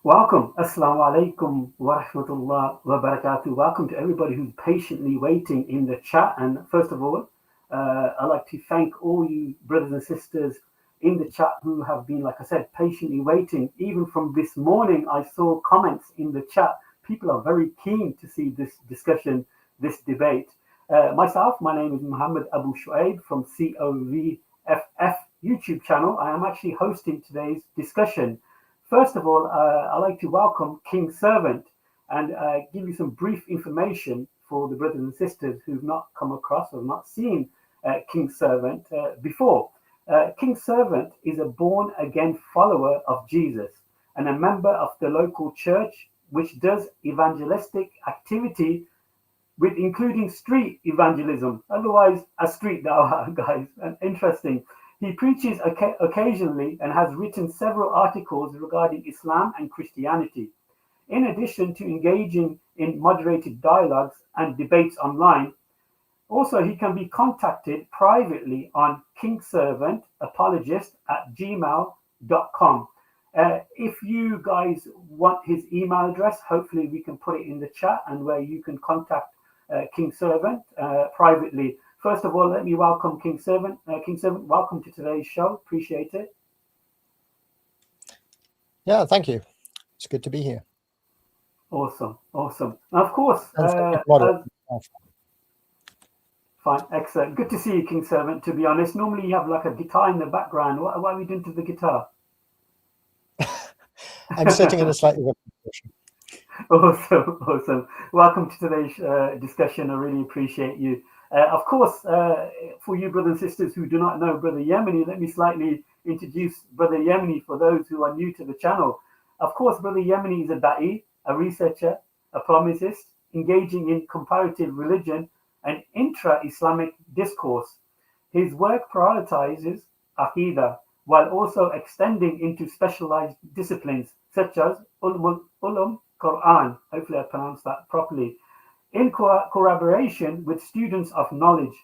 Welcome. Assalamu alaikum wa rahmatullah wa barakatuh. Welcome to everybody who's patiently waiting in the chat. And first of all, I'd like to thank all you brothers and sisters in the chat who have been, like I said, patiently waiting. Even from this morning, I saw comments in the chat. People are very keen to see this discussion, this debate. My name is Muhammed Abu Shuaib from COVFF YouTube channel. I am actually hosting today's discussion. First of all, I'd like to welcome King Servant and give you some brief information for the brothers and sisters who've not come across or not seen King Servant before. King Servant is a born again follower of Jesus and a member of the local church which does evangelistic activity with including street evangelism, otherwise a street dawah, guys. And interesting. He preaches occasionally and has written several articles regarding Islam and Christianity. In addition to engaging in moderated dialogues and debates online, also he can be contacted privately on kingservantapologist@gmail.com. If you guys want his email address, hopefully we can put it in the chat and where you can contact King Servant privately. First of all, let me welcome King Servant. King Servant, welcome to today's show. Appreciate it. Yeah, thank you. It's good to be here. Awesome. Now, of course, fine, excellent. Good to see you, King Servant. To be honest, normally you have like a guitar in the background. What are we doing to the guitar? I'm sitting in a slightly different position. Awesome. Welcome to today's discussion. I really appreciate you. Of course, for you brothers and sisters who do not know Brother Yemeni, let me slightly introduce Brother Yemeni for those who are new to the channel. Of course, Brother Yemeni is a da'i, a researcher, a polemicist, engaging in comparative religion and intra-Islamic discourse. His work prioritizes Aqidah while also extending into specialized disciplines such as Ulum Quran. Hopefully I pronounced that properly. In collaboration with students of knowledge,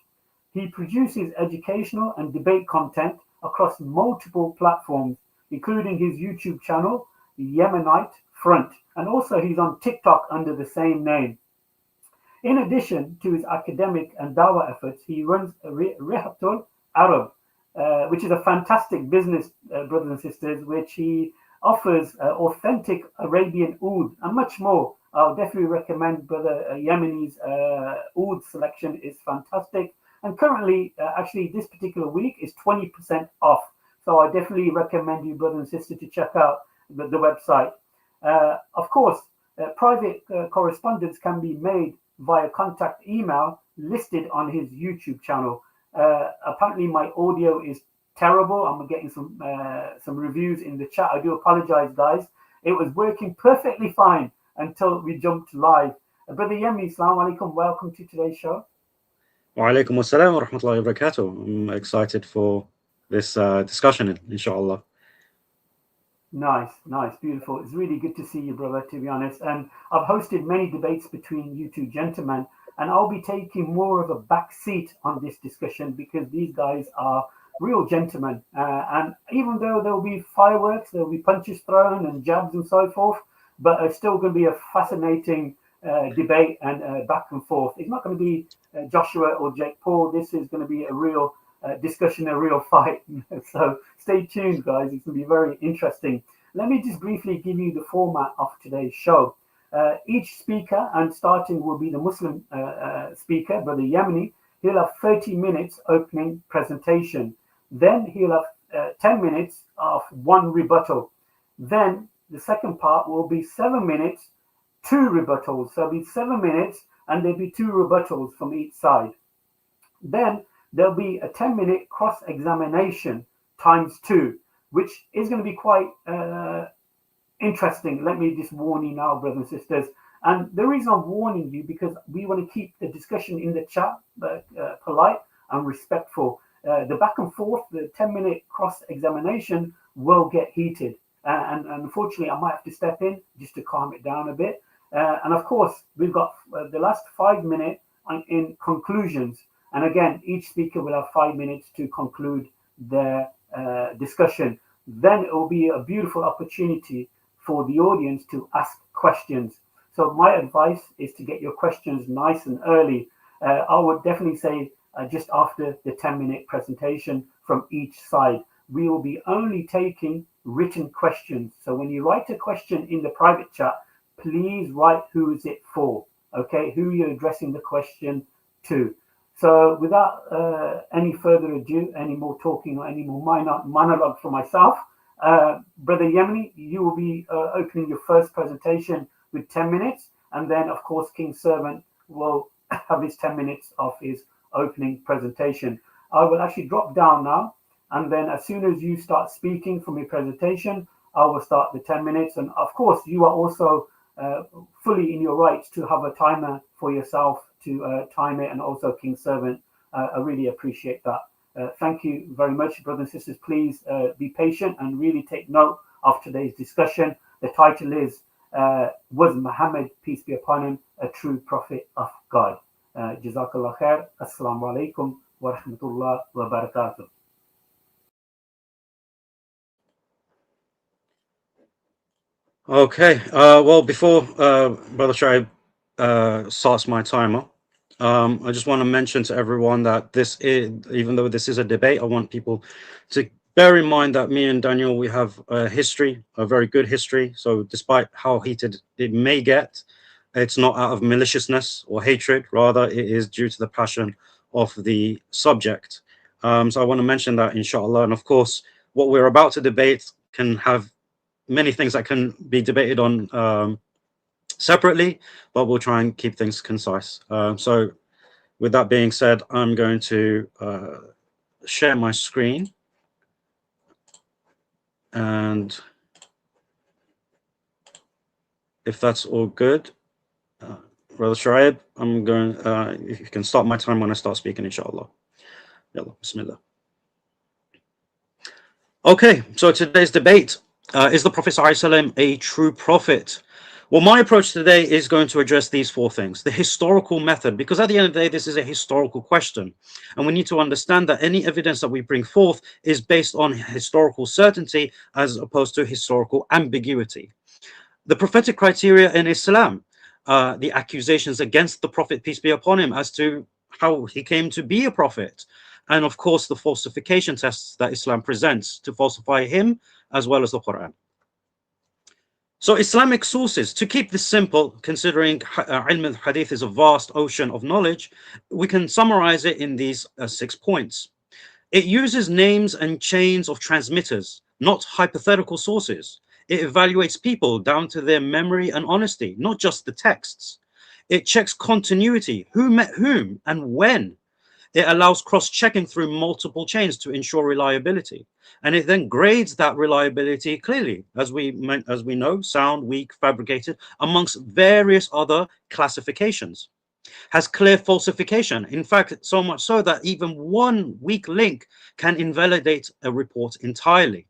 he produces educational and debate content across multiple platforms, including his YouTube channel, Yemenite Front, and also he's on TikTok under the same name. In addition to his academic and dawah efforts, he runs Rihatul Arab, which is a fantastic business, brothers and sisters, which he offers authentic Arabian oud and much more. I'll definitely recommend Brother Yemeni's oud selection is fantastic. And currently, actually, this particular week is 20% off. So I definitely recommend you, brother and sister, to check out the website. Of course, private correspondence can be made via contact email listed on his YouTube channel. Apparently, my audio is terrible. I'm getting some reviews in the chat. I do apologize, guys. It was working perfectly fine until we jumped live. Brother Yemeni, Assalamu alaikum. Welcome to today's show. Wa alaikum assalam wa rahmatullahi wa barakatuh. I'm excited for this discussion, inshallah. Nice, beautiful. It's really good to see you, brother, to be honest. And I've hosted many debates between you two gentlemen, and I'll be taking more of a back seat on this discussion because these guys are real gentlemen. And even though there'll be fireworks, there'll be punches thrown and jabs and so forth, but it's still going to be a fascinating debate and back and forth. It's not going to be Joshua or Jake Paul. This is going to be a real discussion, a real fight. So stay tuned, guys. It's going to be very interesting. Let me just briefly give you the format of today's show. Each speaker, and starting will be the Muslim speaker, Brother Yemeni. He'll have 30 minutes opening presentation. Then he'll have 10 minutes of one rebuttal. Then the second part will be 7 minutes, 2 rebuttals. So it'll be 7 minutes and there'll be 2 rebuttals from each side. Then there'll be a 10-minute cross-examination times 2, which is going to be quite interesting. Let me just warn you now, brothers and sisters. And the reason I'm warning you, because we want to keep the discussion in the chat polite and respectful. The back and forth, the 10-minute cross-examination will get heated. And unfortunately, I might have to step in just to calm it down a bit. And of course, we've got the last 5 minutes in conclusions. And again, each speaker will have 5 minutes to conclude their discussion. Then it will be a beautiful opportunity for the audience to ask questions. So my advice is to get your questions nice and early. I would definitely say just after the 10-minute presentation from each side. We will be only taking written questions. So when you write a question in the private chat, please write who is it for, okay? Who you're addressing the question to. So without any further ado, any more talking or any more monologue for myself, Brother Yemeni, you will be opening your first presentation with 10 minutes. And then, of course, King Servant will have his 10 minutes of his opening presentation. I will actually drop down now. And then as soon as you start speaking from your presentation, I will start the 10 minutes. And of course, you are also fully in your rights to have a timer for yourself to time it, and also King Servant. I really appreciate that. Thank you very much, brothers and sisters. Please be patient and really take note of today's discussion. The title is, was Muhammad, peace be upon him, a true prophet of God? Jazakallah khair. Assalamu alaikum wa rahmatullah wa barakatuh. Okay. Well, before Brother Shoaib starts my timer, I just want to mention to everyone that this is, even though this is a debate, I want people to bear in mind that me and Daniel, we have a history, a very good history. So despite how heated it may get, it's not out of maliciousness or hatred. Rather, it is due to the passion of the subject. So I want to mention that, inshallah. And of course, what we're about to debate can have many things that can be debated on separately, but we'll try and keep things concise. So with that being said, I'm going to share my screen. And if that's all good, Brother Shoaib, I'm going, if you can start my time when I start speaking, inshallah. Yalla, bismillah. Okay, so today's debate, is the Prophet ﷺ a true prophet? Well, my approach today is going to address these four things. The historical method, because at the end of the day, this is a historical question. And we need to understand that any evidence that we bring forth is based on historical certainty as opposed to historical ambiguity. The prophetic criteria in Islam, the accusations against the Prophet, peace be upon him, as to how he came to be a prophet. And of course, the falsification tests that Islam presents to falsify him as well as the Quran. So Islamic sources, to keep this simple, considering ilm al-hadith is a vast ocean of knowledge, we can summarize it in these 6 points. It uses names and chains of transmitters, not hypothetical sources. It evaluates people down to their memory and honesty, not just the texts. It checks continuity, who met whom and when. It allows cross-checking through multiple chains to ensure reliability. And it then grades that reliability clearly, as we know, sound, weak, fabricated, amongst various other classifications. Has clear falsification. In fact, so much so that even one weak link can invalidate a report entirely.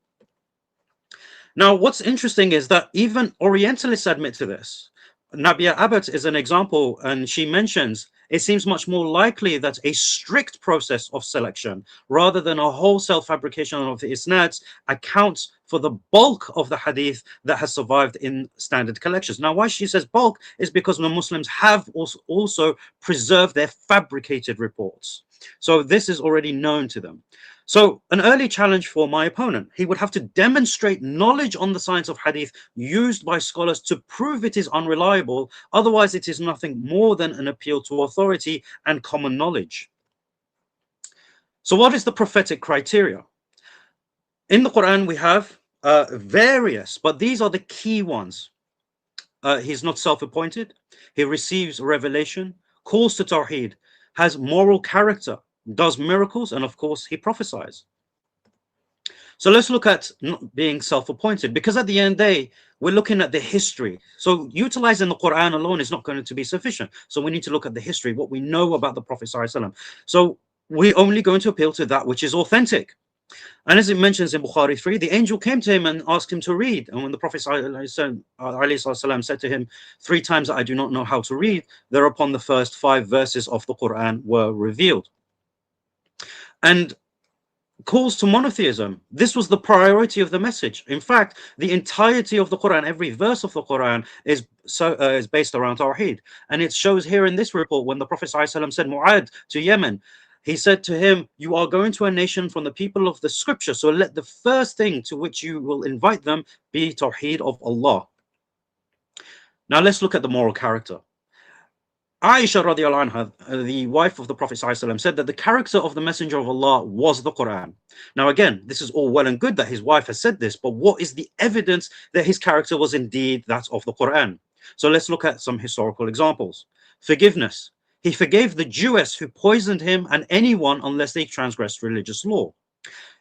Now, what's interesting is that even Orientalists admit to this. Nabia Abbott is an example, and she mentions it seems much more likely that a strict process of selection rather than a wholesale fabrication of the isnads accounts for the bulk of the hadith that has survived in standard collections. Now, why she says bulk is because the Muslims have also preserved their fabricated reports. So this is already known to them. So an early challenge for my opponent, he would have to demonstrate knowledge on the science of hadith used by scholars to prove it is unreliable. Otherwise, it is nothing more than an appeal to authority and common knowledge. So what is the prophetic criteria? In the Quran, we have various, but these are the key ones. He's not self-appointed. He receives revelation, calls to Tawheed, has moral character, does miracles, and of course he prophesies. So let's look at not being self-appointed, because at the end of the day, we're looking at the history. So utilizing the Quran alone is not going to be sufficient. So we need to look at the history, what we know about the Prophet ﷺ. So we're only going to appeal to that which is authentic. And as it mentions in Bukhari 3, the angel came to him and asked him to read. And when the Prophet ﷺ said to him 3 times that I do not know how to read, thereupon the first 5 verses of the Quran were revealed. And calls to monotheism. This was the priority of the message. In fact, the entirety of the Quran, every verse of the Quran is based around Tawheed. And it shows here in this report when the Prophet ﷺ said Mu'ad to Yemen, he said to him, you are going to a nation from the people of the scripture, so let the first thing to which you will invite them be Tawheed of Allah. Now let's look at the moral character. Aisha radiallahu anha, the wife of the Prophet ﷺ, said that the character of the Messenger of Allah was the Quran. Now again, this is all well and good that his wife has said this, but what is the evidence that his character was indeed that of the Quran? So let's look at some historical examples. Forgiveness. He forgave the Jewess who poisoned him and anyone unless they transgressed religious law.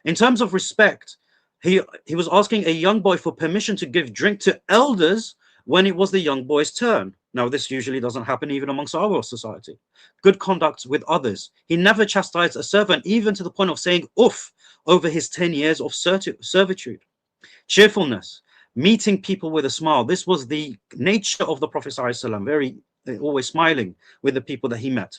In terms of respect, he was asking a young boy for permission to give drink to elders when it was the young boy's turn. Now, this usually doesn't happen even amongst our society. Good conduct with others. He never chastised a servant, even to the point of saying "uff" over his 10 years of servitude. Cheerfulness, meeting people with a smile. This was the nature of the Prophet ﷺ, very always smiling with the people that he met.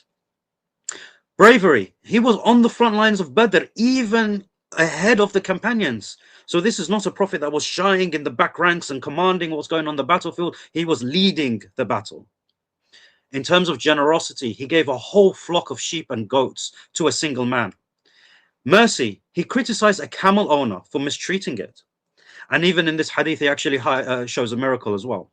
Bravery. He was on the front lines of Badr, even ahead of the companions. So this is not a prophet that was shying in the back ranks and commanding what's going on the battlefield. He was leading the battle. In terms of generosity, he gave a whole flock of sheep and goats to a single man. Mercy. He criticized a camel owner for mistreating it. And even in this hadith, he actually shows a miracle as well.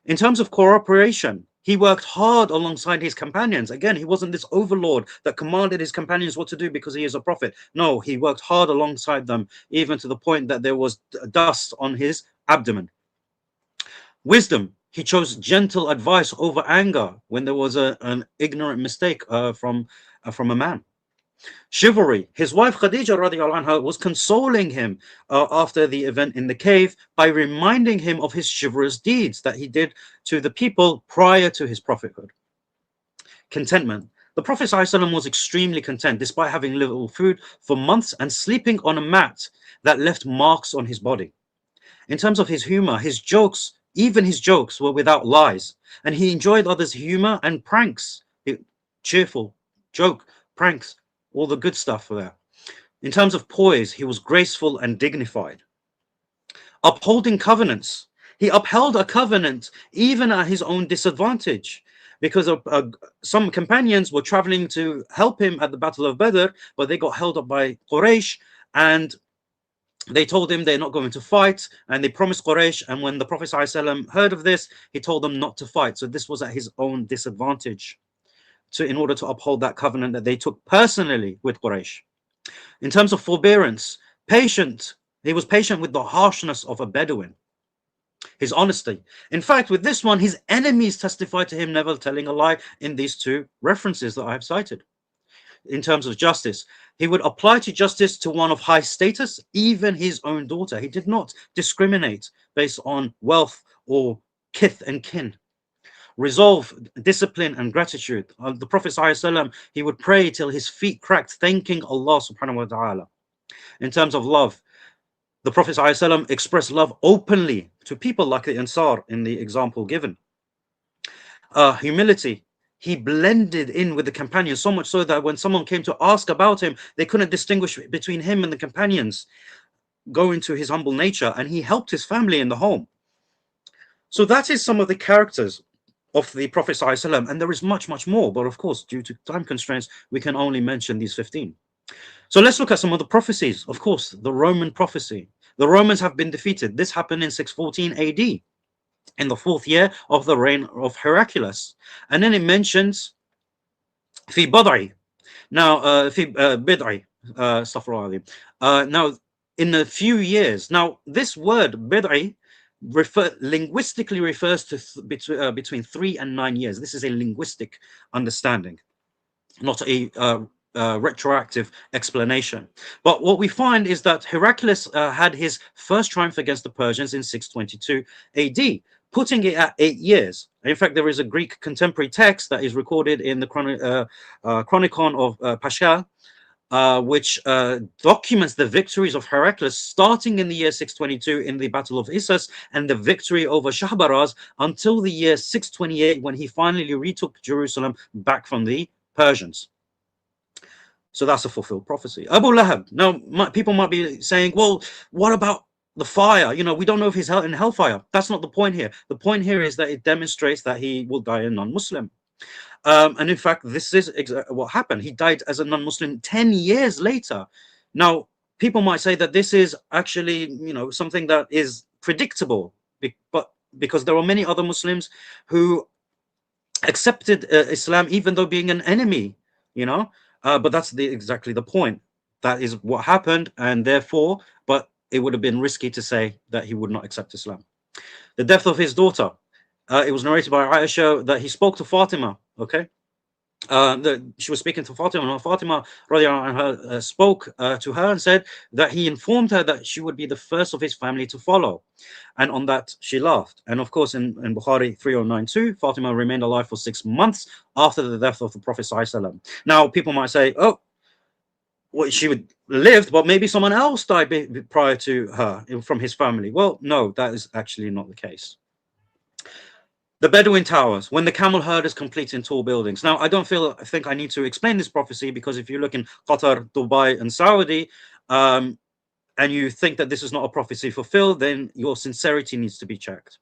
In terms of cooperation, he worked hard alongside his companions. Again, he wasn't this overlord that commanded his companions what to do because he is a prophet. No, he worked hard alongside them, even to the point that there was dust on his abdomen. Wisdom. He chose gentle advice over anger when there was an ignorant mistake from a man. Chivalry. His wife Khadija radiallahu anha was consoling him after the event in the cave by reminding him of his chivalrous deeds that he did to the people prior to his prophethood. Contentment. The Prophet ﷺ was extremely content despite having little food for months and sleeping on a mat that left marks on his body. In terms of his humor, his jokes, even his jokes were without lies, and he enjoyed others' humor and pranks. Cheerful, joke, pranks, all the good stuff for that. In terms of poise, he was graceful and dignified. Upholding covenants. He upheld a covenant even at his own disadvantage, because some companions were traveling to help him at the Battle of Badr, but they got held up by Quraysh, and they told him they're not going to fight, and they promised Quraysh. And when the Prophet ﷺ heard of this, he told them not to fight. So this was at his own disadvantage, in order to uphold that covenant that they took personally with Quraysh. In terms of forbearance, patient. He was patient with the harshness of a Bedouin. His honesty. In fact, with this one, his enemies testified to him never telling a lie in these two references that I have cited. In terms of justice, he would apply to justice to one of high status, even his own daughter. He did not discriminate based on wealth or kith and kin. Resolve, discipline, and gratitude. The Prophet ﷺ, he would pray till his feet cracked, thanking Allah subhanahu wa ta'ala. In terms of love, the Prophet ﷺ expressed love openly to people like the Ansar in the example given. Humility. He blended in with the companions, so much so that when someone came to ask about him, they couldn't distinguish between him and the companions, going to his humble nature, and he helped his family in the home. So that is some of the characters of the Prophet ﷺ, and there is much, much more, but of course, due to time constraints, we can only mention these 15. So let's look at some of the prophecies. Of course, the Roman prophecy. The Romans have been defeated. This happened in 614 AD, in the 4th year of the reign of Heraclius. And then it mentions fi bad'i. Now, fi bid'i, now, in a few years. Now, this word bid'i linguistically refers to between 3 and 9 years. This is a linguistic understanding, not a retroactive explanation. But what we find is that Heraclius had his first triumph against the Persians in 622 AD, putting it at 8 years. In fact, there is a Greek contemporary text that is recorded in the Chronicon of Pasha, which documents the victories of Heraclius starting in the year 622 in the Battle of Issus and the victory over Shahbaraz until the year 628 when he finally retook Jerusalem back from the Persians. So that's a fulfilled prophecy. Abu Lahab. Now, people might be saying, well, what about the fire? You know, we don't know if he's in hellfire. That's not the point here. The point here is that it demonstrates that he will die a non-Muslim. And in fact, this is what happened. He died as a non-Muslim 10 years later. Now, people might say that this is actually, you know, something that is predictable, but because there are many other Muslims who accepted Islam even though being an enemy, you know. But that's exactly the point. That is what happened, and therefore, but it would have been risky to say that he would not accept Islam. The death of his daughter. It was narrated by Aisha that he spoke to Fatima. Okay, she was speaking to Fatima, and Fatima anha, spoke to her and said that he informed her that she would be the first of his family to follow, and on that she laughed. And of course, in Bukhari 3092, Fatima remained alive for 6 months after the death of the Prophet ﷺ. Now, people might say, oh, well, she would lived, but maybe someone else died prior to her from his family. Well, no, that is actually not the case. The Bedouin towers, when the camel herd is complete in tall buildings. Now, I think I need to explain this prophecy, because if you look in Qatar, Dubai, and Saudi, and you think that this is not a prophecy fulfilled, then your sincerity needs to be checked.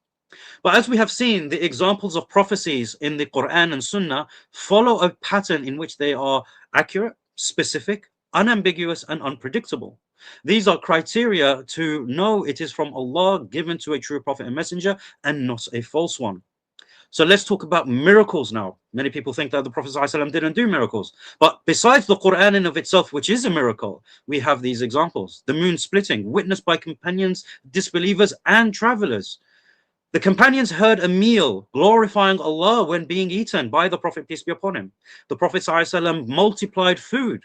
But as we have seen, the examples of prophecies in the Quran and Sunnah follow a pattern in which they are accurate, specific, unambiguous, and unpredictable. These are criteria to know it is from Allah, given to a true prophet and messenger, and not a false one. So let's talk about miracles now. Many people think that the Prophet ﷺ didn't do miracles. But besides the Quran in of itself, which is a miracle, we have these examples. The moon splitting, witnessed by companions, disbelievers, and travelers. The companions heard a meal glorifying Allah when being eaten by the Prophet, peace be upon him. The Prophet ﷺ multiplied food.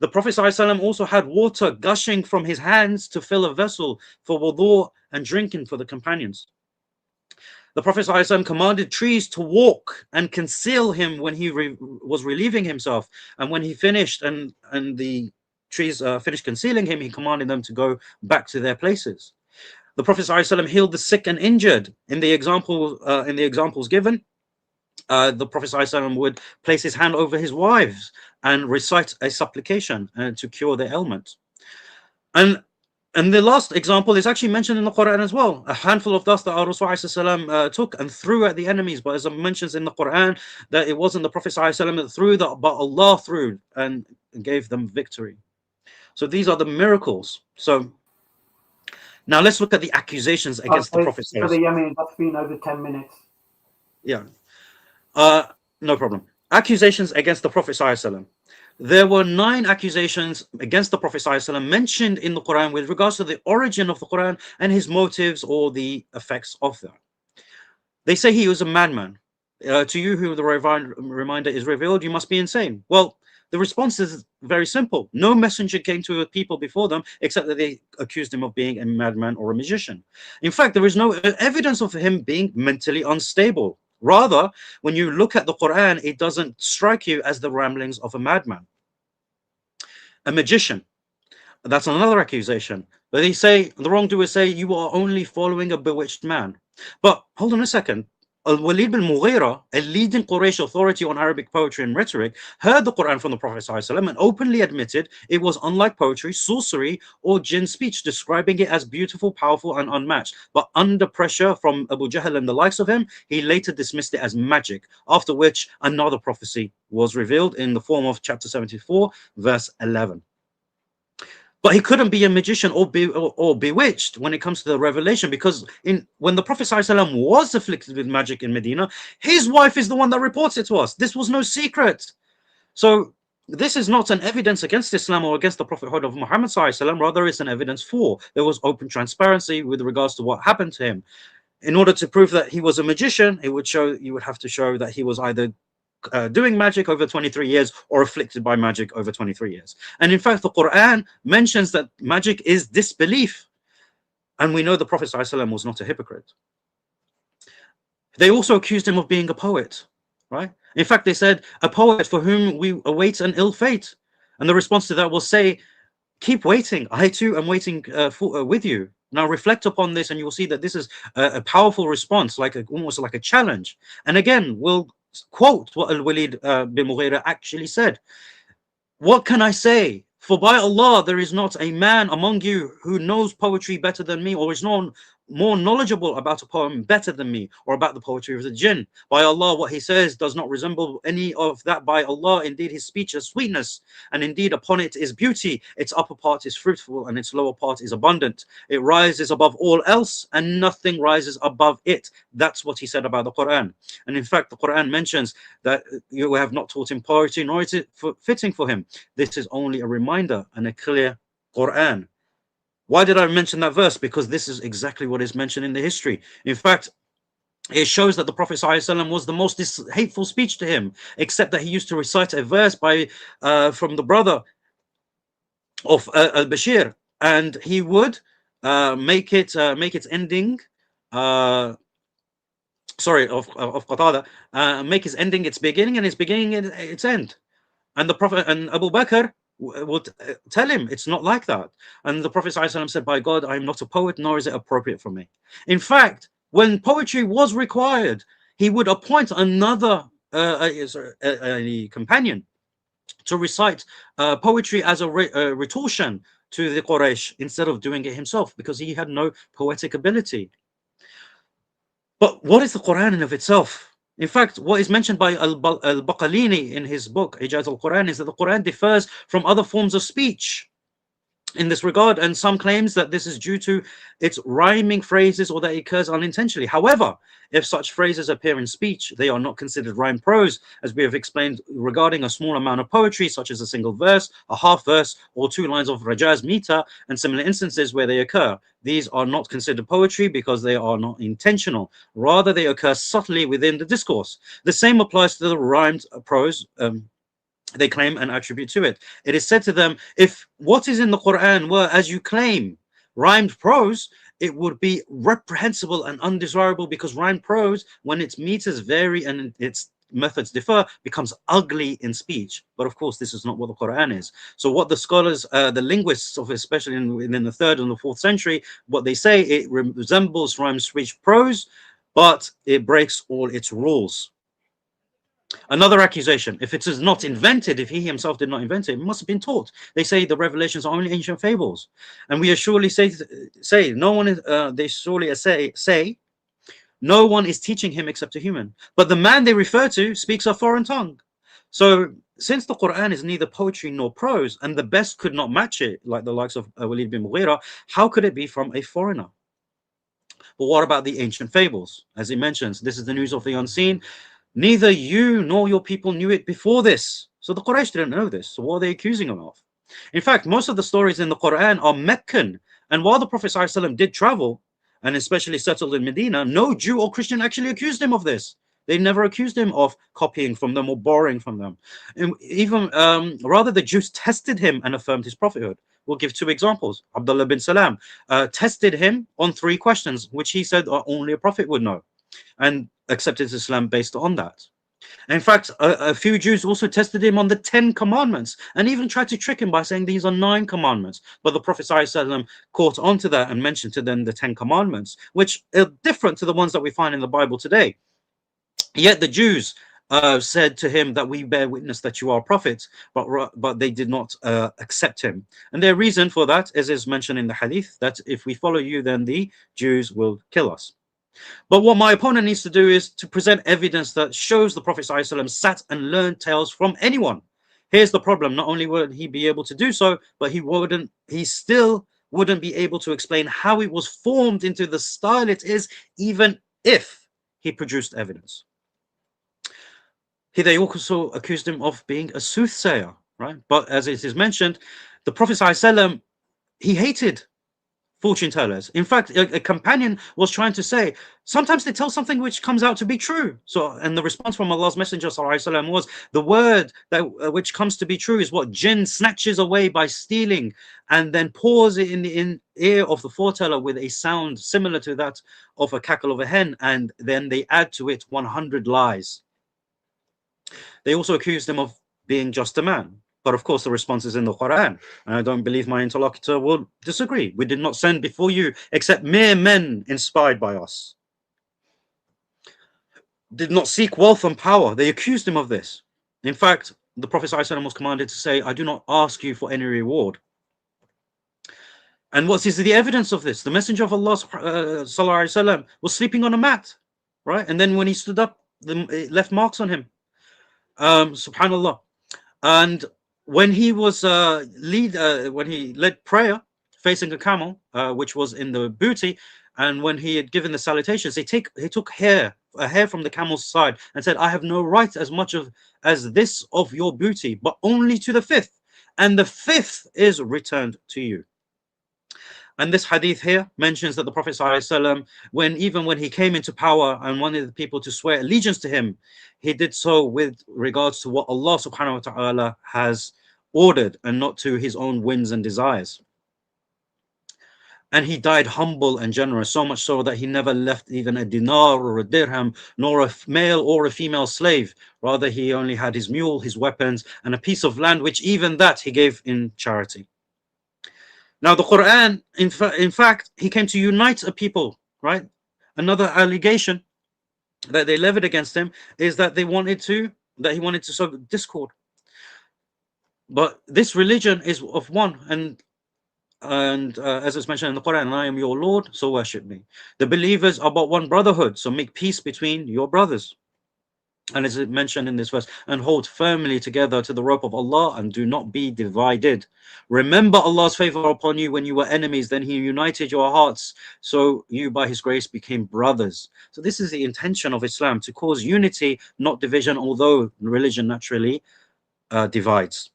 The Prophet ﷺ also had water gushing from his hands to fill a vessel for wudu and drinking for the companions. The Prophet ﷺ commanded trees to walk and conceal him when he was relieving himself. And when he finished and the trees finished concealing him, he commanded them to go back to their places. The Prophet ﷺ healed the sick and injured. In the examples given, the Prophet ﷺ would place his hand over his wives and recite a supplication to cure their ailment. And the last example is actually mentioned in the Quran as well. A handful of dust that our Rasul ﷺ took and threw at the enemies. But as it mentions in the Quran, that it wasn't the Prophet ﷺ that threw that, but Allah threw and gave them victory. So these are the miracles. So now let's look at the accusations against the Prophet. For the Yemeni, that's been over 10 minutes. Yeah. No problem. Accusations against the Prophet ﷺ. There were 9 accusations against the Prophet ﷺ mentioned in the Quran with regards to the origin of the Quran and his motives or the effects of that. They say he was a madman. To you who the reminder is revealed, you must be insane. Well, the response is very simple. No messenger came to the people before them except that they accused him of being a madman or a magician. In fact, there is no evidence of him being mentally unstable. Rather, when you look at the Quran, it doesn't strike you as the ramblings of a madman. A magician. That's another accusation. But they say, the wrongdoers say, you are only following a bewitched man. But hold on a second. Al-Walid bin Mughira, a leading Quraysh authority on Arabic poetry and rhetoric, heard the Quran from the Prophet ﷺ and openly admitted it was unlike poetry, sorcery, or jinn speech, describing it as beautiful, powerful, and unmatched. But under pressure from Abu Jahl and the likes of him, he later dismissed it as magic, after which another prophecy was revealed in the form of chapter 74, verse 11. But he couldn't be a magician or bewitched when it comes to the revelation, because when the Prophet ﷺ was afflicted with magic in Medina, his wife is the one that reports it to us. This was no secret. So this is not an evidence against Islam or against the prophethood of Muhammad ﷺ. Rather, it's an evidence for. There was open transparency with regards to what happened to him. In order to prove that he was a magician, you would have to show that he was either doing magic over 23 years or afflicted by magic over 23 years. And in fact, the Quran mentions that magic is disbelief. And we know the Prophet ﷺ was not a hypocrite. They also accused him of being a poet, right? In fact, they said, a poet for whom we await an ill fate. And the response to that was say, keep waiting. I too am waiting with you. Now reflect upon this and you will see that this is a powerful response, almost like a challenge. And again, we'll quote what Al-Walid bin Mughira actually said. What can I say? For by Allah, there is not a man among you who knows poetry better than me, or is known more knowledgeable about a poem better than me, or about the poetry of the jinn. By Allah, what he says does not resemble any of that. By Allah, indeed, his speech is sweetness, and indeed upon it is beauty. Its upper part is fruitful, and its lower part is abundant. It rises above all else, and nothing rises above it. That's what he said about the Quran. And in fact, the Quran mentions that you have not taught him poetry, nor is it fitting for him. This is only a reminder and a clear Quran. Why did I mention that verse? Because this is exactly what is mentioned in the history. In fact, it shows that the Prophet ﷺ was the most hateful speech to him, except that he used to recite a verse from the brother of al-Bashir, and he would make its ending of Qatada, make its ending its beginning, and its beginning its end. And the Prophet and Abu Bakr would tell him it's not like that. And the Prophet ﷺ said, by God, I am not a poet, nor is it appropriate for me. In fact, when poetry was required, he would appoint another a companion to recite poetry as a retortion to the Quraysh instead of doing it himself, because he had no poetic ability. But what is the Quran in of itself? In fact, what is mentioned by al-Baqalini in his book Ijaz al-Quran is that the Quran differs from other forms of speech in this regard, and some claims that this is due to its rhyming phrases or that it occurs unintentionally. However, if such phrases appear in speech, they are not considered rhyme prose, as we have explained regarding a small amount of poetry, such as a single verse, a half verse, or 2 lines of rajaz meter, and similar instances where they occur. These are not considered poetry because they are not intentional. Rather, they occur subtly within the discourse. The same applies to the rhymed prose they claim and attribute to it. It is said to them, if what is in the Quran were, as you claim, rhymed prose, it would be reprehensible and undesirable, because rhymed prose, when its meters vary and its methods differ, becomes ugly in speech. But of course, this is not what the Quran is. So what the scholars, the linguists of, especially in the 3rd and the 4th century, what they say, it resembles rhymed speech prose, but it breaks all its rules. Another accusation, if it is not invented, if he himself did not invent it, it must have been taught. They say the revelations are only ancient fables, and we surely say no one is. They surely say no one is teaching him except a human. But the man they refer to speaks a foreign tongue. So since the Quran is neither poetry nor prose, and the best could not match it, like the likes of Walid bin Mughira, how could it be from a foreigner? But what about the ancient fables? As he mentions, this is the news of the unseen. Neither you nor your people knew it before this. So the Quraysh didn't know this. So what are they accusing him of? In fact, most of the stories in the Quran are Meccan. And while the Prophet ﷺ did travel, and especially settled in Medina, no Jew or Christian actually accused him of this. They never accused him of copying from them or borrowing from them. And even rather, the Jews tested him and affirmed his prophethood. We'll give 2 examples. Abdullah bin Salam tested him on 3 questions, which he said only a prophet would know, and accepted Islam based on that. In fact, a few Jews also tested him on the 10 commandments and even tried to trick him by saying these are 9 commandments. But the Prophet ﷺ caught on to that and mentioned to them the 10 commandments, which are different to the ones that we find in the Bible today. Yet the Jews said to him that we bear witness that you are a prophet, but they did not accept him. And their reason for that is mentioned in the hadith, that if we follow you, then the Jews will kill us. But what my opponent needs to do is to present evidence that shows the Prophet ﷺ sat and learned tales from anyone. Here's the problem: not only would he be able to do so, but he still wouldn't be able to explain how it was formed into the style it is, even if he produced evidence. They also accused him of being a soothsayer, right? But as it is mentioned, the Prophet ﷺ, he hated fortune tellers. In fact, a companion was trying to say, sometimes they tell something which comes out to be true. So, and the response from Allah's Messenger ﷺ was, the word that which comes to be true is what jinn snatches away by stealing, and then pours it in the ear of the foreteller with a sound similar to that of a cackle of a hen, and then they add to it 100 lies. They also accused him of being just a man. But of course, the response is in the Quran. And I don't believe my interlocutor will disagree. We did not send before you except mere men inspired by us. Did not seek wealth and power. They accused him of this. In fact, the Prophet ﷺ was commanded to say, I do not ask you for any reward. And what is the evidence of this? The Messenger of Allah ﷺ was sleeping on a mat, right? And then when he stood up, it left marks on him. Subhanallah. And when he was when he led prayer facing a camel, which was in the booty, and when he had given the salutations, he took a hair from the camel's side and said, I have no right as much as this of your booty, but only to the fifth, and the fifth is returned to you. And this hadith here mentions that the Prophet ﷺ, even when he came into power and wanted the people to swear allegiance to him, he did so with regards to what Allah subhanahu wa ta'ala has ordered and not to his own whims and desires. And he died humble and generous, so much so that he never left even a dinar or a dirham, nor a male or a female slave. Rather, he only had his mule, his weapons, and a piece of land, which even that he gave in charity. Now, the Quran, in fact, he came to unite a people, right? Another allegation that they levied against him is that he wanted to sow discord. But this religion is of one, and as it's mentioned in the Quran, I am your Lord, so worship me. The believers are but one brotherhood, so make peace between your brothers. And as it mentioned in this verse, and hold firmly together to the rope of Allah and do not be divided. Remember Allah's favor upon you when you were enemies, then he united your hearts, so you by his grace became brothers. So this is the intention of Islam, to cause unity, not division, although religion naturally divides.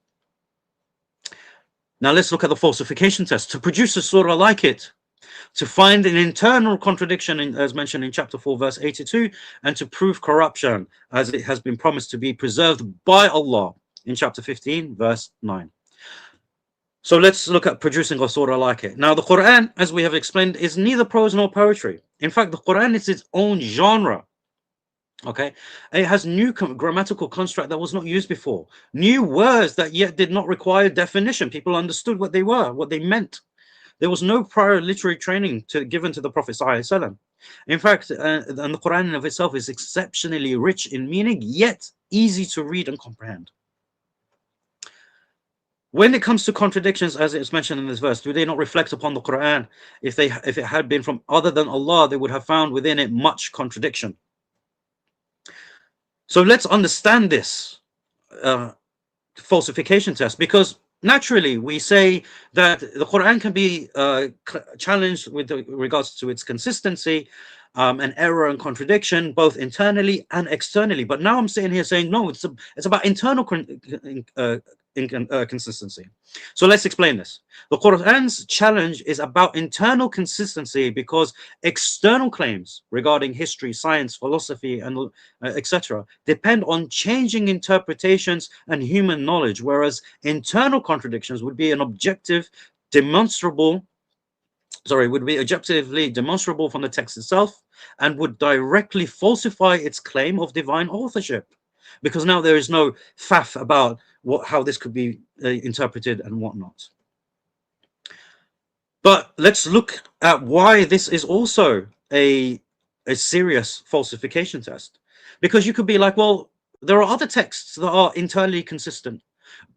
Now let's look at the falsification test. To produce a surah like it, to find an internal contradiction, as mentioned in chapter 4 verse 82, and to prove corruption as it has been promised to be preserved by Allah in chapter 15 verse 9. So let's look at producing a surah like it. Now the Quran, as we have explained, is neither prose nor poetry. In fact, the Quran is its own genre. Okay, it has new grammatical construct that was not used before, new words that yet did not require definition. People understood what they were, what they meant. There was no prior literary training given to the Prophet ﷺ. In fact, and the Quran of itself is exceptionally rich in meaning, yet easy to read and comprehend. When it comes to contradictions, as it's mentioned in this verse, do they not reflect upon the Quran? If it had been from other than Allah, they would have found within it much contradiction. So let's understand this falsification test, because naturally we say that the Quran can be challenged with regards to its consistency and error and contradiction, both internally and externally. But now I'm sitting here saying, no, it's about internal consistency. So let's explain this. The Quran's challenge is about internal consistency, because external claims regarding history, science, philosophy, and etc. depend on changing interpretations and human knowledge, whereas internal contradictions would be objectively demonstrable from the text itself, and would directly falsify its claim of divine authorship, because now there is no faff about how this could be interpreted and whatnot. But let's look at why this is also a serious falsification test, because you could be like, well, there are other texts that are internally consistent,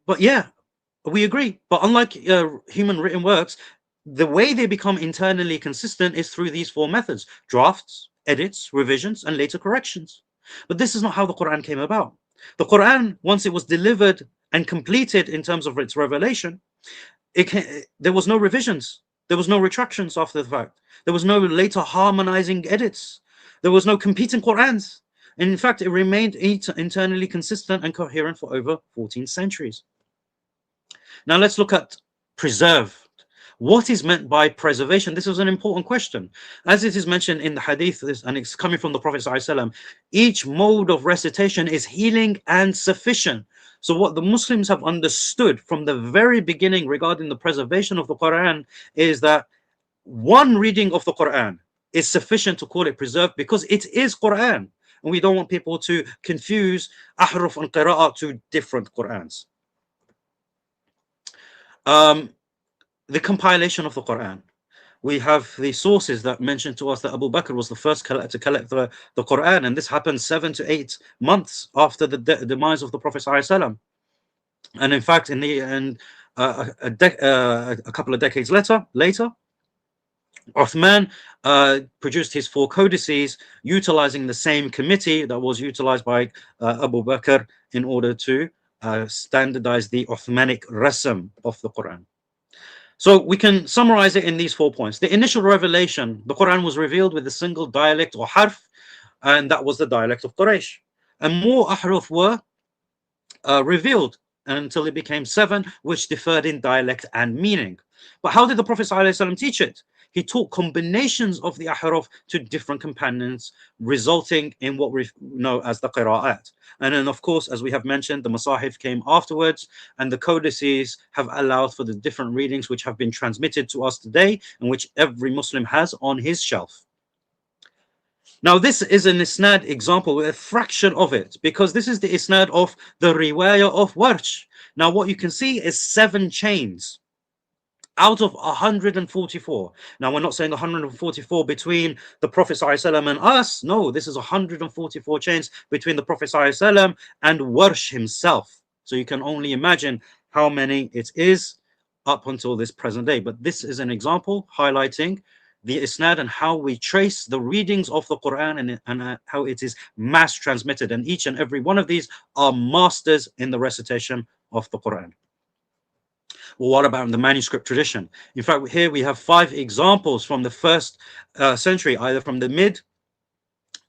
but yeah, we agree, but unlike human written works, the way they become internally consistent is through these four methods: drafts, edits, revisions, and later corrections. But this is not how the Quran came about. The Quran, once it was delivered and completed in terms of its revelation, there was no revisions, there was no retractions after the fact, there was no later harmonizing edits, there was no competing Qurans. And in fact, it remained internally consistent and coherent for over 14 centuries. Now let's look at preserved. What is meant by preservation? This is an important question. As it is mentioned in the hadith, and it's coming from the Prophet ﷺ, each mode of recitation is healing and sufficient. So what the Muslims have understood from the very beginning regarding the preservation of the Quran is that one reading of the Quran is sufficient to call it preserved, because it is Quran. And we don't want people to confuse ahruf and qira'ah to different Qurans. The compilation of the Quran. We have the sources that mention to us that Abu Bakr was the first to collect the Quran, and this happened 7 to 8 months after the demise of the Prophet ﷺ. And in fact, in the end, a couple of decades later, Uthman produced his 4 codices, utilizing the same committee that was utilized by Abu Bakr in order to standardize the Uthmanic rasm of the Quran. So we can summarize it in these 4 points. The initial revelation, the Quran was revealed with a single dialect or harf, and that was the dialect of Quraysh. And more ahruf were revealed until it became 7, which differed in dialect and meaning. But how did the Prophet ﷺ teach it? He taught combinations of the ahruf to different companions, resulting in what we know as the qira'at. And then, of course, as we have mentioned, the masahif came afterwards, and the codices have allowed for the different readings which have been transmitted to us today, and which every Muslim has on his shelf. Now, this is an isnad example, a fraction of it, because this is the isnad of the riwayah of Warsh. Now, what you can see is 7 chains out of 144. Now, we're not saying 144 between the Prophet ﷺ and us. No, this is 144 chains between the Prophet ﷺ and Warsh himself. So you can only imagine how many it is up until this present day. But this is an example highlighting the isnad and how we trace the readings of the Quran and how it is mass transmitted. And each and every one of these are masters in the recitation of the Quran. Well, what about the manuscript tradition? In fact, here we have 5 examples from the 1st century, either from the mid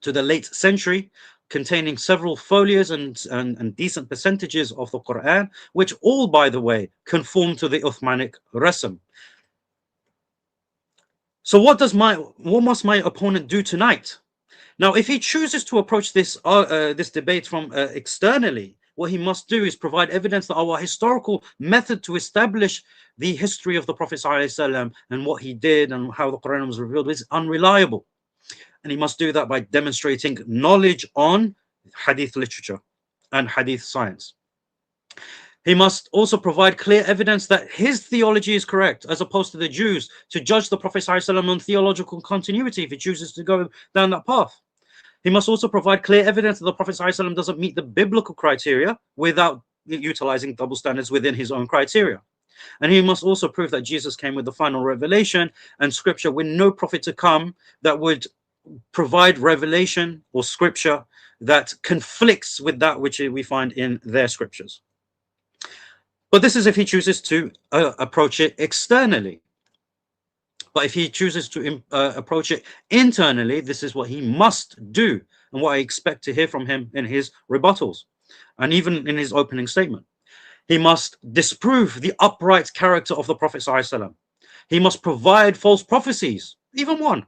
to the late century, containing several folios and decent percentages of the Quran, which all, by the way, conform to the Uthmanic rasm. So what must my opponent do tonight? Now, if he chooses to approach this debate from externally, what he must do is provide evidence that our historical method to establish the history of the Prophet ﷺ and what he did and how the Quran was revealed is unreliable. And he must do that by demonstrating knowledge on hadith literature and hadith science. He must also provide clear evidence that his theology is correct, as opposed to the Jews, to judge the Prophet ﷺ on theological continuity if he chooses to go down that path. He must also provide clear evidence that the Prophet ﷺ doesn't meet the biblical criteria without utilizing double standards within his own criteria. And he must also prove that Jesus came with the final revelation and scripture with no prophet to come that would provide revelation or scripture that conflicts with that which we find in their scriptures. But this is if he chooses to approach it externally. But if he chooses to approach it internally, this is what he must do and what I expect to hear from him in his rebuttals and even in his opening statement. He must disprove the upright character of the Prophet ﷺ. He must provide false prophecies, even one.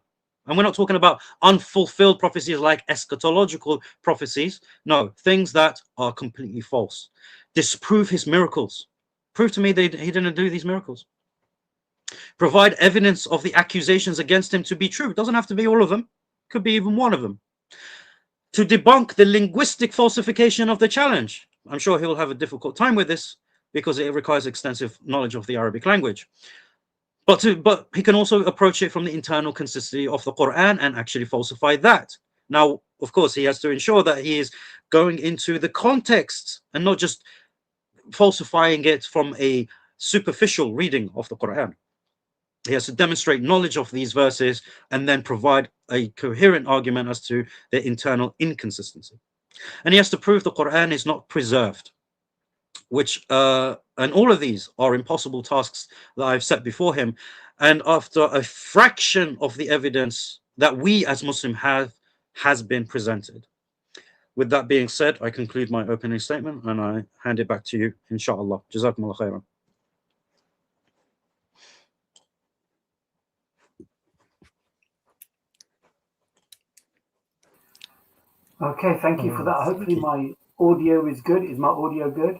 And we're not talking about unfulfilled prophecies like eschatological prophecies. No, things that are completely false. Disprove his miracles. Prove to me that he didn't do these miracles. Provide evidence of the accusations against him to be true. It doesn't have to be all of them. Could be even one of them. To debunk the linguistic falsification of the challenge. I'm sure he'll have a difficult time with this because it requires extensive knowledge of the Arabic language. But he can also approach it from the internal consistency of the Quran and actually falsify that. Now, of course, he has to ensure that he is going into the context and not just falsifying it from a superficial reading of the Quran. He has to demonstrate knowledge of these verses and then provide a coherent argument as to their internal inconsistency. And he has to prove the Quran is not preserved, which and all of these are impossible tasks that I've set before him. And after a fraction of the evidence that we as Muslims have has been presented. With that being said, I conclude my opening statement and I hand it back to you, inshallah. Jazakumullah khairan. Okay, thank you for that. Hopefully my audio is good. Is my audio good?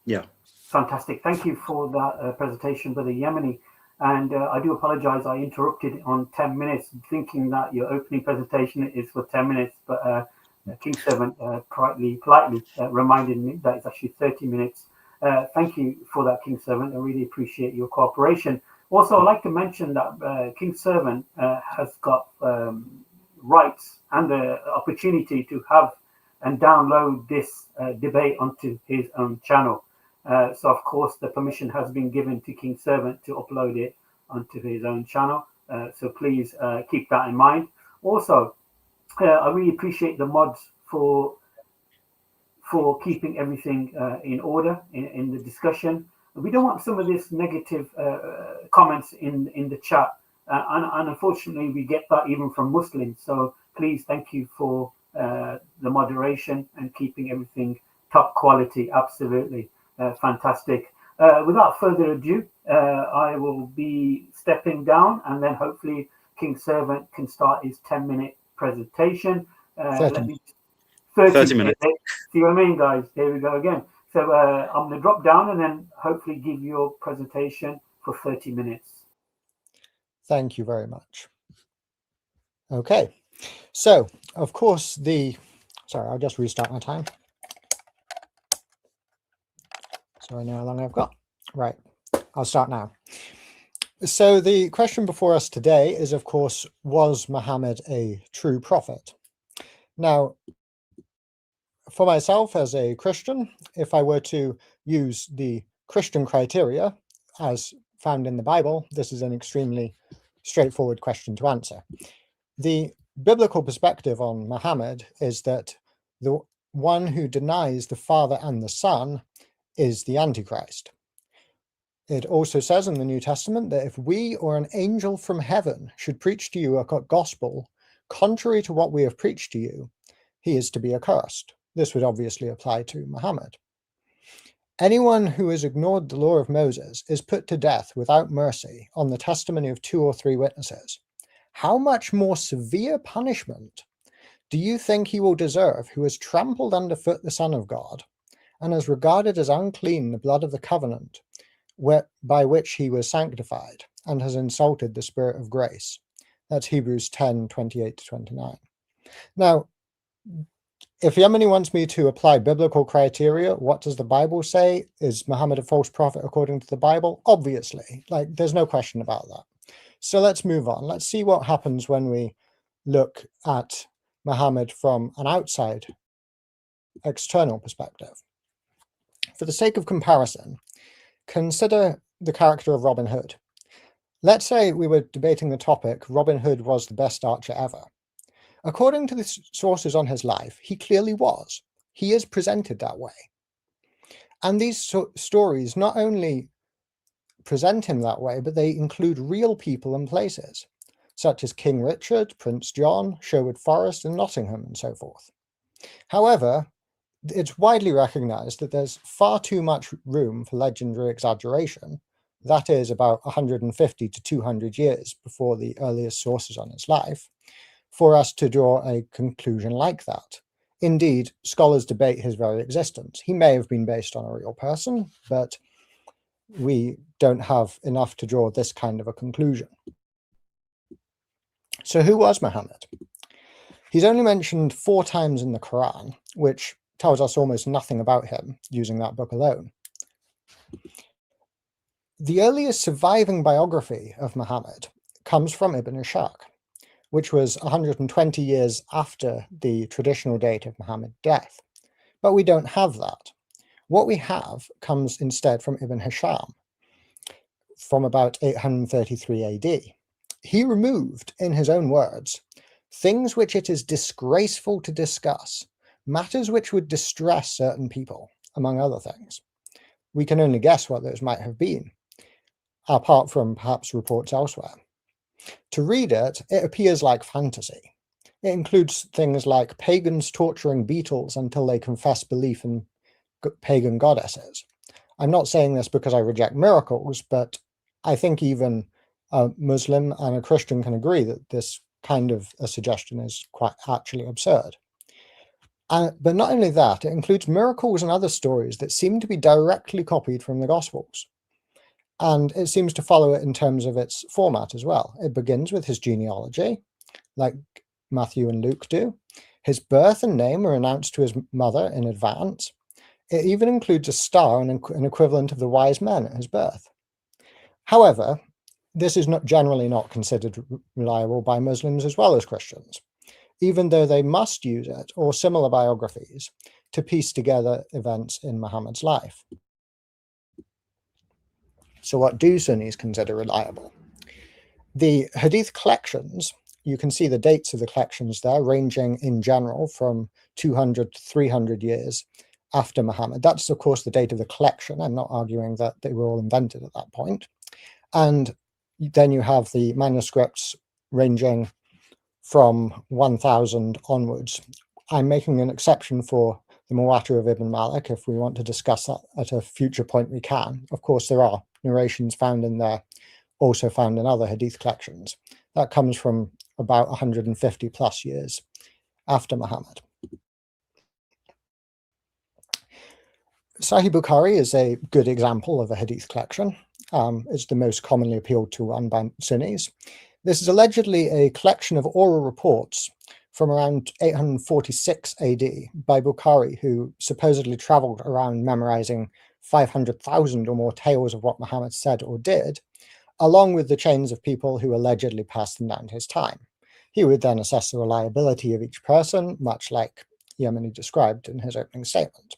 Yeah. Fantastic. Thank you for that presentation, Brother Yemeni. And I do apologize, I interrupted on 10 minutes, thinking that your opening presentation is for 10 minutes, but King 7 politely reminded me that it's actually 30 minutes. Thank you for that, King 7. I really appreciate your cooperation. Also, I'd like to mention that King 7 has got rights and the opportunity to have and download this debate onto his own channel. So of course the permission has been given to King Servant to upload it onto his own channel. So please keep that in mind. Also, I really appreciate the mods for keeping everything in order in the discussion. We don't want some of this negative comments in the chat, and unfortunately, we get that even from Muslims. So please, thank you for the moderation and keeping everything top quality. Absolutely fantastic. Without further ado, I will be stepping down, and then hopefully King Servant can start his 10-minute presentation. Let me 30 minutes. See what I mean, guys? There we go again. So I'm going to drop down and then hopefully give your presentation for 30 minutes. Thank you very much. Okay, so of course sorry, I'll just restart my time. So I know how long I've got. Right, I'll start now. So the question before us today is, of course, was Muhammad a true prophet? Now, for myself as a Christian, if I were to use the Christian criteria as found in the Bible, this is an extremely straightforward question to answer. The biblical perspective on Muhammad is that the one who denies the Father and the Son is the Antichrist. It also says in the New Testament that if we or an angel from heaven should preach to you a gospel contrary to what we have preached to you, he is to be accursed. This would obviously apply to Muhammad. Anyone who has ignored the law of Moses is put to death without mercy on the testimony of 2 or 3 witnesses. How much more severe punishment do you think he will deserve who has trampled underfoot the Son of God and has regarded as unclean the blood of the covenant by which he was sanctified and has insulted the Spirit of grace? That's Hebrews 10, 28 to 29. Now, if Yemeni wants me to apply biblical criteria, what does the Bible say? Is Muhammad a false prophet according to the Bible? Obviously, there's no question about that. So let's move on. Let's see what happens when we look at Muhammad from an outside, external perspective. For the sake of comparison, consider the character of Robin Hood. Let's say we were debating the topic, Robin Hood was the best archer ever. According to the sources on his life, he clearly was. He is presented that way. And these stories not only present him that way, but they include real people and places, such as King Richard, Prince John, Sherwood Forest, and Nottingham, and so forth. However, it's widely recognized that there's far too much room for legendary exaggeration, that is about 150 to 200 years before the earliest sources on his life, for us to draw a conclusion like that. Indeed, scholars debate his very existence. He may have been based on a real person, but we don't have enough to draw this kind of a conclusion. So who was Muhammad? He's only mentioned 4 times in the Quran, which tells us almost nothing about him using that book alone. The earliest surviving biography of Muhammad comes from Ibn Ishaq, which was 120 years after the traditional date of Muhammad's death. But we don't have that. What we have comes instead from Ibn Hisham, from about 833 AD. He removed, in his own words, things which it is disgraceful to discuss, matters which would distress certain people, among other things. We can only guess what those might have been, apart from perhaps reports elsewhere. To read it, it appears like fantasy. It includes things like pagans torturing beetles until they confess belief in pagan goddesses. I'm not saying this because I reject miracles, but I think even a Muslim and a Christian can agree that this kind of a suggestion is quite actually absurd. But not only that, it includes miracles and other stories that seem to be directly copied from the Gospels. And it seems to follow it in terms of its format as well. It begins with his genealogy, like Matthew and Luke do. His birth and name are announced to his mother in advance. It even includes a star and an equivalent of the wise men at his birth. However, this is generally not considered reliable by Muslims as well as Christians, even though they must use it or similar biographies to piece together events in Muhammad's life. So what do Sunnis consider reliable? The Hadith collections, you can see the dates of the collections there, ranging in general from 200 to 300 years after Muhammad. That's, of course, the date of the collection. I'm not arguing that they were all invented at that point. And then you have the manuscripts ranging from 1000 onwards. I'm making an exception for the Muwatta of Ibn Malik. If we want to discuss that at a future point, we can. Of course, there are narrations found in there, also found in other Hadith collections. That comes from about 150 plus years after Muhammad. Sahih Bukhari is a good example of a Hadith collection. It's the most commonly appealed to one by Sunnis. This is allegedly a collection of oral reports from around 846 AD by Bukhari, who supposedly traveled around memorizing 500,000 or more tales of what Muhammad said or did, along with the chains of people who allegedly passed them down to his time. He would then assess the reliability of each person, much like Yemeni described in his opening statement.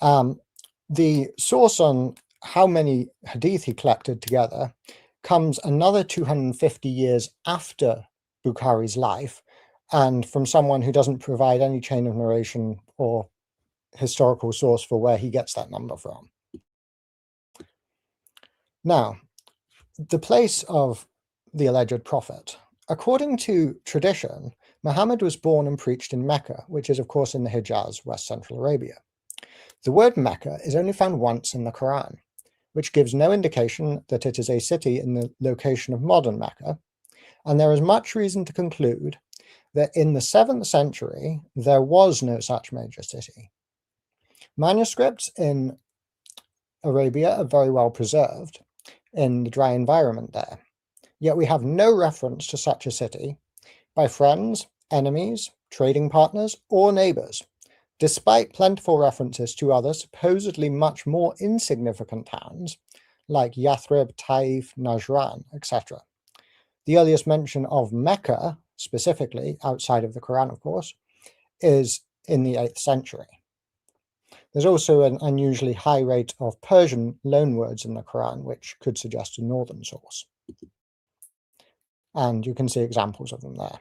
The source on how many hadith he collected together comes another 250 years after Bukhari's life, and from someone who doesn't provide any chain of narration or historical source for where he gets that number from. Now, the place of the alleged prophet. According to tradition, Muhammad was born and preached in Mecca, which is, of course, in the Hijaz, West Central Arabia. The word Mecca is only found once in the Quran, which gives no indication that it is a city in the location of modern Mecca, and there is much reason to conclude that in the 7th century there was no such major city. Manuscripts in Arabia are very well preserved in the dry environment there, yet we have no reference to such a city by friends, enemies, trading partners, or neighbors, despite plentiful references to other supposedly much more insignificant towns like Yathrib, Taif, Najran, etc. The earliest mention of Mecca, specifically, outside of the Quran, of course, is in the 8th century. There's also an unusually high rate of Persian loanwords in the Quran, which could suggest a northern source. And you can see examples of them there.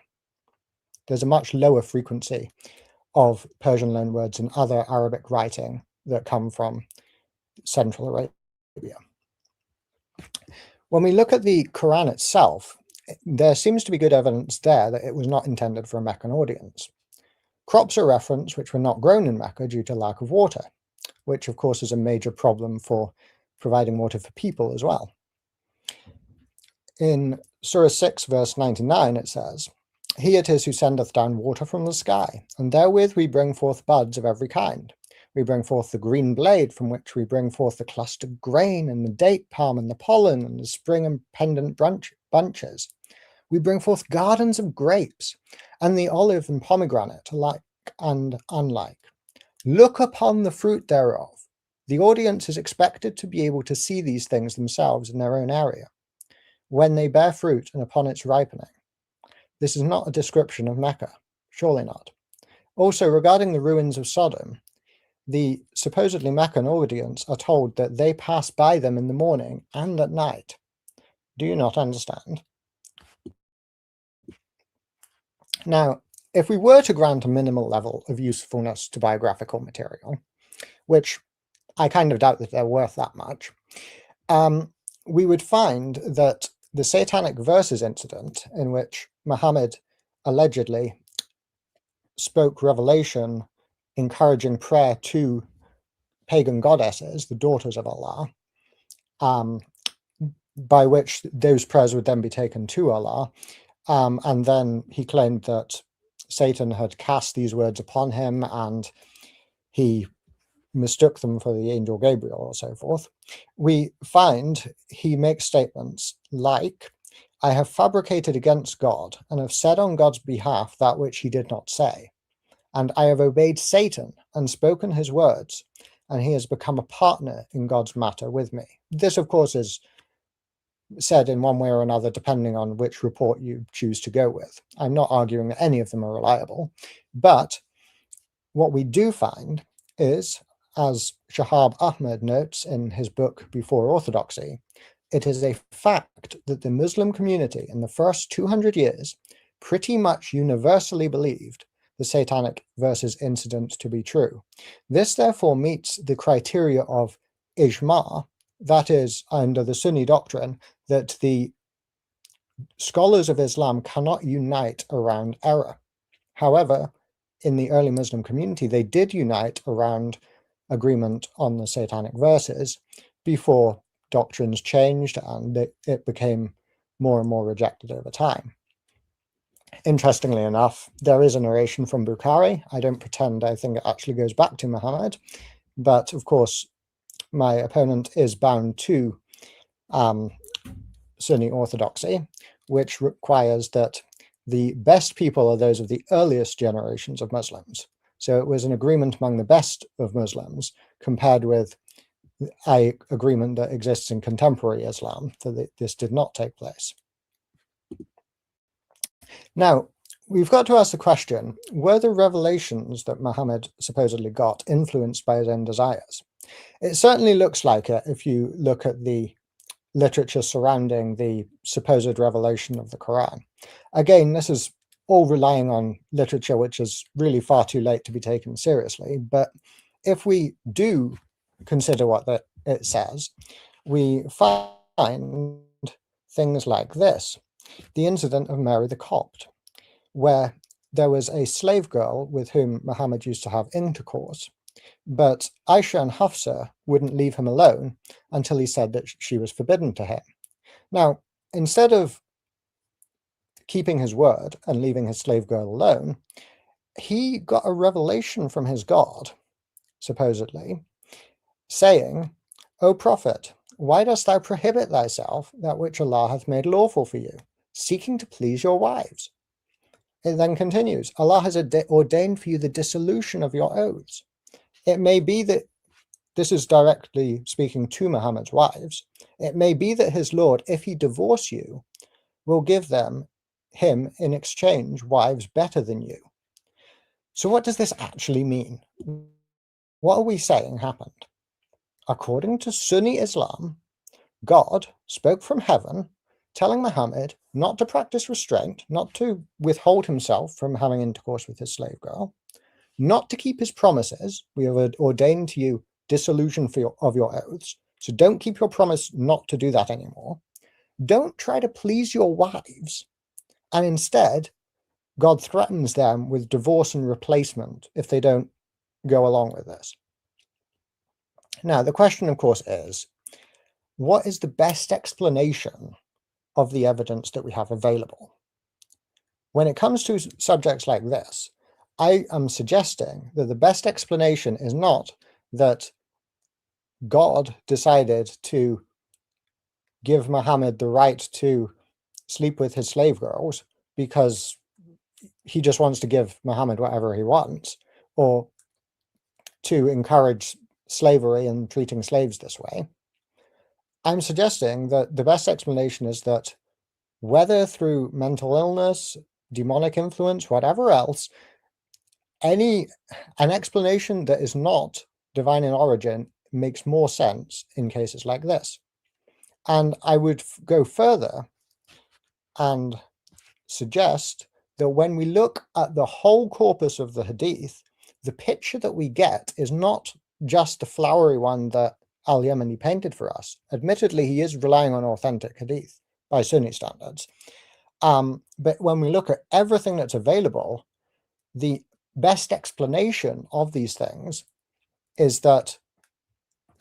There's a much lower frequency of Persian loanwords in other Arabic writing that come from Central Arabia. When we look at the Quran itself, there seems to be good evidence there that it was not intended for a Meccan audience. Crops are referenced which were not grown in Mecca due to lack of water, which of course is a major problem for providing water for people as well. In Surah 6, verse 99, it says, "He it is who sendeth down water from the sky, and therewith we bring forth buds of every kind. We bring forth the green blade, from which we bring forth the clustered grain, and the date palm, and the pollen, and the spring and pendant bunches. We bring forth gardens of grapes, and the olive and pomegranate, alike and unlike. Look upon the fruit thereof." The audience is expected to be able to see these things themselves in their own area, when they bear fruit and upon its ripening. This is not a description of Mecca, surely not. Also, regarding the ruins of Sodom, the supposedly Meccan audience are told that they pass by them in the morning and at night. Do you not understand? Now, if we were to grant a minimal level of usefulness to biographical material, which I kind of doubt that they're worth that much, we would find that the Satanic Verses incident, in which Muhammad allegedly spoke revelation encouraging prayer to pagan goddesses, the daughters of Allah, by which those prayers would then be taken to Allah, and then he claimed that Satan had cast these words upon him and he mistook them for the angel Gabriel or so forth. We find he makes statements like, "I have fabricated against God and have said on God's behalf that which he did not say. And I have obeyed Satan and spoken his words, and he has become a partner in God's matter with me." This, of course, is said in one way or another, depending on which report you choose to go with. I'm not arguing that any of them are reliable, but what we do find is, as Shahab Ahmed notes in his book Before Orthodoxy, it is a fact that the Muslim community in the first 200 years pretty much universally believed the satanic verses incident to be true. This therefore meets the criteria of ijma, that is, under the Sunni doctrine, that the scholars of Islam cannot unite around error. However, in the early Muslim community, they did unite around agreement on the satanic verses before doctrines changed and it became more and more rejected over time. Interestingly enough, there is a narration from Bukhari. I don't pretend I think it actually goes back to Muhammad, but of course, my opponent is bound to Sunni orthodoxy, which requires that the best people are those of the earliest generations of Muslims. So it was an agreement among the best of Muslims compared with an agreement that exists in contemporary Islam, that this did not take place. Now, we've got to ask the question, were the revelations that Muhammad supposedly got influenced by his own desires? It certainly looks like it if you look at the literature surrounding the supposed revelation of the Quran. Again, this is all relying on literature which is really far too late to be taken seriously, but if we do consider what it says, we find things like this. The incident of Mary the Copt, where there was a slave girl with whom Muhammad used to have intercourse, but Aisha and Hafsa wouldn't leave him alone until he said that she was forbidden to him. Now, instead of keeping his word and leaving his slave girl alone, he got a revelation from his God, supposedly, saying, O prophet, why dost thou prohibit thyself that which Allah hath made lawful for you, seeking to please your wives? It then continues, Allah has ordained for you the dissolution of your oaths. It may be that, this is directly speaking to Muhammad's wives, it may be that his Lord, if he divorce you, will give him in exchange wives better than you. So what does this actually mean? What are we saying happened? According to Sunni Islam, God spoke from heaven, telling Muhammad not to practice restraint, not to withhold himself from having intercourse with his slave girl, not to keep his promises. We have ordained to you dissolution of your oaths, so don't keep your promise not to do that anymore. Don't try to please your wives, and instead, God threatens them with divorce and replacement if they don't go along with this. Now, the question, of course, is, what is the best explanation of the evidence that we have available? When it comes to subjects like this, I am suggesting that the best explanation is not that God decided to give Muhammad the right to sleep with his slave girls because he just wants to give Muhammad whatever he wants, or to encourage slavery and treating slaves this way. I'm suggesting that the best explanation is that whether through mental illness, demonic influence, whatever else, an explanation that is not divine in origin makes more sense in cases like this. And I would go further and suggest that when we look at the whole corpus of the Hadith, the picture that we get is not just the flowery one that Al-Yemeni painted for us. Admittedly, he is relying on authentic Hadith by Sunni standards. But when we look at everything that's available, the best explanation of these things is that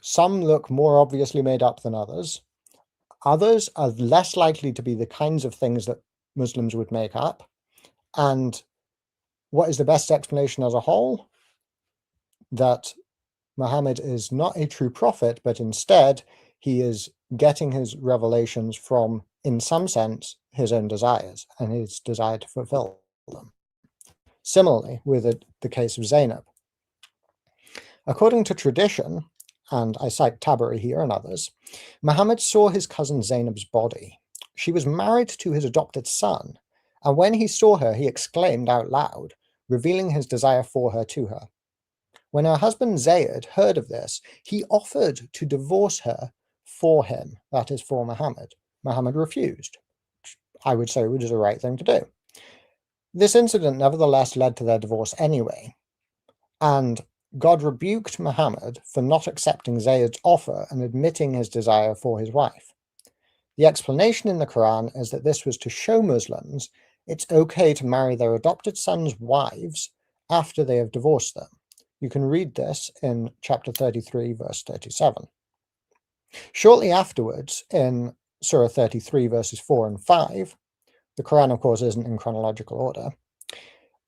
some look more obviously made up than others. Others are less likely to be the kinds of things that Muslims would make up. And what is the best explanation as a whole? That Muhammad is not a true prophet, but instead he is getting his revelations from, in some sense, his own desires and his desire to fulfill them. Similarly, with the case of Zainab. According to tradition, and I cite Tabari here and others, Muhammad saw his cousin Zainab's body. She was married to his adopted son, and when he saw her, he exclaimed out loud, revealing his desire for her to her. When her husband Zayd heard of this, he offered to divorce her for him, that is, for Muhammad. Muhammad refused. I would say it was the right thing to do. This incident nevertheless led to their divorce anyway, and God rebuked Muhammad for not accepting Zayd's offer and admitting his desire for his wife. The explanation in the Quran is that this was to show Muslims it's okay to marry their adopted sons' wives after they have divorced them. You can read this in chapter 33, verse 37. Shortly afterwards, in Surah 33, verses 4 and 5, the Quran, of course, isn't in chronological order,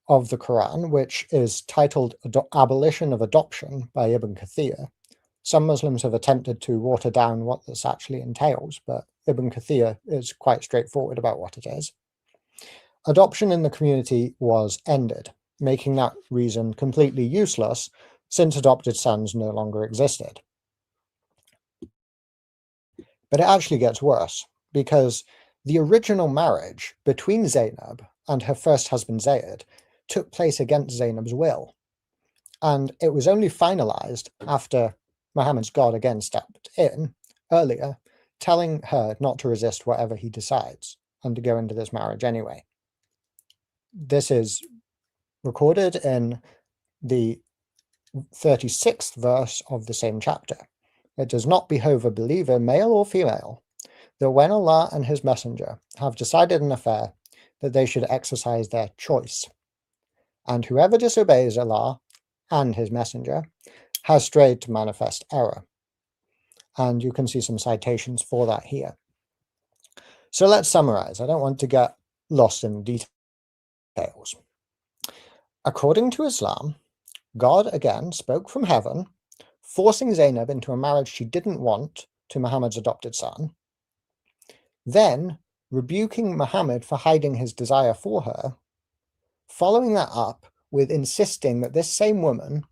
of the Quran, which is titled Abolition of Adoption by Ibn Kathir. Some Muslims have attempted to water down what this actually entails, but Ibn Kathir is quite straightforward about what it is. Adoption in the community was ended, making that reason completely useless since adopted sons no longer existed. But it actually gets worse, because the original marriage between Zainab and her first husband Zayd took place against Zainab's will, and it was only finalized after Muhammad's God again stepped in earlier, telling her not to resist whatever he decides and to go into this marriage anyway. This is recorded in the 36th verse of the same chapter. It does not behove a believer, male or female, that when Allah and his messenger have decided an affair, that they should exercise their choice. And whoever disobeys Allah and his messenger has strayed to manifest error. And you can see some citations for that here. So let's summarize. I don't want to get lost in details. According to Islam, God again spoke from heaven, forcing Zainab into a marriage she didn't want to Muhammad's adopted son, then rebuking Muhammad for hiding his desire for her, following that up with insisting that this same woman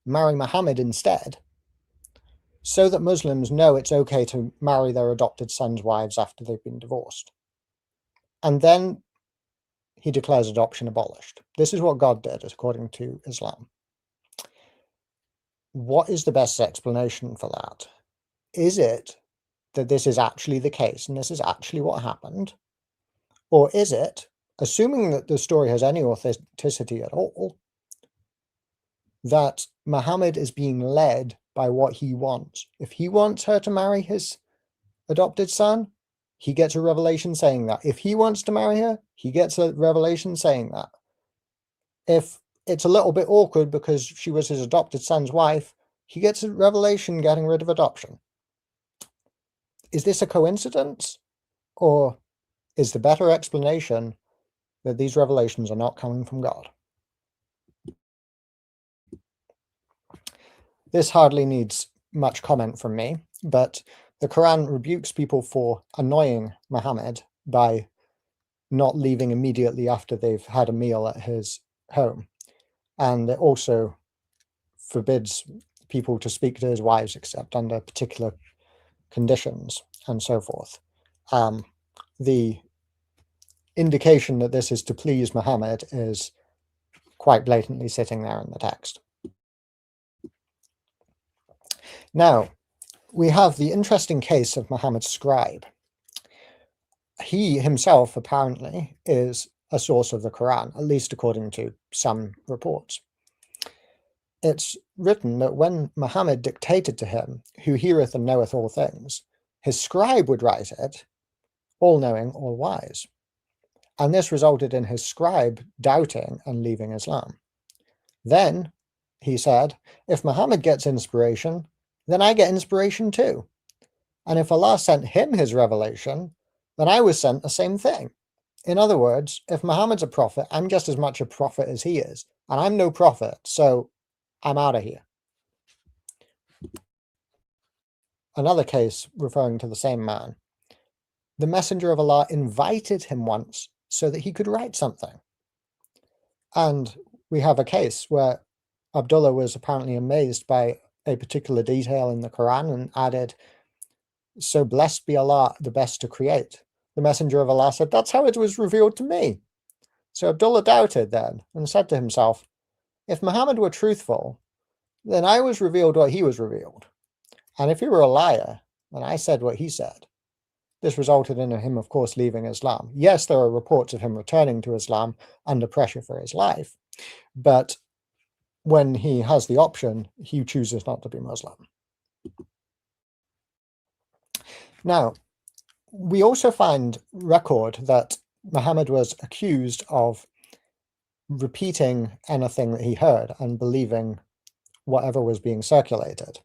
marry Muhammad instead, so that Muslims know it's okay to marry their adopted sons' wives after they've been divorced. And then he declares adoption abolished. This is what God did, according to Islam. What is the best explanation for that? Is it that this is actually the case and this is actually what happened? Or is it, assuming that the story has any authenticity at all, that Muhammad is being led by what he wants? If he wants her to marry his adopted son, he gets a revelation saying that. If he wants to marry her, he gets a revelation saying that. If it's a little bit awkward because she was his adopted son's wife, he gets a revelation getting rid of adoption. Is this a coincidence? Or is the better explanation that these revelations are not coming from God? This hardly needs much comment from me, but the Quran rebukes people for annoying Muhammad by not leaving immediately after they've had a meal at his home. And it also forbids people to speak to his wives except under particular conditions and so forth. The indication that this is to please Muhammad is quite blatantly sitting there in the text. Now, we have the interesting case of Muhammad's scribe. He himself apparently is a source of the Quran, at least according to some reports. It's written that when Muhammad dictated to him, who heareth and knoweth all things, his scribe would write it, all-knowing, all-wise. And this resulted in his scribe doubting and leaving Islam. Then he said, if Muhammad gets inspiration, then I get inspiration too. And if Allah sent him his revelation, then I was sent the same thing. In other words, if Muhammad's a prophet, I'm just as much a prophet as he is. And I'm no prophet, so I'm out of here. Another case referring to the same man. The Messenger of Allah invited him once so that he could write something. And we have a case where Abdullah was apparently amazed by a particular detail in the Quran and added, so blessed be Allah, the best to create. The Messenger of Allah said, that's how it was revealed to me. So Abdullah doubted then and said to himself, if Muhammad were truthful, then I was revealed what he was revealed. And if he were a liar, and I said what he said, this resulted in him, of course, leaving Islam. Yes, there are reports of him returning to Islam under pressure for his life, but when he has the option, he chooses not to be Muslim. Now, we also find record that Muhammad was accused of repeating anything that he heard and believing whatever was being circulated.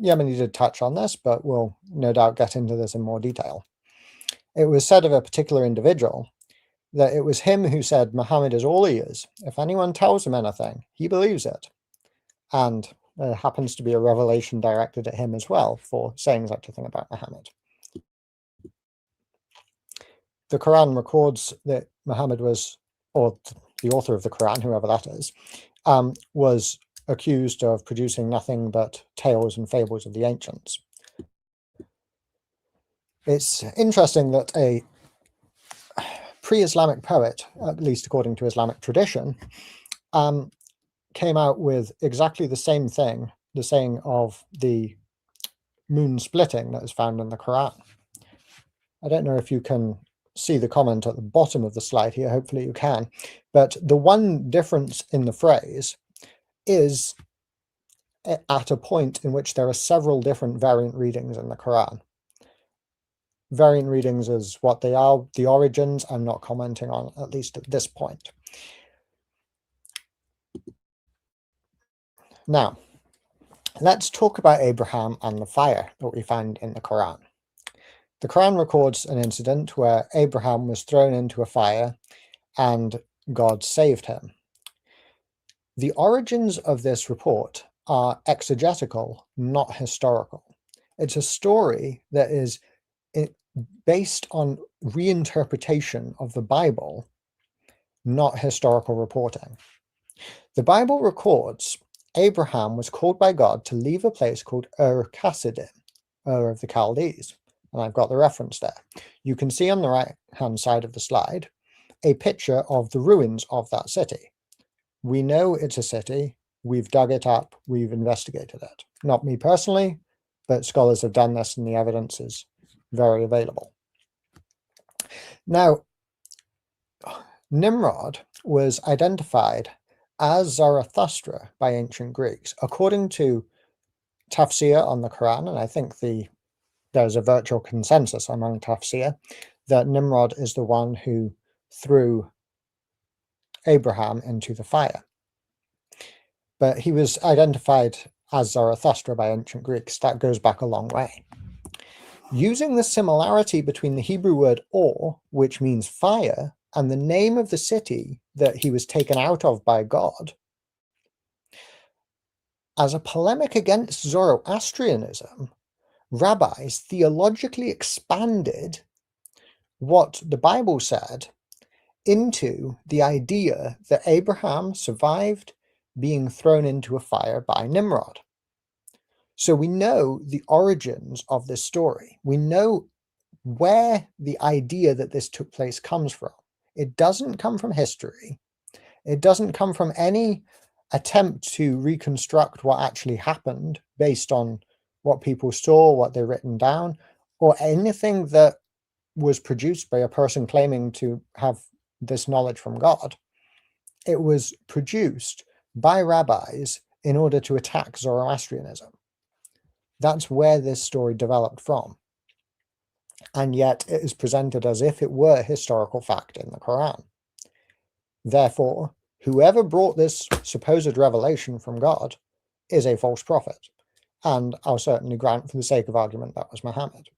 Yemeni did touch on this, but we'll no doubt get into this in more detail. It was said of a particular individual that it was him who said Muhammad is all he is. If anyone tells him anything, he believes it. And there happens to be a revelation directed at him as well for saying such a thing about Muhammad. The Quran records that Muhammad was, or the author of the Quran, whoever that is, was accused of producing nothing but tales and fables of the ancients. It's interesting that a pre-Islamic poet, at least according to Islamic tradition, came out with exactly the same thing, the saying of the moon splitting that is found in the Quran. I don't know if you can see the comment at the bottom of the slide here, hopefully you can, but the one difference in the phrase is at a point in which there are several different variant readings in the Quran. Variant readings is what they are. The origins I'm not commenting on, at least at this point. Now, let's talk about Abraham and the fire that we find in the Quran. The Quran records an incident where Abraham was thrown into a fire and God saved him. The origins of this report are exegetical, not historical. It's a story that is based on reinterpretation of the Bible, not historical reporting. The Bible records Abraham was called by God to leave a place called Ur-Kasdim, Ur of the Chaldees, and I've got the reference there. You can see on the right-hand side of the slide a picture of the ruins of that city. We know it's a city, we've dug it up, we've investigated it. Not me personally, but scholars have done this and the evidence is very available. Now, Nimrod was identified as Zarathustra by ancient Greeks. According to tafsir on the Quran, and I think there's a virtual consensus among tafsir, that Nimrod is the one who threw Abraham into the fire. But he was identified as Zarathustra by ancient Greeks. That goes back a long way. Using the similarity between the Hebrew word or, which means fire, and the name of the city that he was taken out of by God, as a polemic against Zoroastrianism, rabbis theologically expanded what the Bible said into the idea that Abraham survived being thrown into a fire by Nimrod. So we know the origins of this story. We know where the idea that this took place comes from. It doesn't come from history. It doesn't come from any attempt to reconstruct what actually happened based on what people saw, what they've written down, or anything that was produced by a person claiming to have this knowledge from God. It was produced by rabbis in order to attack Zoroastrianism. That's where this story developed from. And yet it is presented as if it were historical fact in the Quran. Therefore, whoever brought this supposed revelation from God is a false prophet. And I'll certainly grant, for the sake of argument, that was Muhammad.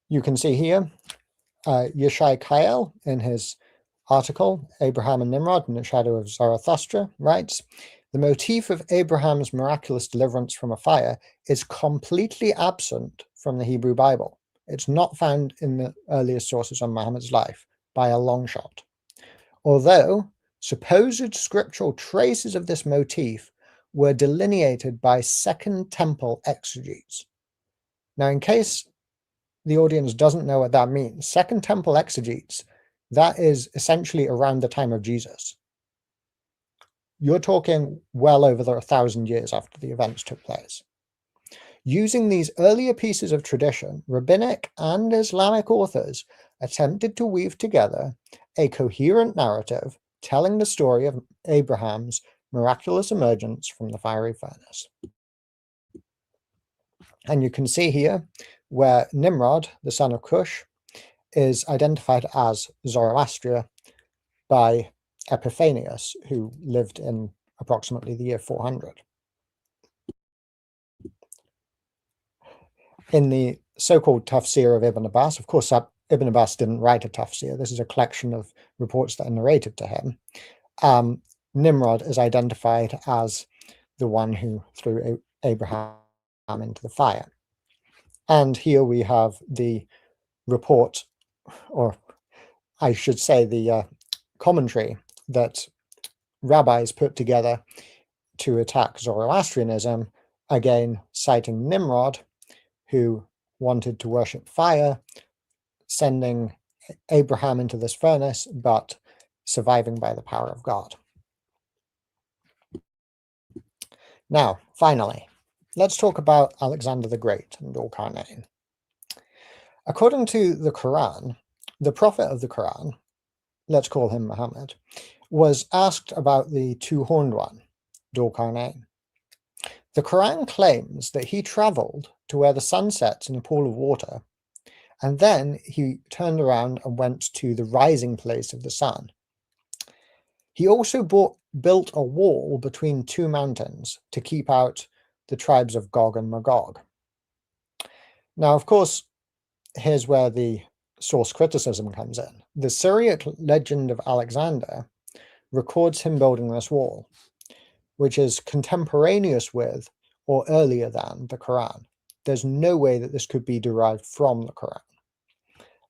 You can see here, Yeshai Kael, in his article, Abraham and Nimrod in the Shadow of Zarathustra, writes, "The motif of Abraham's miraculous deliverance from a fire is completely absent from the Hebrew Bible. It's not found in the earliest sources on Muhammad's life by a long shot. Although supposed scriptural traces of this motif were delineated by Second Temple exegetes." Now, in case the audience doesn't know what that means, Second Temple exegetes, that is essentially around the time of Jesus. you're talking well over 1,000 years after the events took place. Using these earlier pieces of tradition, rabbinic and Islamic authors attempted to weave together a coherent narrative telling the story of Abraham's miraculous emergence from the fiery furnace. And you can see here where Nimrod, the son of Cush, is identified as Zoroaster by Epiphanius, who lived in approximately the year 400. In the so-called Tafsir of Ibn Abbas, of course, Ibn Abbas didn't write a Tafsir. This is a collection of reports that are narrated to him. Nimrod is identified as the one who threw Abraham into the fire. And here we have the report, or I should say the commentary that rabbis put together to attack Zoroastrianism, again citing Nimrod, who wanted to worship fire, sending Abraham into this furnace, but surviving by the power of God. Now, finally, let's talk about Alexander the Great and Dhul-Qarnayn. According to the Quran, the prophet of the Quran, let's call him Muhammad, was asked about the two-horned one, Dhul-Qarnayn. The Quran claims that he traveled to where the sun sets in a pool of water, and then he turned around and went to the rising place of the sun. He also built a wall between two mountains to keep out the tribes of Gog and Magog. Now, of course, here's where the source criticism comes in. The Syriac legend of Alexander records him building this wall, which is contemporaneous with or earlier than the Quran. There's no way that this could be derived from the Quran.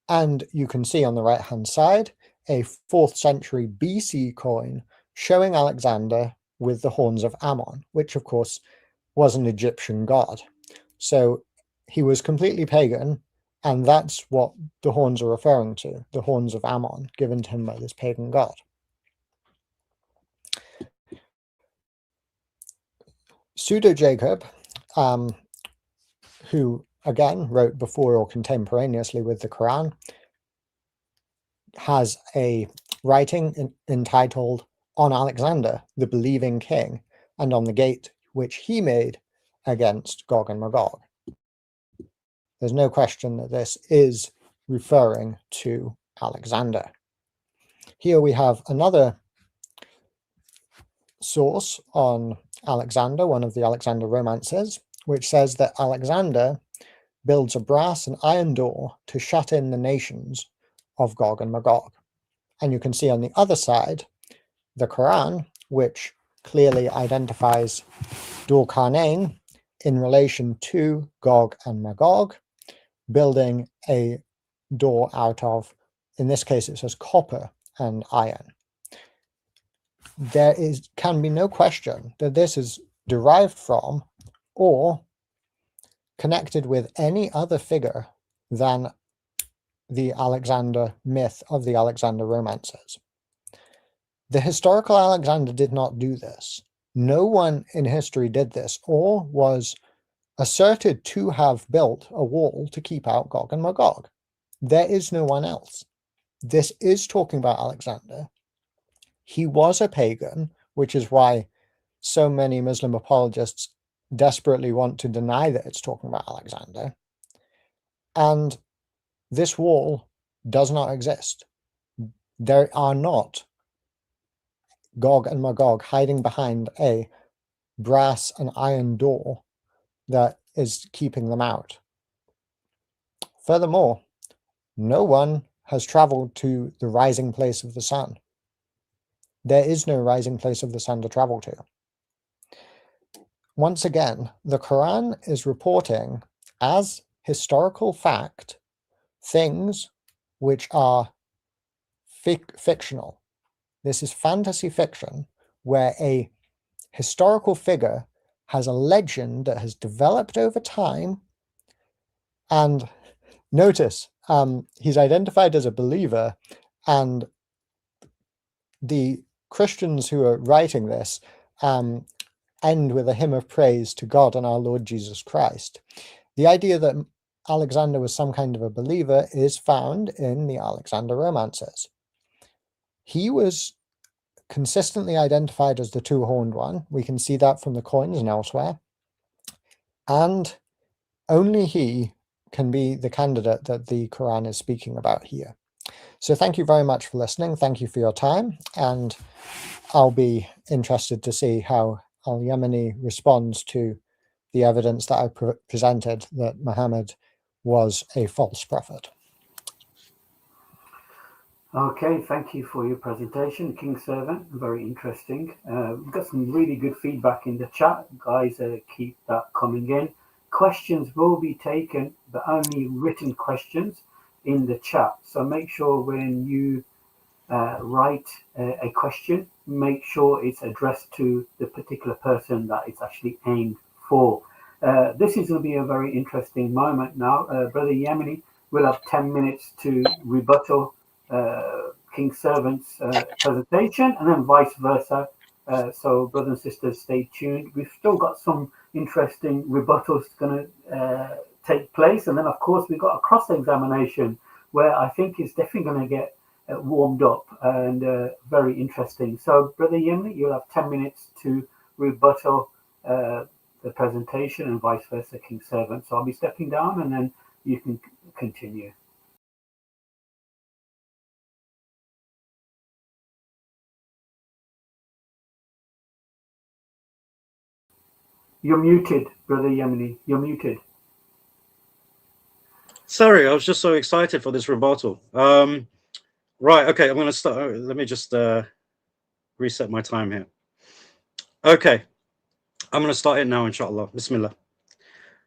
And you can see on the right-hand side a 4th century BC coin showing Alexander with the horns of Ammon, which of course was an Egyptian god. So he was completely pagan, and that's what the horns are referring to, the horns of Ammon given to him by this pagan god. Pseudo-Jacob, who again wrote before or contemporaneously with the Quran, has a writing entitled On Alexander, the Believing King, and on the gate which he made against Gog and Magog. There's no question that this is referring to Alexander. Here we have another source on Alexander, one of the Alexander romances, which says that Alexander builds a brass and iron door to shut in the nations of Gog and Magog. And you can see on the other side the Quran, which clearly identifies Dhul-Qarnayn in relation to Gog and Magog, building a door out of, in this case it says copper and iron. There can be no question that this is derived from or connected with any other figure than the Alexander myth of the Alexander romances. The historical Alexander did not do this. No one in history did this or was asserted to have built a wall to keep out Gog and Magog. There is no one else. This is talking about Alexander. He was a pagan, which is why so many Muslim apologists desperately want to deny that it's talking about Alexander. And this wall does not exist. There are not Gog and Magog hiding behind a brass and iron door that is keeping them out. Furthermore, no one has traveled to the rising place of the sun. There is no rising place of the sun to travel to. Once again, the Quran is reporting as historical fact things which are fictional. This is fantasy fiction where a historical figure has a legend that has developed over time. And notice, he's identified as a believer, and the Christians who are writing this end with a hymn of praise to God and our Lord Jesus Christ. The idea that Alexander was some kind of a believer is found in the Alexander romances. He was consistently identified as the two-horned one. We can see that from the coins and elsewhere. And only he can be the candidate that the Quran is speaking about here. So thank you very much for listening. Thank you for your time. And I'll be interested to see how Al-Yemeni responds to the evidence that I presented that Muhammad was a false prophet. Okay, thank you for your presentation, King Servant. Very interesting. We've got some really good feedback in the chat. Guys, keep that coming in. Questions will be taken, but only written questions in the chat. So make sure when you write a question, make sure it's addressed to the particular person that it's actually aimed for. This is going to be a very interesting moment now. Brother Yemeni will have 10 minutes to rebuttal King Servant's presentation, and then vice versa. So brothers and sisters, stay tuned. We've still got some interesting rebuttals going to take place, and then of course we've got a cross-examination where I think it's definitely going to get warmed up and very interesting. So Brother Yemeni, you'll have 10 minutes to rebuttal the presentation, and vice versa, King Servant. So I'll be stepping down, and then you can continue. You're muted, Brother Yemeni. You're muted. Sorry, I was just so excited for this rebuttal. Right, okay, I'm going to start. Let me just reset my time here. Okay, I'm going to start it now, inshallah. Bismillah.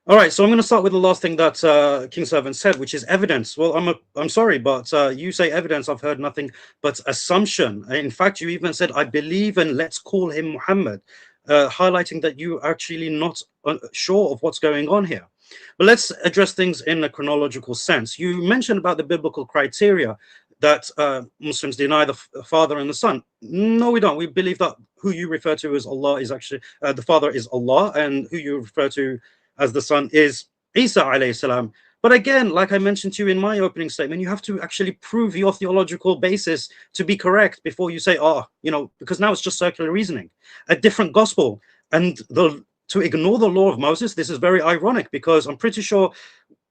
All right, so I'm going to start with the last thing that King Servant said, which is evidence. Well, I'm sorry, but you say evidence. I've heard nothing but assumption. In fact, you even said, I believe, and let's call him Muhammad, highlighting that you're actually not sure of what's going on here. But let's address things in a chronological sense. You mentioned about the biblical criteria that Muslims deny the Father and the Son. No, we don't. We believe that who you refer to as Allah is actually, the Father is Allah, and who you refer to as the Son is Isa alayhi salam. But again, like I mentioned to you in my opening statement, you have to actually prove your theological basis to be correct before you say, because now it's just circular reasoning. A different gospel. And to ignore the law of Moses, this is very ironic, because I'm pretty sure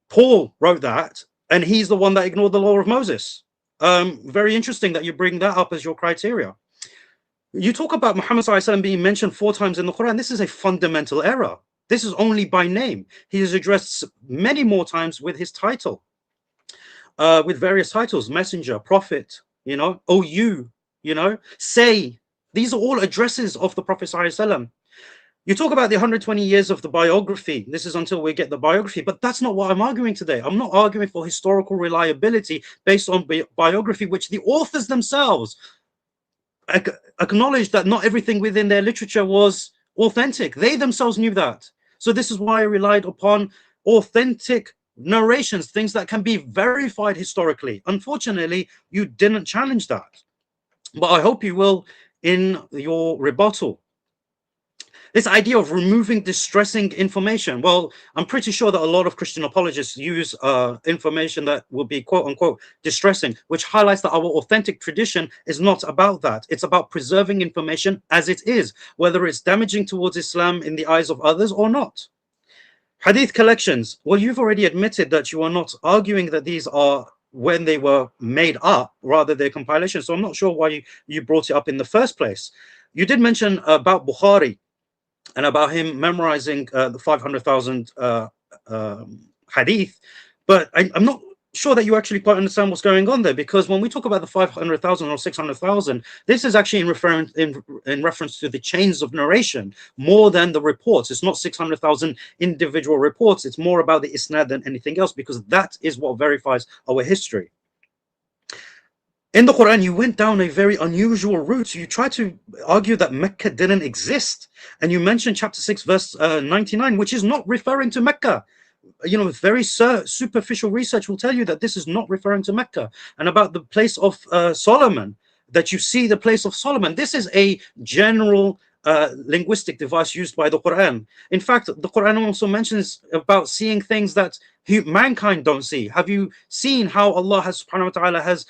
Paul wrote that, and he's the one that ignored the law of Moses. Very interesting that you bring that up as your criteria. You talk about Muhammad being mentioned 4 times in the Quran. This is a fundamental error. This is only by name. He is addressed many more times with his title, with various titles: messenger, prophet, OU, say. These are all addresses of the Prophet ﷺ. You talk about the 120 years of the biography. This is until we get the biography, but that's not what I'm arguing today. I'm not arguing for historical reliability based on biography, which the authors themselves acknowledged that not everything within their literature was authentic. They themselves knew that. So this is why I relied upon authentic narrations, things that can be verified historically. Unfortunately, you didn't challenge that, but I hope you will in your rebuttal. This idea of removing distressing information. Well, I'm pretty sure that a lot of Christian apologists use information that will be quote unquote distressing, which highlights that our authentic tradition is not about that. It's about preserving information as it is, whether it's damaging towards Islam in the eyes of others or not. Hadith collections. Well, you've already admitted that you are not arguing that these are when they were made up, rather they're compilations. So I'm not sure why you brought it up in the first place. You did mention about Bukhari, and about him memorizing the 500,000 hadith, but I'm not sure that you actually quite understand what's going on there, because when we talk about the 500,000 or 600,000, this is actually in reference to the chains of narration more than the reports. It's not 600,000 individual reports. It's more about the isnad than anything else, because that is what verifies our history. In the Quran, you went down a very unusual route. You tried to argue that Mecca didn't exist. And you mentioned chapter 6, verse 99, which is not referring to Mecca. Very superficial research will tell you that this is not referring to Mecca. And about the place of Solomon, that you see the place of Solomon. This is a general linguistic device used by the Quran. In fact, the Quran also mentions about seeing things that mankind don't see. Have you seen how Allah has subhanahu wa ta'ala has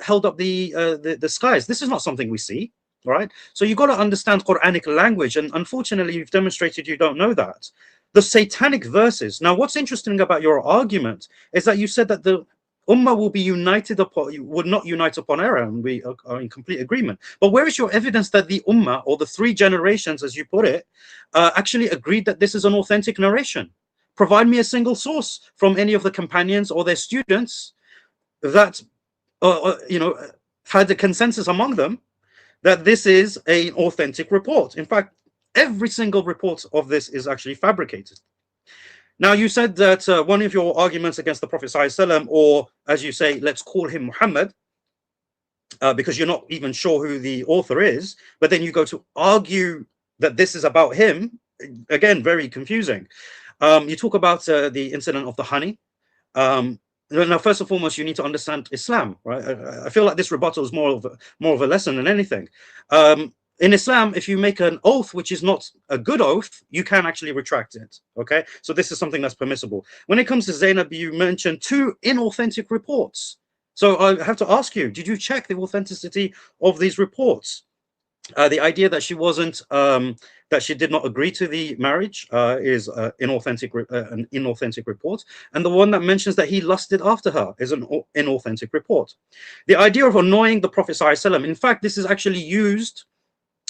held up the skies? This is not something we see, right? So you've got to understand Quranic language, and unfortunately you've demonstrated you don't know that. The satanic verses. Now, what's interesting about your argument is that you said that the Ummah will be united upon, would not unite upon error, and we are in complete agreement. But where is your evidence that the Ummah, or the 3 generations, as you put it, actually agreed that this is an authentic narration? Provide me a single source from any of the companions or their students that, had a consensus among them that this is an authentic report. In fact, every single report of this is actually fabricated. Now, you said that one of your arguments against the Prophet ﷺ, or as you say, let's call him Muhammad, because you're not even sure who the author is, but then you go to argue that this is about him. Again, very confusing. You talk about the incident of the honey. Now, first and foremost, you need to understand Islam, right? I feel like this rebuttal is more of a lesson than anything. In Islam, if you make an oath which is not a good oath, you can actually retract it. Okay, so this is something that's permissible. When it comes to Zainab, you mentioned 2 inauthentic reports. So I have to ask you, did you check the authenticity of these reports? The idea that she wasn't, that she did not agree to the marriage is an inauthentic report, and the one that mentions that he lusted after her is an inauthentic report. The idea of annoying the Prophet ﷺ, in fact, this is actually used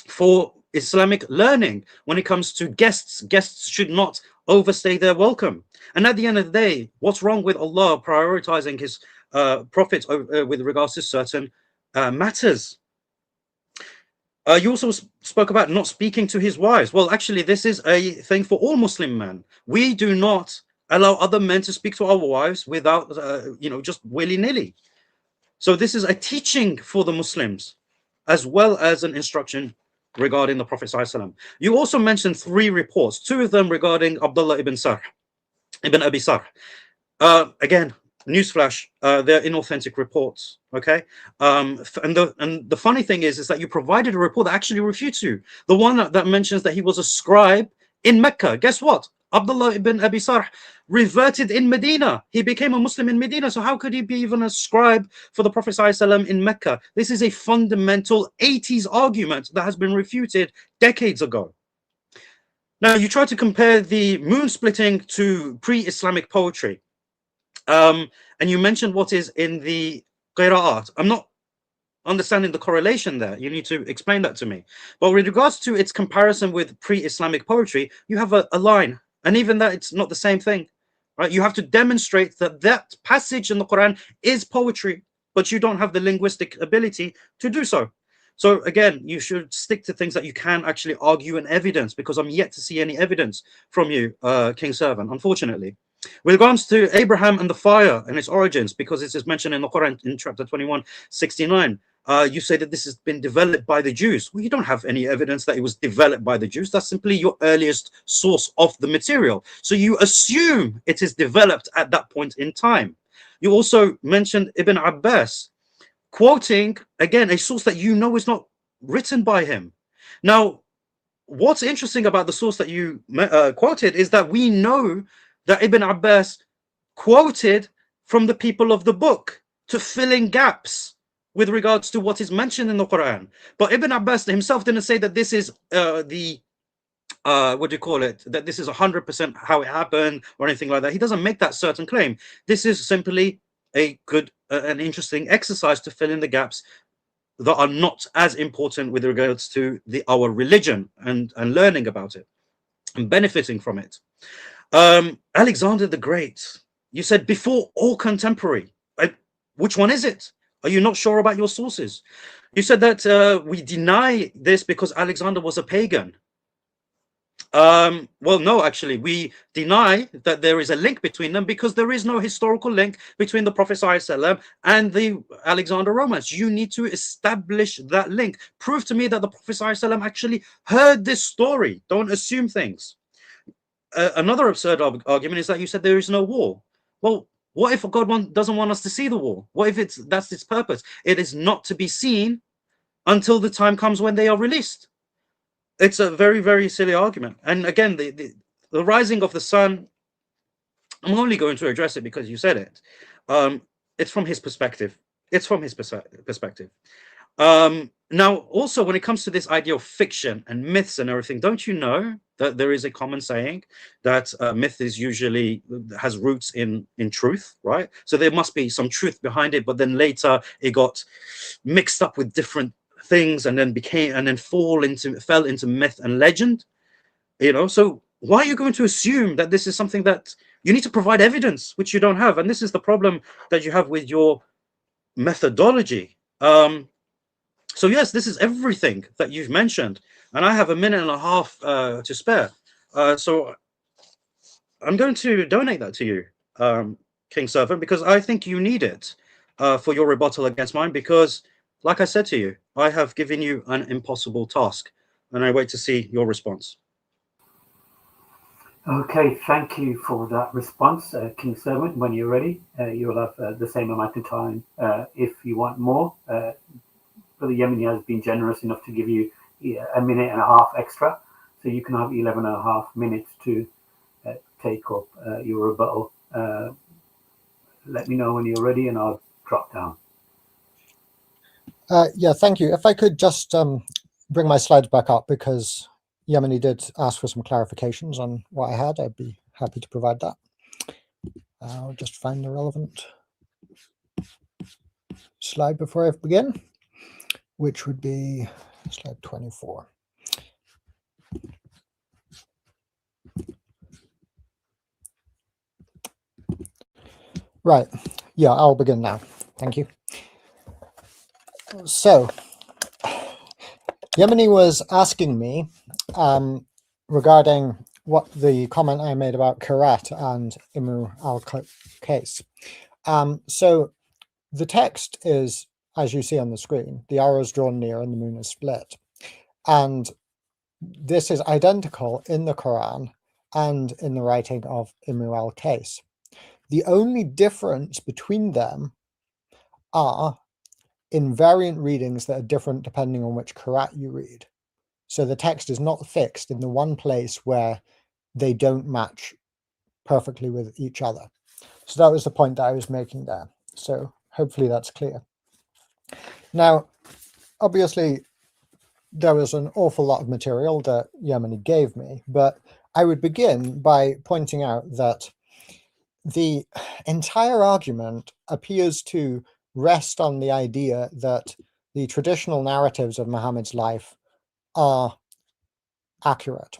for Islamic learning. When it comes to guests should not overstay their welcome. And at the end of the day, what's wrong with Allah prioritizing his prophets with regards to certain matters? You also spoke about not speaking to his wives. Well, actually, this is a thing for all Muslim men. We do not allow other men to speak to our wives without, just willy-nilly. So this is a teaching for the Muslims, as well as an instruction regarding the Prophet ﷺ. You also mentioned 3 reports, 2 of them regarding Abdullah ibn Abi Sarh. Again, newsflash, they're inauthentic reports. Okay, and the funny thing is that you provided a report that actually refutes you. The one that mentions that he was a scribe in Mecca. Guess what? Abdullah ibn Abi Sarh reverted in Medina. He became a Muslim in Medina. So how could he be even a scribe for the Prophet ﷺ in Mecca? This is a fundamental 80s argument that has been refuted decades ago. Now, you try to compare the moon splitting to pre-Islamic poetry. And you mentioned what is in the Qira'at. I'm not understanding the correlation there. You need to explain that to me. But with regards to its comparison with pre-Islamic poetry, you have a line. And even that, it's not the same thing, right? You have to demonstrate that that passage in the Quran is poetry, but you don't have the linguistic ability to do so. So again, you should stick to things that you can actually argue in evidence, because I'm yet to see any evidence from you, King Servant, unfortunately. With regards to Abraham and the fire and its origins, because it is mentioned in the Quran in chapter 21:69, you say that this has been developed by the Jews. Well, you don't have any evidence that it was developed by the Jews. That's simply your earliest source of the material. So you assume it is developed at that point in time. You also mentioned Ibn Abbas, quoting, again, a source that you know is not written by him. Now, what's interesting about the source that you quoted is that we know that Ibn Abbas quoted from the people of the book to fill in gaps with regards to what is mentioned in the Quran. But Ibn Abbas himself didn't say that this is what do you call it, that this is 100% how it happened or anything like that. He doesn't make that certain claim. This is simply a good an interesting exercise to fill in the gaps that are not as important with regards to our religion and learning about it and benefiting from it. Alexander the Great, you said before or contemporary. Which one is it? Are you not sure about your sources? You said that we deny this because Alexander was a pagan. Well, no, actually, we deny that there is a link between them because there is no historical link between the Prophet ﷺ and the Alexander romance. You need to establish that link. Prove to me that the Prophet ﷺ actually heard this story. Don't assume things. Another absurd argument is that you said there is no war. Well, what if God doesn't want us to see the war? What if that's its purpose? It is not to be seen until the time comes when they are released. It's a very, very silly argument. And again, the rising of the sun, I'm only going to address it because you said it. It's from his perspective. It's from his perspective. Now, also, when it comes to this idea of fiction and myths and everything, don't you know that there is a common saying that myth is usually has roots in truth, right? So there must be some truth behind it, but then later it got mixed up with different things and then fell into myth and legend. So why are you going to assume that this is something that you need to provide evidence, which you don't have? And this is the problem that you have with your methodology. So yes, this is everything that you've mentioned, and I have a minute and a half to spare. So I'm going to donate that to you, King Servant, because I think you need it for your rebuttal against mine, because like I said to you, I have given you an impossible task, and I wait to see your response. Okay, thank you for that response, King Servant. When you're ready, you'll have the same amount of time if you want more. Brother Yemeni has been generous enough to give you a minute and a half extra, so you can have 11 and a half minutes to take up your rebuttal. Let me know when you're ready and I'll drop down. Yeah, thank you. If I could just bring my slides back up, because Yemeni did ask for some clarifications on what I had. I'd be happy to provide that. I'll just find the relevant slide before I begin, which would be slide 24. Right. Yeah, I'll begin now. Thank you. So, Yemeni was asking me regarding what the comment I made about Karat and Imru al-Qais. So the text is, as you see on the screen, the arrow is drawn near and the moon is split. And this is identical in the Quran and in the writing of Imru al-Qais. The only difference between them are invariant readings that are different depending on which Karat you read. So the text is not fixed in the one place where they don't match perfectly with each other. So that was the point that I was making there. So hopefully that's clear. Now, obviously, there was an awful lot of material that Yemeni gave me, but I would begin by pointing out that the entire argument appears to rest on the idea that the traditional narratives of Muhammad's life are accurate.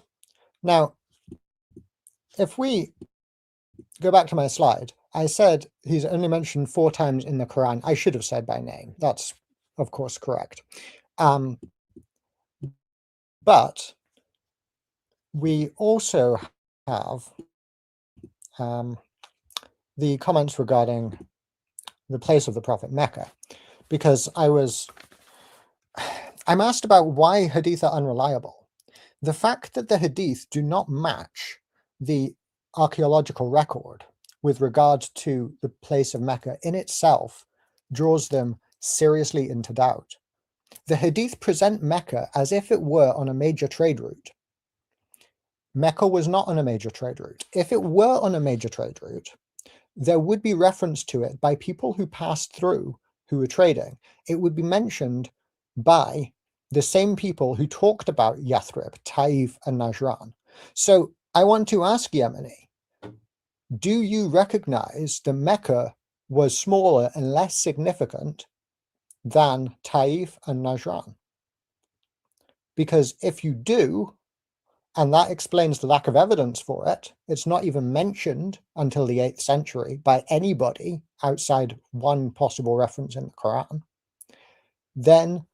Now, if we go back to my slide, I said he's only mentioned 4 times in the Quran. I should have said by name. That's, of course, correct. But we also have the comments regarding the place of the Prophet Mecca, because I'm asked about why hadith are unreliable. The fact that the hadith do not match the archaeological record with regard to the place of Mecca in itself draws them seriously into doubt. The hadith present Mecca as if it were on a major trade route. Mecca was not on a major trade route. If it were on a major trade route, there would be reference to it by people who passed through, who were trading. It would be mentioned by the same people who talked about Yathrib, Taif, and Najran. So I want to ask Yemeni, do you recognize that Mecca was smaller and less significant than Taif and Najran? Because if you do, and that explains the lack of evidence for it, it's not even mentioned until the 8th century by anybody outside one possible reference in the Quran, then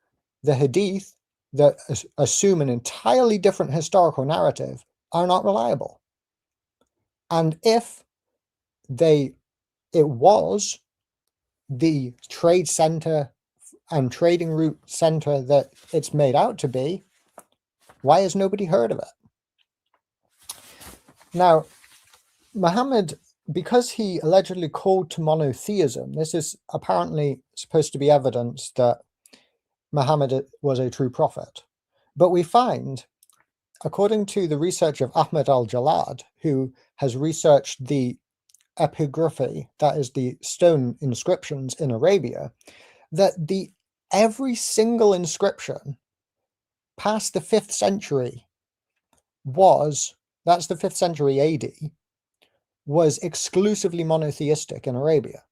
the hadith that assume an entirely different historical narrative are not reliable. And if it was the trade center and trading route center that it's made out to be, why has nobody heard of it? Now, Muhammad, because he allegedly called to monotheism, this is apparently supposed to be evidence that Muhammad was a true prophet. But we find, according to the research of Ahmed al-Jalad, who has researched the epigraphy, that is the stone inscriptions in Arabia, that every single inscription past the 5th century that's the 5th century AD, was exclusively monotheistic in Arabia.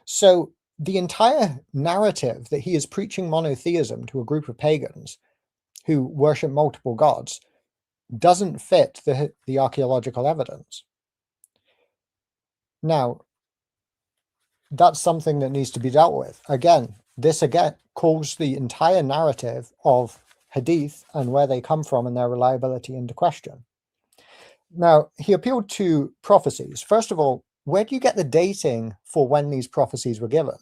So the entire narrative that he is preaching monotheism to a group of pagans who worship multiple gods doesn't fit the archaeological evidence. Now, that's something that needs to be dealt with. This calls the entire narrative of hadith and where they come from and their reliability into question. Now, he appealed to prophecies. First of all, where do you get the dating for when these prophecies were given?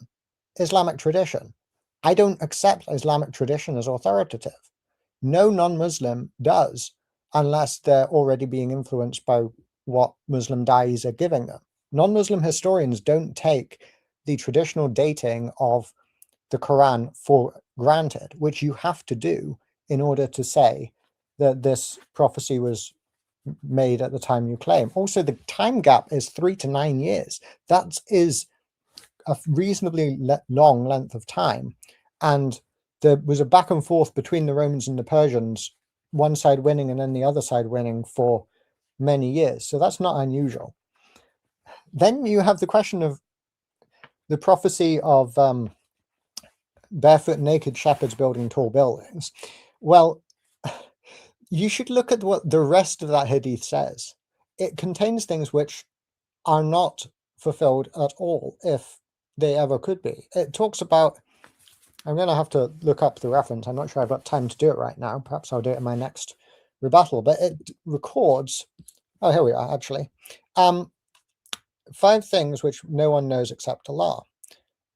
Islamic tradition. I don't accept Islamic tradition as authoritative. No non-Muslim does, unless they're already being influenced by what Muslim da'is are giving them. Non-Muslim historians don't take the traditional dating of the Quran for granted, which you have to do in order to say that this prophecy was made at the time you claim. Also, the time gap is 3 to 9 years. That is a reasonably long length of time. And there was a back and forth between the Romans and the Persians, one side winning and then the other side winning for many years. So that's not unusual. Then you have the question of the prophecy of barefoot naked shepherds building tall buildings. Well, you should look at what the rest of that hadith says. It contains things which are not fulfilled at all, if they ever could be. It talks about, I'm going to have to look up the reference. I'm not sure I've got time to do it right now. Perhaps I'll do it in my next rebuttal. But it records, oh, here we are, actually. 5 things which no one knows except Allah.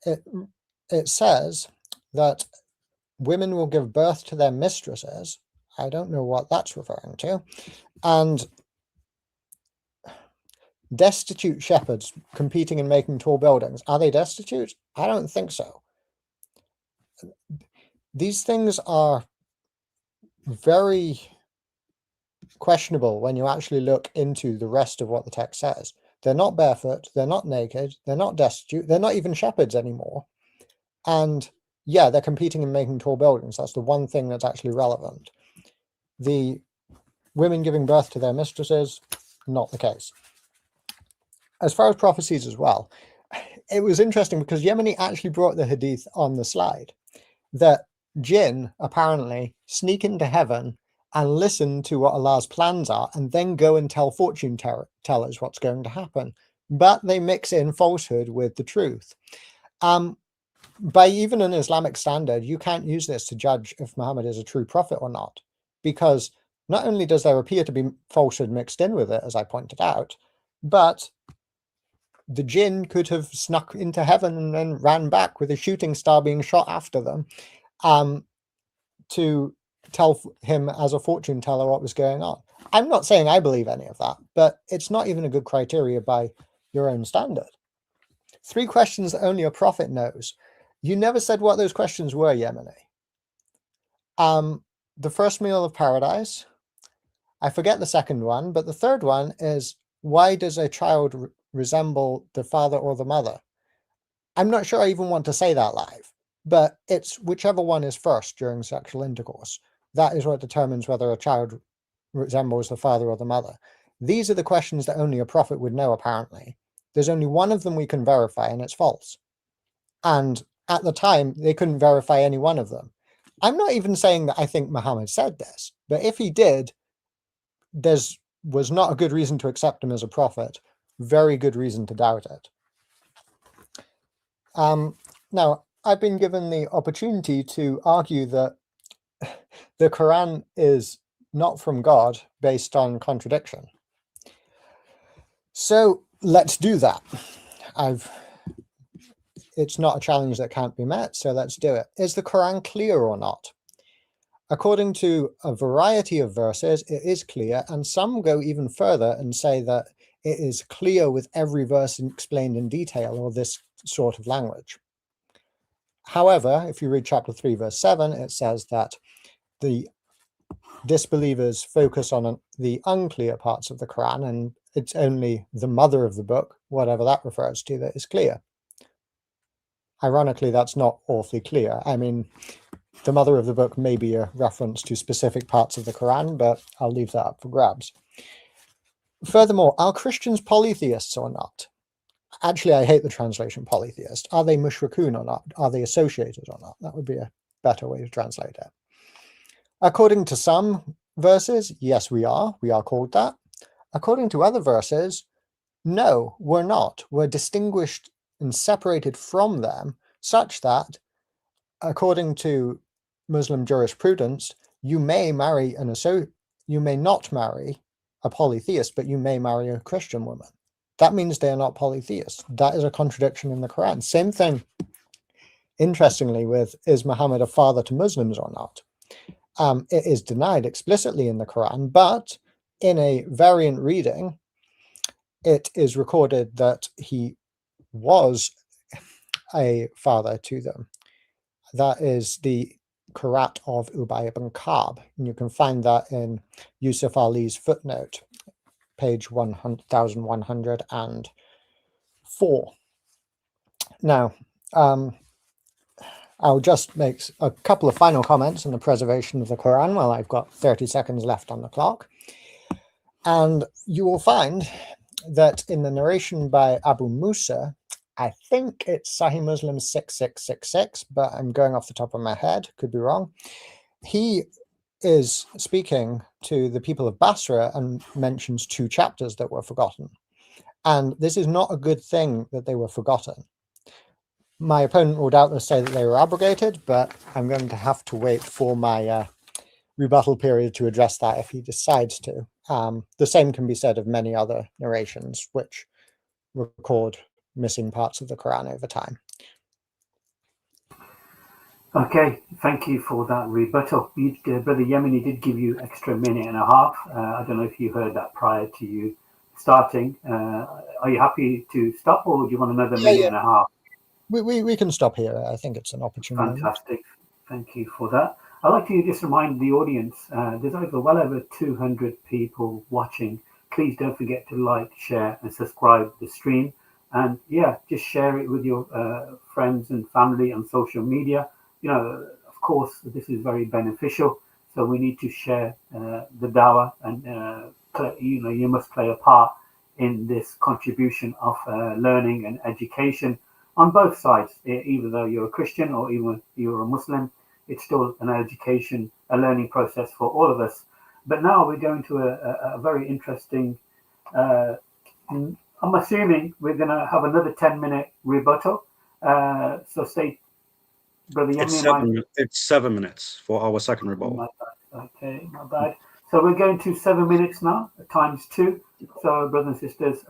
It says that women will give birth to their mistresses. I don't know what that's referring to. And destitute shepherds competing in making tall buildings. Are they destitute? I don't think so. These things are very questionable when you actually look into the rest of what the text says. They're not barefoot, they're not naked, they're not destitute, they're not even shepherds anymore. And yeah, they're competing in making tall buildings. That's the one thing that's actually relevant. The women giving birth to their mistresses, not the case. As far as prophecies as well, it was interesting because Yemeni actually brought the hadith on the slide that jinn apparently sneak into heaven and listen to what Allah's plans are and then go and tell fortune tellers what's going to happen. But they mix in falsehood with the truth. By even an Islamic standard, you can't use this to judge if Muhammad is a true prophet or not, because not only does there appear to be falsehood mixed in with it, as I pointed out, but the jinn could have snuck into heaven and then ran back with a shooting star being shot after them to tell him as a fortune teller what was going on. I'm not saying I believe any of that, but it's not even a good criteria by your own standard. 3 questions that only a prophet knows. You never said what those questions were, Yemeni. The first meal of paradise. I forget the second one, but the third one is, why does a child resemble the father or the mother? I'm not sure I even want to say that live, but it's whichever one is first during sexual intercourse. That is what determines whether a child resembles the father or the mother. These are the questions that only a prophet would know, apparently. There's only one of them we can verify, and it's false. And at the time, they couldn't verify any one of them. I'm not even saying that I think Muhammad said this, but if he did, was not a good reason to accept him as a prophet. Very good reason to doubt it. Now, I've been given the opportunity to argue that the Quran is not from God based on contradiction. So let's do that. It's not a challenge that can't be met, so let's do it. Is the Quran clear or not? According to a variety of verses, it is clear, and some go even further and say that it is clear with every verse explained in detail, or this sort of language. However, if you read chapter 3, verse 7, it says that the disbelievers focus on the unclear parts of the Quran, and it's only the mother of the book, whatever that refers to, that is clear. Ironically, that's not awfully clear. I mean, the mother of the book may be a reference to specific parts of the Quran, but I'll leave that up for grabs. Furthermore, are Christians polytheists or not? Actually, I hate the translation polytheist. Are they mushrikun or not? Are they associated or not? That would be a better way to translate it. According to some verses, yes, we are. We are called that. According to other verses, no, we're not. We're distinguished and separated from them, such that, according to Muslim jurisprudence, you may marry you may not marry a polytheist, but you may marry a Christian woman. That means they are not polytheists. That is a contradiction in the Quran. Same thing, interestingly, with is Muhammad a father to Muslims or not? It is denied explicitly in the Quran, but in a variant reading, it is recorded that he was a father to them. That is the Qur'at of Ubay ibn Ka'b, and you can find that in Yusuf Ali's footnote, page 1104. Now, I'll just make a couple of final comments on the preservation of the Quran while I've got 30 seconds left on the clock. And you will find that in the narration by Abu Musa, I think it's Sahih Muslim 6666, but I'm going off the top of my head, could be wrong. He is speaking to the people of Basra and mentions 2 chapters that were forgotten. And this is not a good thing that they were forgotten. My opponent will doubtless say that they were abrogated, but I'm going to have to wait for my rebuttal period to address that if he decides to. The same can be said of many other narrations which record missing parts of the Quran over time. Okay, thank you for that rebuttal. Brother Yemeni did give you extra minute and a half. I don't know if you heard that prior to you starting. Are you happy to stop, or do you want another minute and a half? We can stop here. I think it's an opportune moment. Fantastic. Thank you for that. I'd like to just remind the audience, there's well over 200 people watching. Please don't forget to like, share, and subscribe to the stream. And yeah, just share it with your friends and family on social media. You know, of course, this is very beneficial. So we need to share the dawah, and you must play a part in this contribution of learning and education on both sides. Even though you're a Christian or even you're a Muslim, it's still an education, a learning process for all of us. But now we're going to a very interesting, I'm assuming we're going to have another 10-minute rebuttal. So stay, Brother Yemeni. It's 7 minutes for our second rebuttal. My bad. Okay, my bad. So we're going to 7 minutes now, times 2. So brothers and sisters,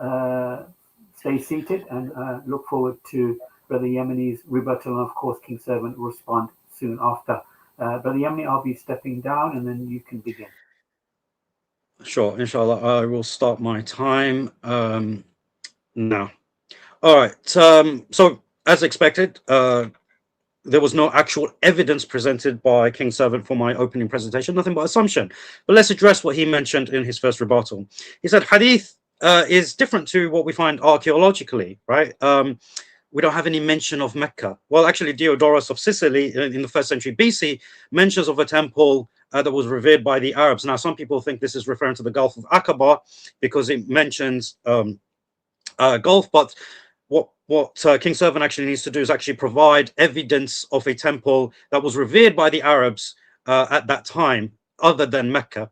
stay seated and look forward to Brother Yemeni's rebuttal, and of course King Servant will respond soon after. Brother Yemeni, I'll be stepping down and then you can begin. Sure, inshallah. I will start my time now. All right. So as expected, there was no actual evidence presented by King Servant for my opening presentation, nothing but assumption. But let's address what he mentioned in his first rebuttal. He said hadith is different to what we find archaeologically, right? We don't have any mention of Mecca. Well, actually, Diodorus of Sicily in the 1st century BC mentions of a temple that was revered by the Arabs. Now, some people think this is referring to the Gulf of Aqaba because it mentions Gulf, but what King Servant actually needs to do is actually provide evidence of a temple that was revered by the Arabs at that time, other than Mecca.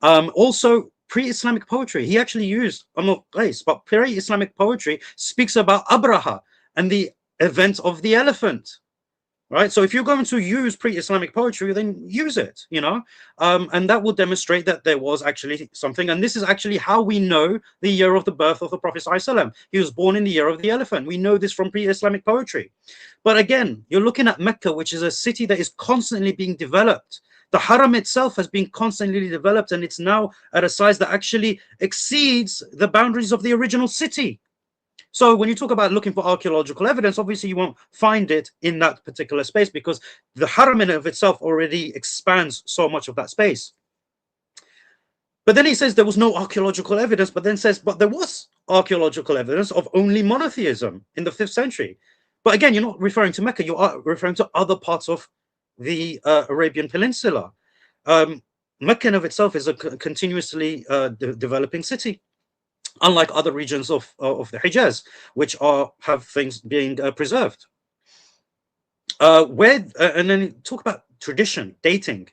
Also, pre-Islamic poetry, he actually used, I'm not place, but pre-Islamic poetry speaks about Abraha and the event of the elephant, right? So if you're going to use pre-Islamic poetry, then use it, you know, and that will demonstrate that there was actually something. And this is actually how we know the year of the birth of the Prophet ﷺ. He was born in the year of the elephant. We know this from pre-Islamic poetry. But again, you're looking at Mecca, which is a city that is constantly being developed. The Haram itself has been constantly developed, and it's now at a size that actually exceeds the boundaries of the original city. So when you talk about looking for archaeological evidence, obviously you won't find it in that particular space because the haram in of itself already expands so much of that space. But then he says there was no archaeological evidence, but then says, but there was archaeological evidence of only monotheism in the 5th century. But again, you're not referring to Mecca, you are referring to other parts of the Arabian Peninsula. Mecca in of itself is a continuously developing city, unlike other regions of the Hijaz, which have things being preserved. And then talk about tradition, dating.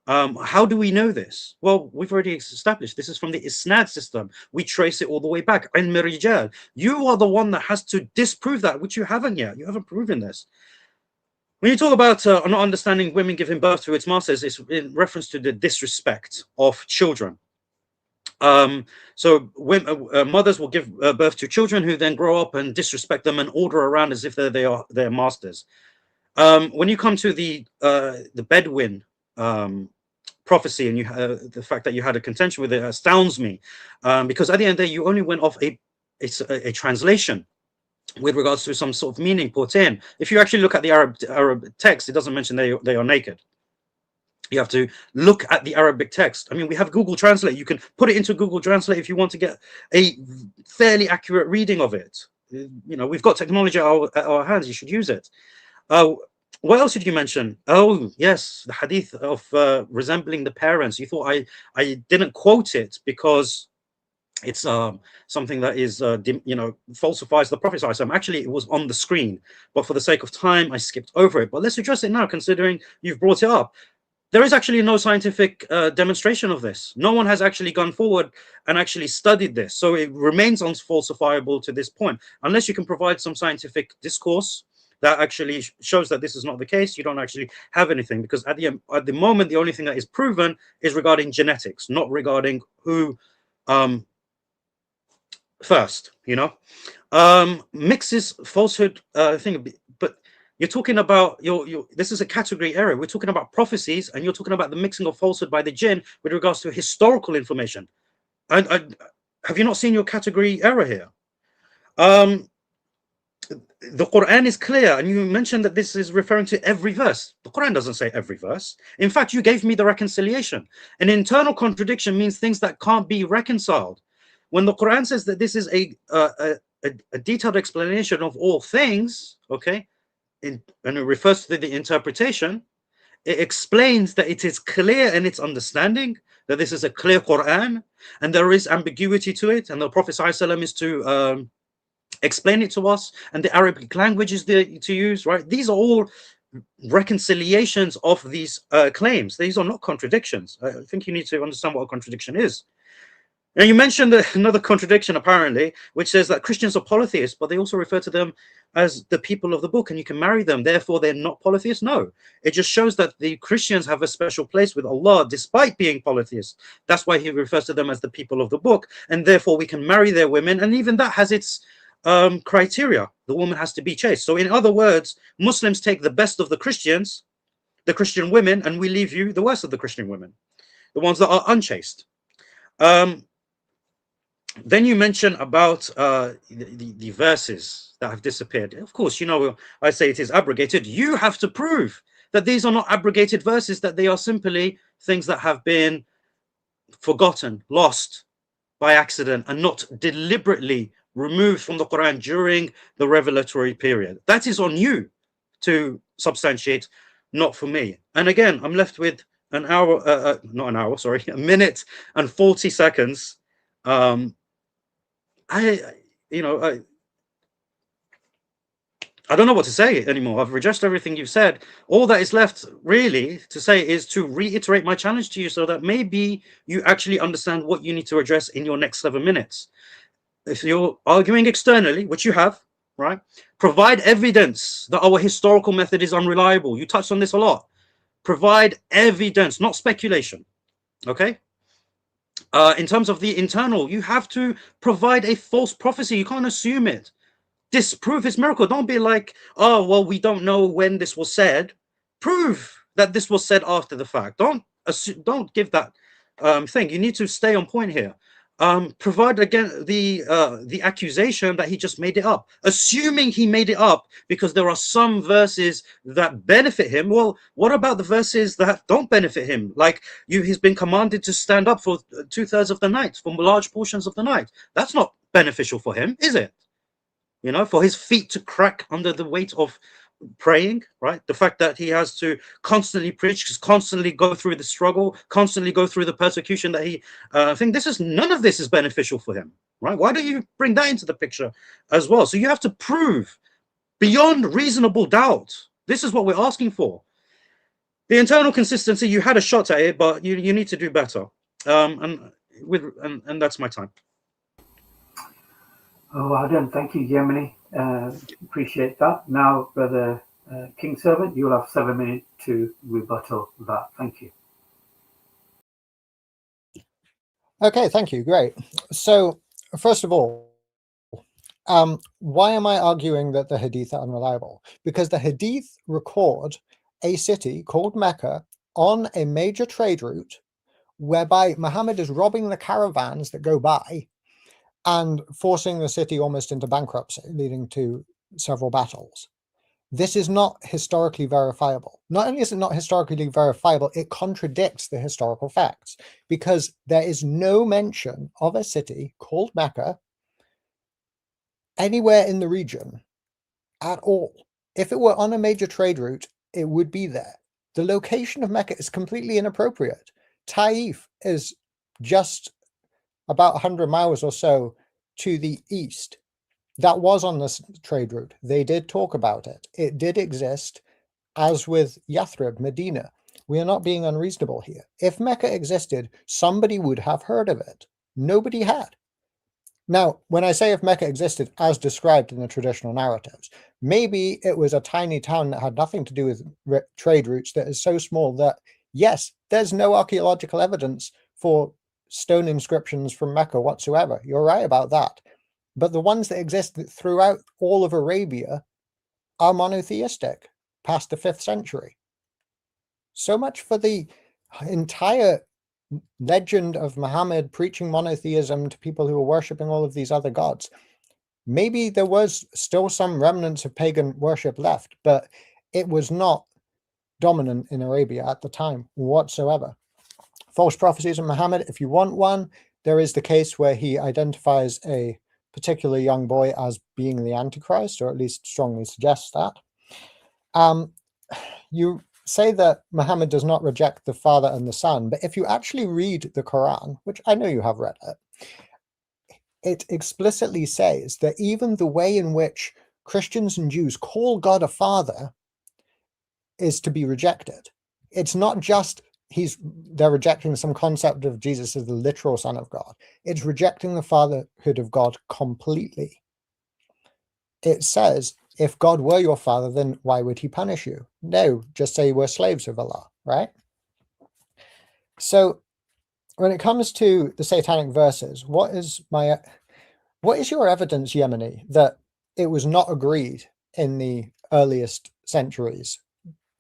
How do we know this? Well, we've already established this is from the Isnad system. We trace it all the way back. Ilm Rijal. You are the one that has to disprove that, which you haven't yet. You haven't proven this. When you talk about not understanding women giving birth to its masters, it's in reference to the disrespect of children. So mothers will give birth to children who then grow up and disrespect them and order around as if they are their masters. When you come to the Bedouin prophecy, and the fact that you had a contention with it astounds me, because at the end of the day, you only went off a translation with regards to some sort of meaning put in. If you actually look at the Arab text, it doesn't mention they are naked. You have to look at the Arabic text. I mean, we have Google Translate. You can put it into Google Translate if you want to get a fairly accurate reading of it. You know, we've got technology at our hands. You should use it. What else did you mention? Oh, yes, the hadith of resembling the parents. You thought I didn't quote it because it's something that is, falsifies the Prophet. Actually, it was on the screen, but for the sake of time, I skipped over it. But let's address it now, considering you've brought it up. There is actually no scientific demonstration of this. No one has actually gone forward and actually studied this. So it remains unfalsifiable to this point. Unless you can provide some scientific discourse that actually shows that this is not the case, you don't actually have anything. Because at the moment, the only thing that is proven is regarding genetics, not regarding who first, mixes falsehood thing. But you're talking about this is a category error. We're talking about prophecies, and you're talking about the mixing of falsehood by the jinn with regards to historical information. And have you not seen your category error here? The Quran is clear, and you mentioned that this is referring to every verse. The Quran doesn't say every verse. In fact, you gave me the reconciliation. An internal contradiction means things that can't be reconciled. When the Quran says that this is a detailed explanation of all things, okay, and it refers to the interpretation, it explains that it is clear in its understanding that this is a clear Quran, and there is ambiguity to it, and the Prophet ﷺ is to explain it to us, and the Arabic language is there to use, right? These are all reconciliations of these claims. These are not contradictions. I think you need to understand what a contradiction is. Now, you mentioned another contradiction, apparently, which says that Christians are polytheists, but they also refer to them as the people of the book, and you can marry them. Therefore, they're not polytheists. No, it just shows that the Christians have a special place with Allah, despite being polytheists. That's why he refers to them as the people of the book, and therefore we can marry their women, and even that has its criteria. The woman has to be chaste. So in other words, Muslims take the best of the Christians, the Christian women, and we leave you the worst of the Christian women, the ones that are unchaste. Then you mention about the verses that have disappeared. Of course, I say it is abrogated. You have to prove that these are not abrogated verses, that they are simply things that have been forgotten, lost by accident, and not deliberately removed from the Quran during the revelatory period. That is on you to substantiate, not for me. And again, I'm left with a minute and 40 seconds. I don't know what to say anymore. I've rejected everything you've said. All that is left really to say is to reiterate my challenge to you, so that maybe you actually understand what you need to address in your next 7 minutes. If you're arguing externally, which you have, right, provide evidence that our historical method is unreliable. You touched on this a lot. Provide evidence, not speculation. Okay? In terms of the internal, you have to provide a false prophecy. You can't assume it. Disprove his miracle. Don't be like, oh, well, we don't know when this was said. Prove that this was said after the fact. Don't give that thing. You need to stay on point here. provide again the accusation that he just made it up, assuming he made it up because there are some verses that benefit him. Well, what about the verses that don't benefit him? Like he's been commanded to stand up for 2/3 of the night, for large portions of the night. That's not beneficial for him, is it? You know, for his feet to crack under the weight of praying, right? The fact that he has to constantly preach, constantly go through the struggle, constantly go through the persecution that he I think none of this is beneficial for him, right? Why don't you bring that into the picture as well? So you have to prove beyond reasonable doubt. This is what we're asking for. The internal consistency, you had a shot at it, but you need to do better. And that's my time. Oh, well done. Thank you, Yemeni. Appreciate that. Now, Brother King Servant, you'll have 7 minutes to rebuttal that. Thank you. Okay, thank you. Great. So, first of all, why am I arguing that the Hadith are unreliable? Because the Hadith record a city called Mecca on a major trade route whereby Muhammad is robbing the caravans that go by and forcing the city almost into bankruptcy, leading to several battles. This is not historically verifiable. Not only is it not historically verifiable, it contradicts the historical facts, because there is no mention of a city called Mecca anywhere in the region at all. If it were on a major trade route, it would be there. The location of Mecca is completely inappropriate. Taif is just about 100 miles or so to the east. That was on this trade route. They did talk about it. It did exist, as with Yathrib, Medina. We are not being unreasonable here. If Mecca existed, somebody would have heard of it. Nobody had. Now, when I say if Mecca existed as described in the traditional narratives, maybe it was a tiny town that had nothing to do with trade routes that is so small that, yes, there's no archaeological evidence for stone inscriptions from Mecca whatsoever. You're right about that. But the ones that exist throughout all of Arabia are monotheistic past the 5th century. So much for the entire legend of Muhammad preaching monotheism to people who were worshipping all of these other gods. Maybe there was still some remnants of pagan worship left, but it was not dominant in Arabia at the time whatsoever. False prophecies of Muhammad, if you want one, there is the case where he identifies a particular young boy as being the Antichrist, or at least strongly suggests that. You say that Muhammad does not reject the Father and the Son, but if you actually read the Quran, which I know you have read it, it explicitly says that even the way in which Christians and Jews call God a father is to be rejected. It's not just they're rejecting some concept of Jesus as the literal Son of God. It's rejecting the fatherhood of God completely. It says, if God were your father, then why would he punish you? No, just say we're slaves of Allah, right? So when it comes to the satanic verses, what is your evidence, Yemeni, that it was not agreed in the earliest centuries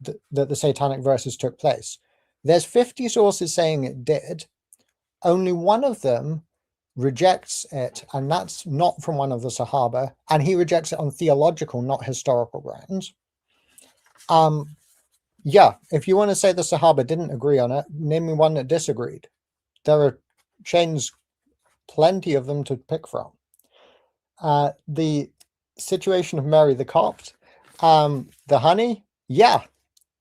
that the satanic verses took place? There's 50 sources saying it did. Only one of them rejects it, and that's not from one of the Sahaba, and he rejects it on theological, not historical grounds. Yeah, if you want to say the Sahaba didn't agree on it, name me one that disagreed. There are chains, plenty of them to pick from. The situation of Mary the Copt, the honey, yeah,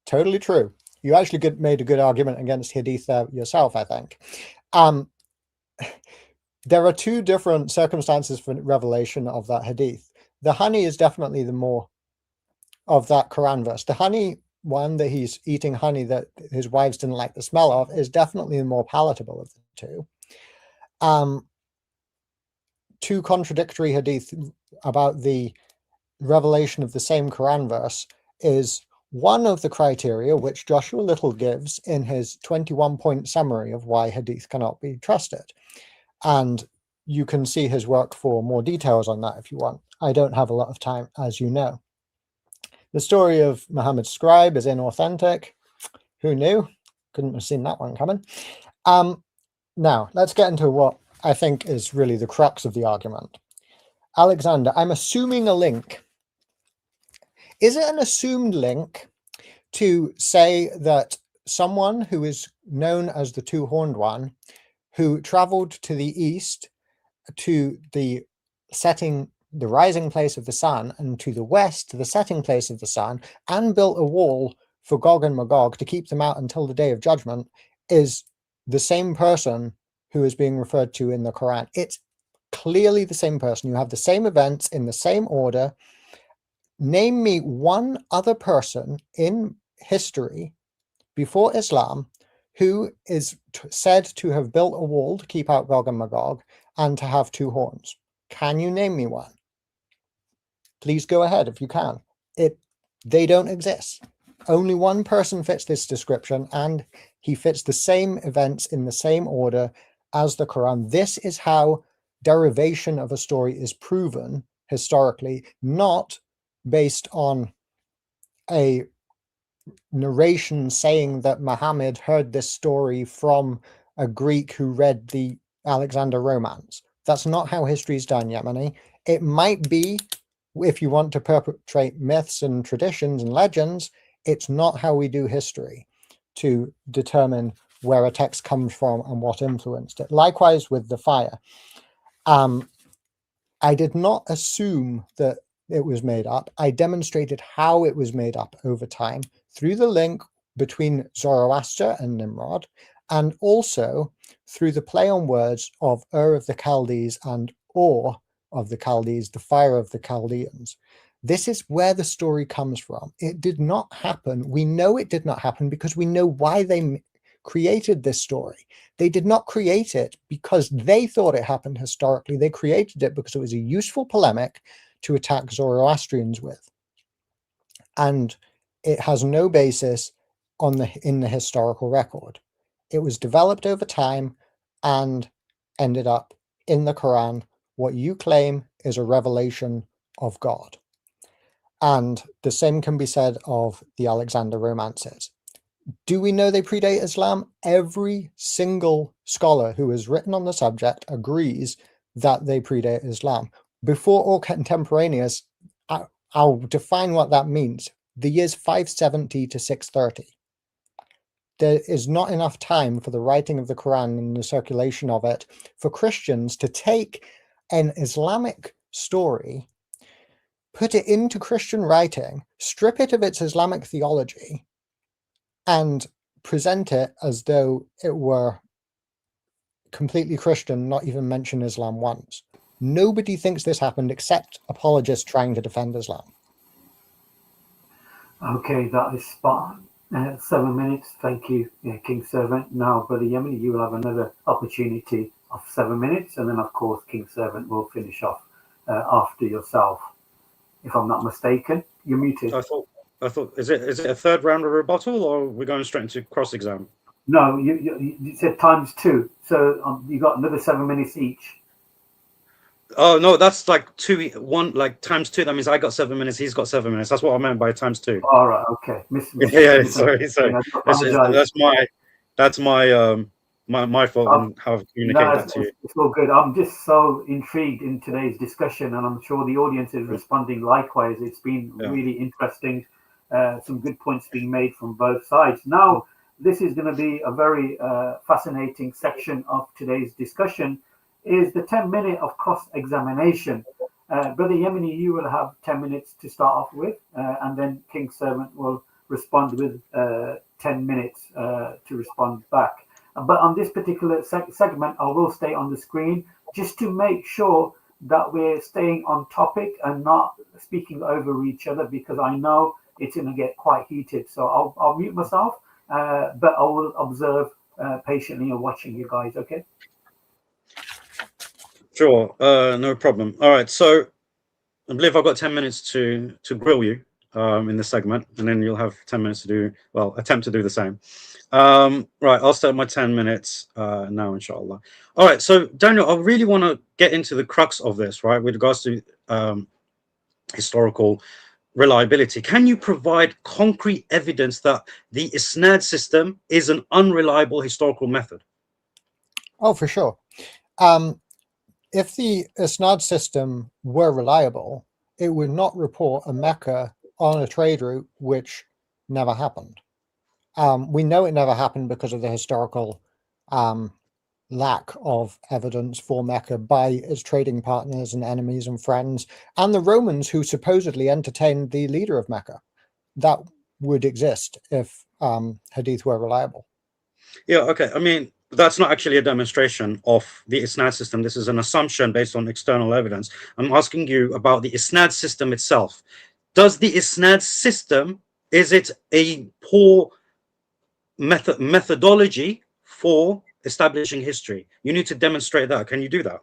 totally true. You actually made a good argument against Hadith there yourself, I think. There are two different circumstances for revelation of that Hadith. The honey is definitely the more of that Quran verse. The honey one, that he's eating honey that his wives didn't like the smell of, is definitely the more palatable of the two. Two contradictory Hadith about the revelation of the same Quran verse is one of the criteria which Joshua Little gives in his 21-point summary of why Hadith cannot be trusted. And you can see his work for more details on that if you want. I don't have a lot of time, as you know. The story of Muhammad's scribe is inauthentic. Who knew? Couldn't have seen that one coming. Now, let's get into what I think, is really the crux of the argument. Alexander, I'm assuming a link. Is it an assumed link to say that someone who is known as the two-horned one, who traveled to the east to the rising place of the sun, and to the west to the setting place of the sun, and built a wall for Gog and Magog to keep them out until the day of judgment, is the same person who is being referred to in the Quran? It's clearly the same person. You have the same events in the same order. Name me one other person in history before Islam who is said to have built a wall to keep out Gog and Magog and to have two horns. Can you name me one? Please go ahead if you can. They don't exist. Only one person fits this description, and he fits the same events in the same order as the Quran. This is how derivation of a story is proven historically, not based on a narration saying that Muhammad heard this story from a Greek who read the Alexander Romance. That's not how history is done, Yemeni. It might be, if you want to perpetrate myths and traditions and legends, it's not how we do history to determine where a text comes from and what influenced it. Likewise with the fire. I did not assume that it was made up. I demonstrated how it was made up over time through the link between Zoroaster and Nimrod, and also through the play on words of Ur of the Chaldees and Or of the Chaldees, the fire of the Chaldeans. This is where the story comes from. It did not happen. We know it did not happen because we know why they created this story. They did not create it because they thought it happened historically. They created it because it was a useful polemic to attack Zoroastrians with. And it has no basis in the historical record. It was developed over time and ended up in the Quran. What you claim is a revelation of God. And the same can be said of the Alexander romances. Do we know they predate Islam? Every single scholar who has written on the subject agrees that they predate Islam. Before or contemporaneous, I'll define what that means. The years 570 to 630. There is not enough time for the writing of the Quran and the circulation of it for Christians to take an Islamic story, put it into Christian writing, strip it of its Islamic theology, and present it as though it were completely Christian, not even mention Islam once. Nobody thinks this happened except apologists trying to defend Islam. Okay, that is spot on. 7 minutes. Thank you, King Servant. Now, Brother Yemeni, you will have another opportunity of 7 minutes, and then, of course, King Servant will finish off after yourself. If I'm not mistaken, you're muted. I thought, is it a third round of rebuttal, or we're going straight into cross-exam? No, you said times two, so you got another 7 minutes each. Oh no, that's like like times two. That means I got 7 minutes, he's got 7 minutes. That's what I meant by times two. All right, okay. Yeah, sorry. That's my fault on how I've communicated that to you. It's all good. I'm just so intrigued in today's discussion, and I'm sure the audience is responding likewise. It's been really interesting. Some good points being made from both sides. Now, this is going to be a very fascinating section of today's discussion, is the 10-minute of cross-examination. Brother Yemeni, you will have 10 minutes to start off with, and then King Servant will respond with 10 minutes to respond back. But on this particular segment, I will stay on the screen just to make sure that we're staying on topic and not speaking over each other, because I know it's going to get quite heated. So I'll mute myself, but I will observe patiently and watching you guys, okay? Sure, no problem. All right, so I believe I've got 10 minutes to grill you in this segment, and then you'll have 10 minutes to attempt to do the same. Right, I'll start my 10 minutes now, inshallah. All right, so Daniel, I really want to get into the crux of this, right, with regards to historical reliability. Can you provide concrete evidence that the isnad system is an unreliable historical method? Oh, for sure. If the Isnad system were reliable, it would not report a Mecca on a trade route which never happened. We know it never happened because of the historical lack of evidence for Mecca by its trading partners and enemies and friends, and the Romans who supposedly entertained the leader of Mecca. That would exist if hadith were reliable. Yeah, okay. I mean, that's not actually a demonstration of the isnad system. This is an assumption based on external evidence. I'm asking you about the isnad system itself. Does the isnad system, is it a poor methodology for establishing history? You need to demonstrate that. Can you do that?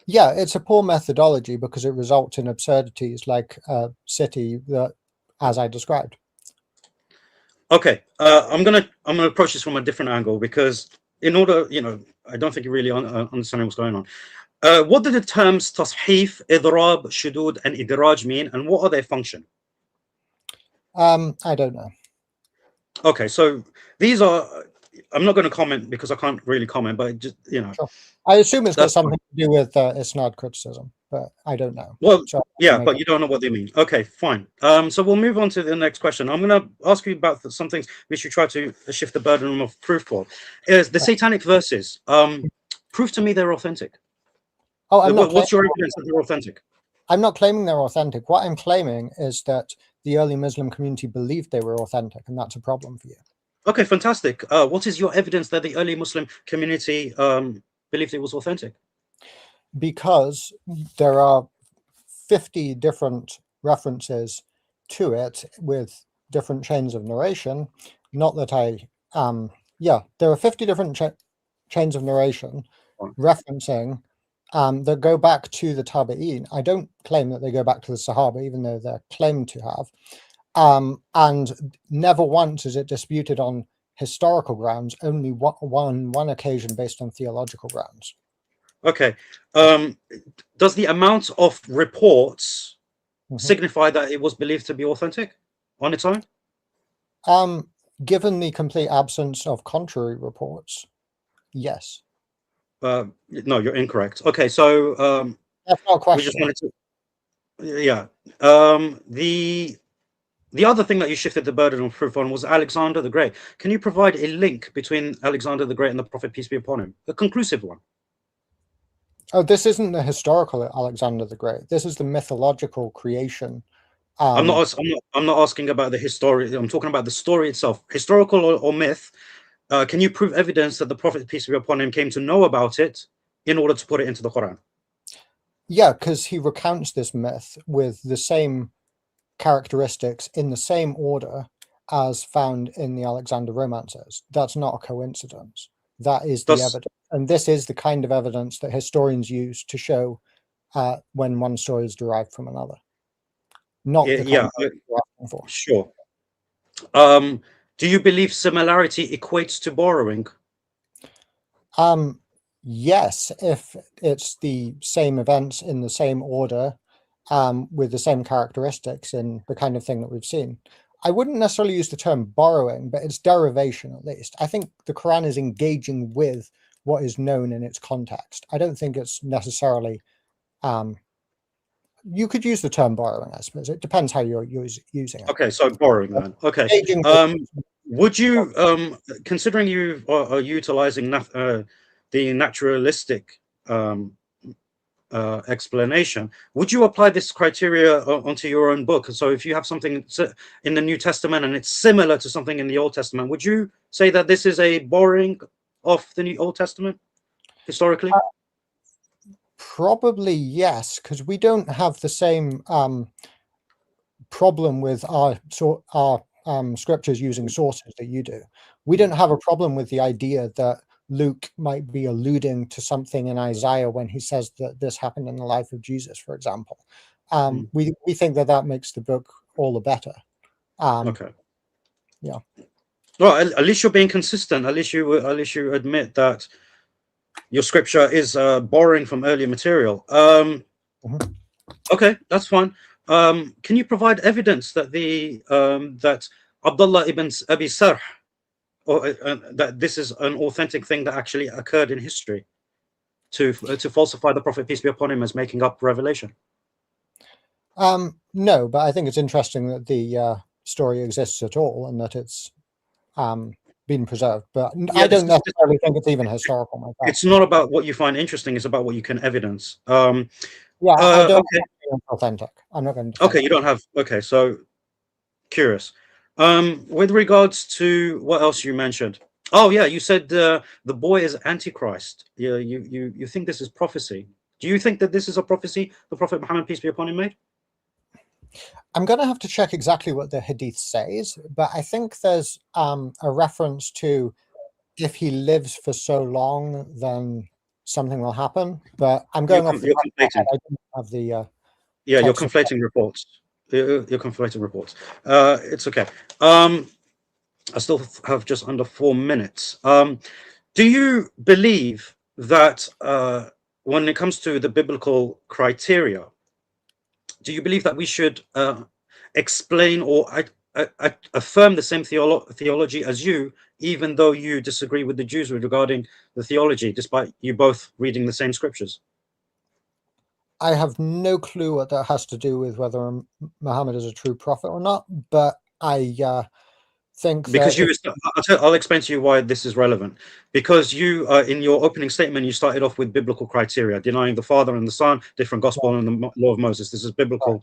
Yeah, it's a poor methodology because it results in absurdities like a city that, as I described. Okay, I'm gonna approach this from a different angle because in order, I don't think you really understand what's going on. What do the terms tashif, idrab, shudud, and idraj mean, and what are their function? I don't know. Okay, so these are. I'm not going to comment because I can't really comment, but just Sure. I assume it's got that's something fine. to do with isnad criticism, but I don't know. Well, So yeah, but you don't know what they mean. Okay, fine. So we'll move on to the next question. I'm going to ask you about some things which you try to shift the burden of proof for. Is the satanic verses? Prove to me they're authentic. Oh, I'm not. What's your evidence that they're authentic? I'm not claiming they're authentic. What I'm claiming is that the early Muslim community believed they were authentic, and that's a problem for you. Okay, fantastic. What is your evidence that the early Muslim community believed it was authentic? Because there are 50 different references to it with different chains of narration. Not that there are 50 different chains of narration referencing that go back to the Tabi'in. I don't claim that they go back to the Sahaba, even though they're claimed to have. And never once is it disputed on historical grounds, only one occasion based on theological grounds. Okay. Does the amount of reports signify that it was believed to be authentic on its own? Given the complete absence of contrary reports, yes. No, you're incorrect. Okay, so that's not a question. We just wanted to, yeah. The other thing that you shifted the burden of proof on was Alexander the Great. Can you provide a link between Alexander the Great and the Prophet, peace be upon him? A conclusive one. Oh, this isn't the historical Alexander the Great. This is the mythological creation. I'm not asking about the history. I'm talking about the story itself, historical or myth. Can you prove evidence that the Prophet, peace be upon him, came to know about it in order to put it into the Quran? Yeah, because he recounts this myth with the same characteristics in the same order as found in the Alexander romances. That's not a coincidence. That is the evidence. And this is the kind of evidence that historians use to show when one story is derived from another. Not the kind you're asking for. Sure. Do you believe similarity equates to borrowing? Yes, if it's the same events in the same order, with the same characteristics and the kind of thing that we've seen. I wouldn't necessarily use the term borrowing, but it's derivation at least. I think the Quran is engaging with what is known in its context. I don't think it's necessarily, you could use the term borrowing, I suppose. It depends how you're using it. Okay, so borrowing then. Okay. Would you, considering you are utilizing the naturalistic explanation, would you apply this criteria onto your own book? So if you have something in the New Testament and it's similar to something in the Old Testament, would you say that this is a borrowing of the New Old Testament historically? Probably yes, because we don't have the same problem with our scriptures using sources that you do. We don't have a problem with the idea that Luke might be alluding to something in Isaiah when he says that this happened in the life of Jesus, for example. We think that makes the book all the better. Okay. Yeah. Well, at least you're being consistent. At least you admit that your scripture is borrowing from earlier material. Okay, that's fine. Can you provide evidence that that Abdullah ibn Abi Sarh, or that this is an authentic thing that actually occurred in history? to falsify the Prophet, peace be upon him, as making up revelation? No, but I think it's interesting that the story exists at all and that it's been preserved. But Yeah, I don't necessarily think it's even historical myself. It's not about what you find interesting; it's about what you can evidence. Yeah, I don't okay. think it's authentic. I'm not going to. Okay, you don't have. Okay, so curious. With regards to what else you mentioned. Oh yeah, you said the boy is Antichrist. Yeah, you think this is prophecy. Do you think that this is a prophecy the Prophet Muhammad, peace be upon him, made? I'm going to have to check exactly what the hadith says, but I think there's a reference to if he lives for so long, then something will happen. But I'm going off the You're top of my conflating. head. I don't have the Yeah, you're text of- conflating reports. You're conflating reports. It's okay. I still have just under 4 minutes. Do you believe that when it comes to the biblical criteria, do you believe that we should explain or affirm the same theology as you, even though you disagree with the Jews regarding the theology, despite you both reading the same scriptures? I have no clue what that has to do with whether Muhammad is a true prophet or not, but I think Because that I'll explain to you why this is relevant. Because you, in your opening statement, you started off with biblical criteria, denying the Father and the Son, different gospel, and the law of Moses. This is biblical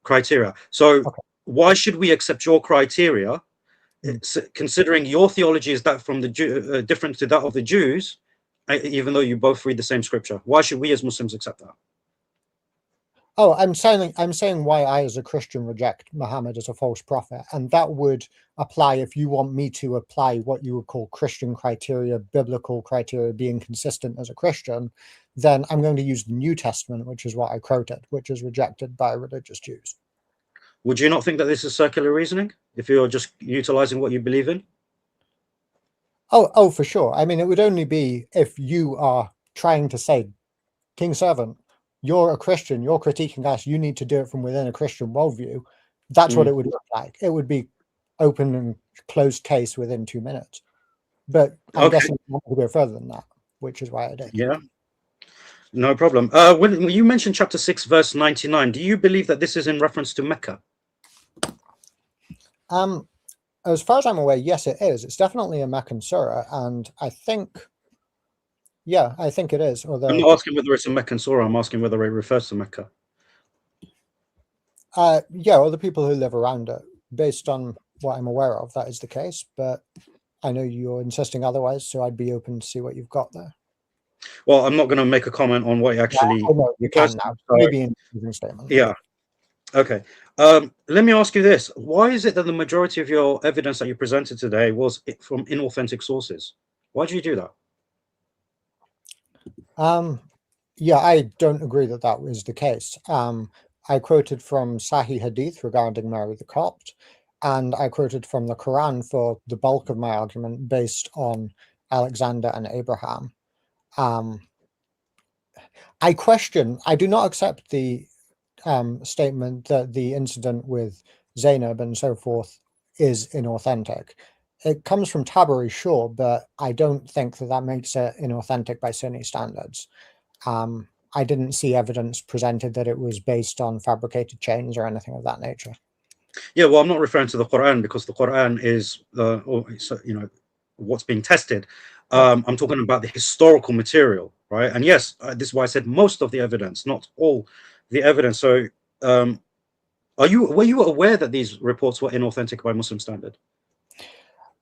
criteria. So okay. why should we accept your criteria, considering your theology is that from the different to that of the Jews, even though you both read the same scripture? Why should we as Muslims accept that? Oh, I'm saying why I, as a Christian, reject Muhammad as a false prophet, and that would apply if you want me to apply what you would call Christian criteria, biblical criteria, being consistent as a Christian. Then I'm going to use the New Testament, which is what I quoted, which is rejected by religious Jews. Would you not think that this is circular reasoning if you're just utilizing what you believe in? Oh, for sure. I mean, it would only be if you are trying to say, King Servant, you're a Christian, you're critiquing us, you need to do it from within a Christian worldview. That's what it would look like. It would be open and closed case within 2 minutes. But I'm guessing you want to go further than that, which is why I did. Yeah, no problem. When you mentioned chapter 6, verse 99, do you believe that this is in reference to Mecca? As far as I'm aware, yes, it is. It's definitely a Meccan surah, and I think, yeah, I think it is. Although I'm not asking whether it's a Meccan surah, I'm asking whether it refers to Mecca. yeah, all the people who live around it, based on what I'm aware of, that is the case. But I know you're insisting otherwise, so I'd be open to see what you've got there. Well, I'm not going to make a comment on what actually. Yeah, I know you can now. Maybe in a statement. Yeah. Okay. Let me ask you this: why is it that the majority of your evidence that you presented today was from inauthentic sources? Why do you do that? Yeah, I don't agree that that was the case. I quoted from Sahih Hadith regarding Mary the Copt, and I quoted from the Quran for the bulk of my argument based on Alexander and Abraham. I do not accept the statement that the incident with Zainab and so forth is inauthentic. It comes from Tabari, sure, but I don't think that that makes it inauthentic by Sunni standards. I didn't see evidence presented that it was based on fabricated chains or anything of that nature. Yeah, well, I'm not referring to the Quran because the Quran is, what's being tested. I'm talking about the historical material, right? And yes, this is why I said most of the evidence, not all the evidence. So, were you aware that these reports were inauthentic by Muslim standard?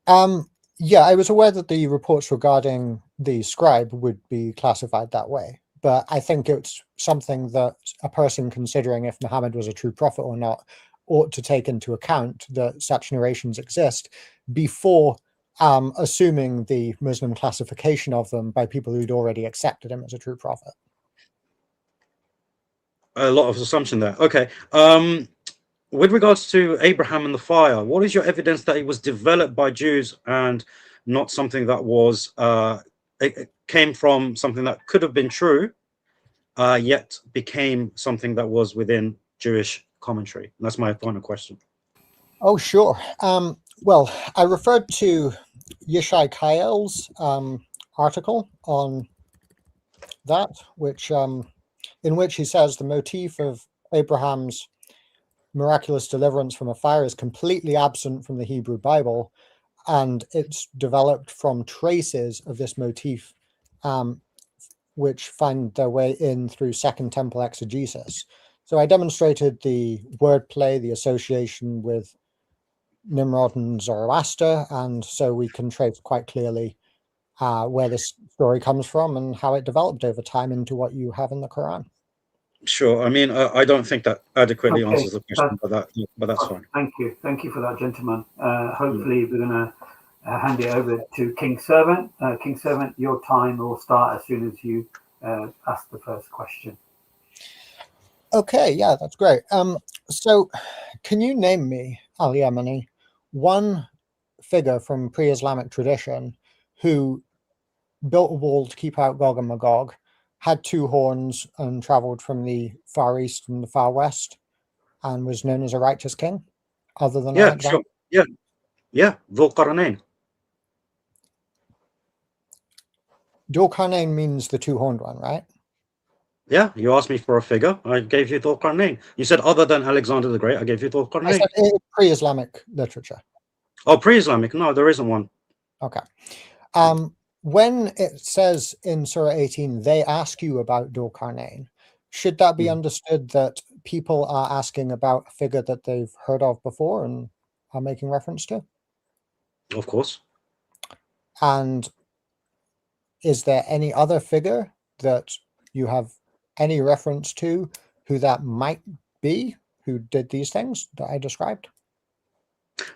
Yeah, I was aware that the reports regarding the scribe would be classified that way. But I think it's something that a person considering if Muhammad was a true prophet or not ought to take into account that such narrations exist before assuming the Muslim classification of them by people who'd already accepted him as a true prophet. A lot of assumption there. Okay. With regards to Abraham and the fire, what is your evidence that it was developed by Jews and not something that was it came from something that could have been true, yet became something that was within Jewish commentary? And that's my final question. Oh, sure. Well, I referred to Yishai Kael's article on that, which in which he says the motif of Abraham's miraculous deliverance from a fire is completely absent from the Hebrew Bible, and it's developed from traces of this motif, which find their way in through Second Temple exegesis. So I demonstrated the wordplay, the association with Nimrod and Zoroaster, and so we can trace quite clearly where this story comes from and how it developed over time into what you have in the Quran. Sure. I mean, I don't think that adequately Okay, answers the question, but that's fine. Thank you for that, gentleman. Hopefully, we're going to hand it over to King Servant. King Servant, your time will start as soon as you ask the first question. Okay, yeah, that's great. So, can you name me, Al Yemeni, one figure from pre-Islamic tradition who built a wall to keep out Gog and Magog, had two horns, and traveled from the Far East and the Far West, and was known as a righteous king, other than Yeah, Alexander? sure. Yeah. Dhul Qarnayn. Dhul Qarnayn means the two-horned one, right? Yeah, you asked me for a figure. I gave you Dhul Qarnayn. You said other than Alexander the Great, I gave you Dhul I Qarnayn. said in pre-Islamic literature. Oh, pre-Islamic? No, there isn't one. Okay. When it says in Surah 18, they ask you about Dhul Qarnayn, should that be understood that people are asking about a figure that they've heard of before and are making reference to? Of course. And is there any other figure that you have any reference to who that might be, who did these things that I described?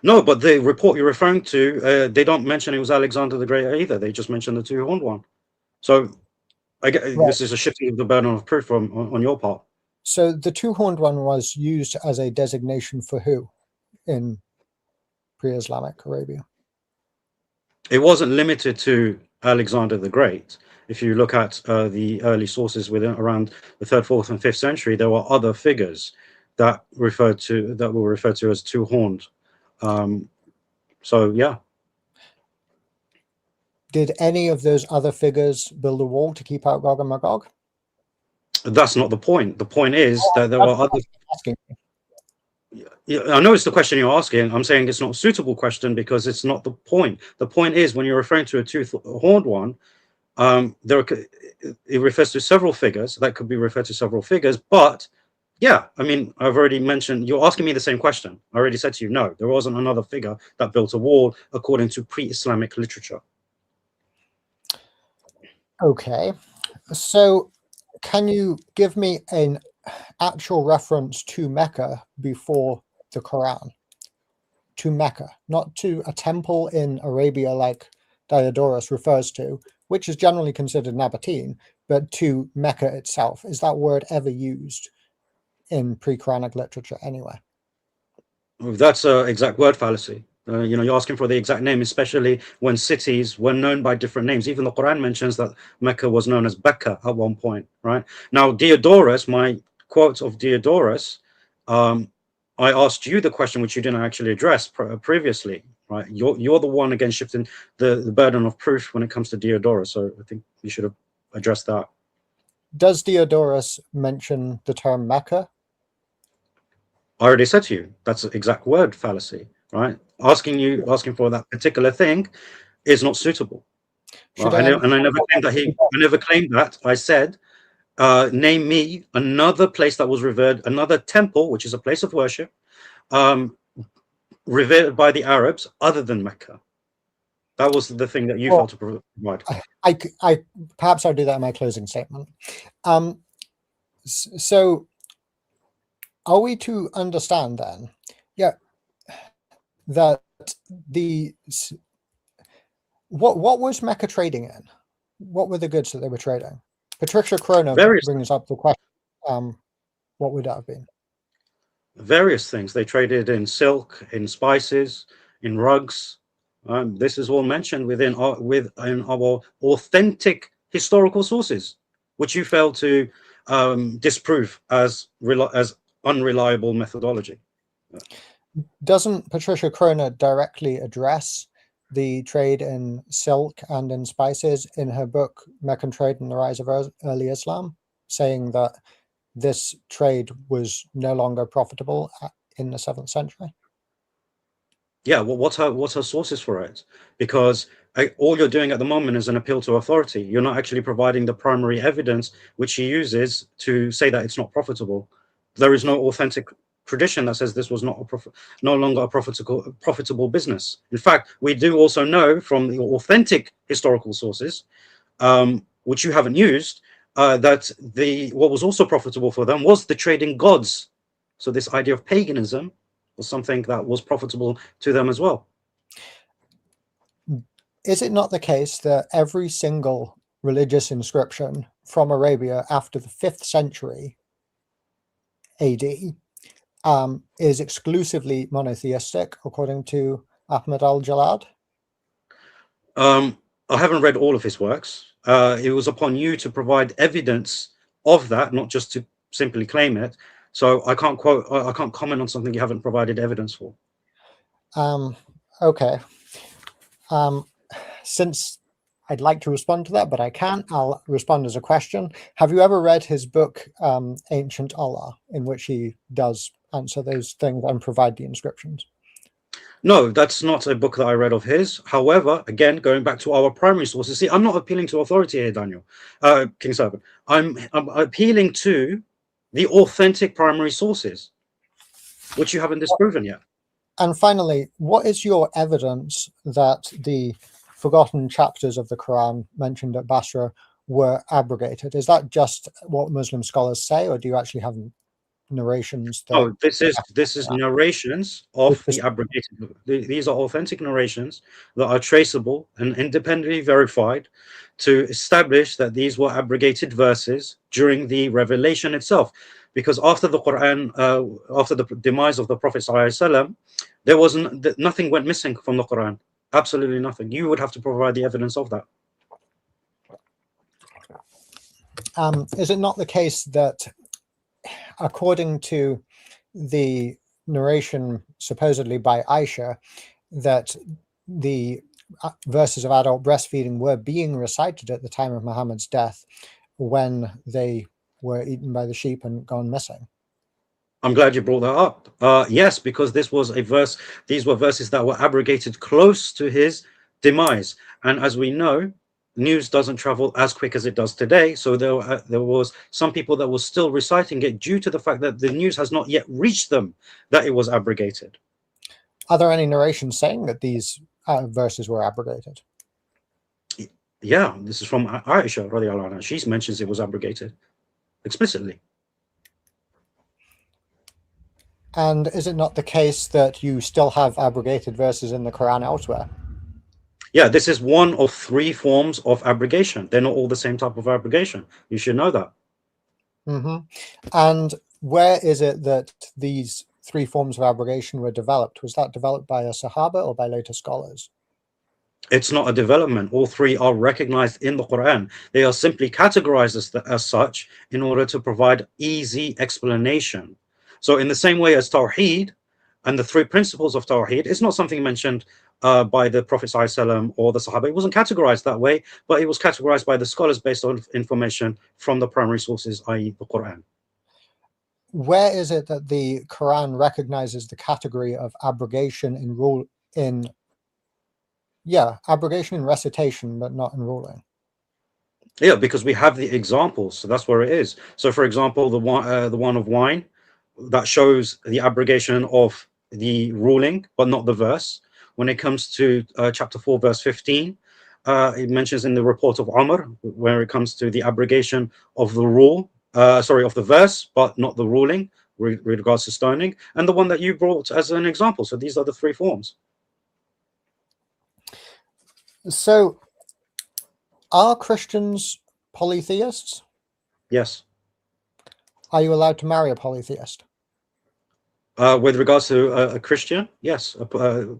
No, but the report you're referring to, they don't mention it was Alexander the Great either. They just mention the two-horned one. So I get this is a shifting of the burden of proof on your part. So the two-horned one was used as a designation for who in pre-Islamic Arabia? It wasn't limited to Alexander the Great. If you look at the early sources within around the 3rd, 4th, and 5th century, there were other figures that were referred to as two-horned. So yeah. Did any of those other figures build a wall to keep out Gog and Magog? That's not the point. The point is that there are other. Yeah, I know it's the question you're asking. I'm saying it's not a suitable question because it's not the point. The point is when you're referring to a two-horned one, it refers to several figures. That could be referred to several figures, but yeah, I mean, I've already mentioned, you're asking me the same question. I already said to you, no, there wasn't another figure that built a wall according to pre-Islamic literature. Okay, so can you give me an actual reference to Mecca before the Quran? To Mecca, not to a temple in Arabia like Diodorus refers to, which is generally considered Nabatean, but to Mecca itself. Is that word ever used in pre-Quranic literature anywhere? That's an exact word fallacy. You're asking for the exact name, especially when cities were known by different names. Even the Quran mentions that Mecca was known as Becca at one point, right? Now, Diodorus, my quote of Diodorus, I asked you the question which you didn't actually address previously, right? You're the one again shifting the burden of proof when it comes to Diodorus. So I think you should have addressed that. Does Diodorus mention the term Mecca? I already said to you, that's an exact word fallacy, right? Asking for that particular thing is not suitable. Right? I never claimed that. I said, name me another place that was revered, another temple, which is a place of worship, revered by the Arabs other than Mecca. That was the thing that you felt to provide. I perhaps I'll do that in my closing statement. So are we to understand then, that what was Mecca trading in? What were the goods that they were trading? Patricia Kroner brings up the question. What would that have been? Various things. They traded in silk, in spices, in rugs. This is all mentioned within our authentic historical sources, which you failed to disprove as unreliable methodology. Doesn't Patricia Kroner directly address the trade in silk and in spices in her book Meccan Trade and the Rise of Early Islam, saying that this trade was no longer profitable in the 7th century? Yeah, well, what's her sources for it? Because all you're doing at the moment is an appeal to authority. You're not actually providing the primary evidence which she uses to say that it's not profitable. There is no authentic tradition that says this was not no longer a profitable business. In fact, we do also know from the authentic historical sources, which you haven't used, that what was also profitable for them was the trading gods. So this idea of paganism was something that was profitable to them as well. Is it not the case that every single religious inscription from Arabia after the 5th century AD is exclusively monotheistic, according to Ahmad al-Jalad? I haven't read all of his works. It was upon you to provide evidence of that, not just to simply claim it. So I can't comment on something you haven't provided evidence for. Okay. Since I'd like to respond to that, but I can't, I'll respond as a question. Have you ever read his book, Ancient Allah, in which he does answer those things and provide the inscriptions? No, that's not a book that I read of his. However, again, going back to our primary sources, see, I'm not appealing to authority here, Daniel, King Servant. I'm appealing to the authentic primary sources, which you haven't disproven yet. And finally, what is your evidence that the forgotten chapters of the Quran mentioned at Basra were abrogated? Is that just what Muslim scholars say, or do you actually have narrations? Oh, this is narrations of the abrogated. These are authentic narrations that are traceable and independently verified to establish that these were abrogated verses during the revelation itself. Because after the Quran, after the demise of the Prophet ﷺ, there wasn't nothing went missing from the Quran. Absolutely nothing. You would have to provide the evidence of that. Is it not the case that, according to the narration supposedly by Aisha, that the verses of adult breastfeeding were being recited at the time of Muhammad's death when they were eaten by the sheep and gone missing? I'm glad you brought that up. Yes, because this was a verse. These were verses that were abrogated close to his demise, and as we know, news doesn't travel as quick as it does today. So there was some people that were still reciting it due to the fact that the news has not yet reached them that it was abrogated. Are there any narrations saying that these verses were abrogated? Yeah, this is from Aisha radiallahu anha. She mentions it was abrogated explicitly. And is it not the case that you still have abrogated verses in the Quran elsewhere? Yeah, this is one of 3 forms of abrogation. They're not all the same type of abrogation. You should know that. Mm-hmm. And where is it that these 3 forms of abrogation were developed? Was that developed by a Sahaba or by later scholars? It's not a development. All 3 are recognized in the Quran. They are simply categorized as such in order to provide easy explanation. So in the same way as Tawheed and the 3 principles of Tawheed, it's not something mentioned by the Prophet ﷺ or the Sahaba. It wasn't categorized that way, but it was categorized by the scholars based on information from the primary sources, i.e. the Quran. Where is it that the Quran recognizes the category of abrogation abrogation in recitation, but not in ruling? Yeah, because we have the examples, so that's where it is. So, for example, the one of wine, that shows the abrogation of the ruling, but not the verse. When it comes to chapter 4, verse 15, it mentions in the report of Umar, where it comes to the abrogation of the rule, of the verse, but not the ruling, with regards to stoning, and the one that you brought as an example. So these are the 3 forms. So, are Christians polytheists? Yes. Are you allowed to marry a polytheist? With regards to a Christian, yes,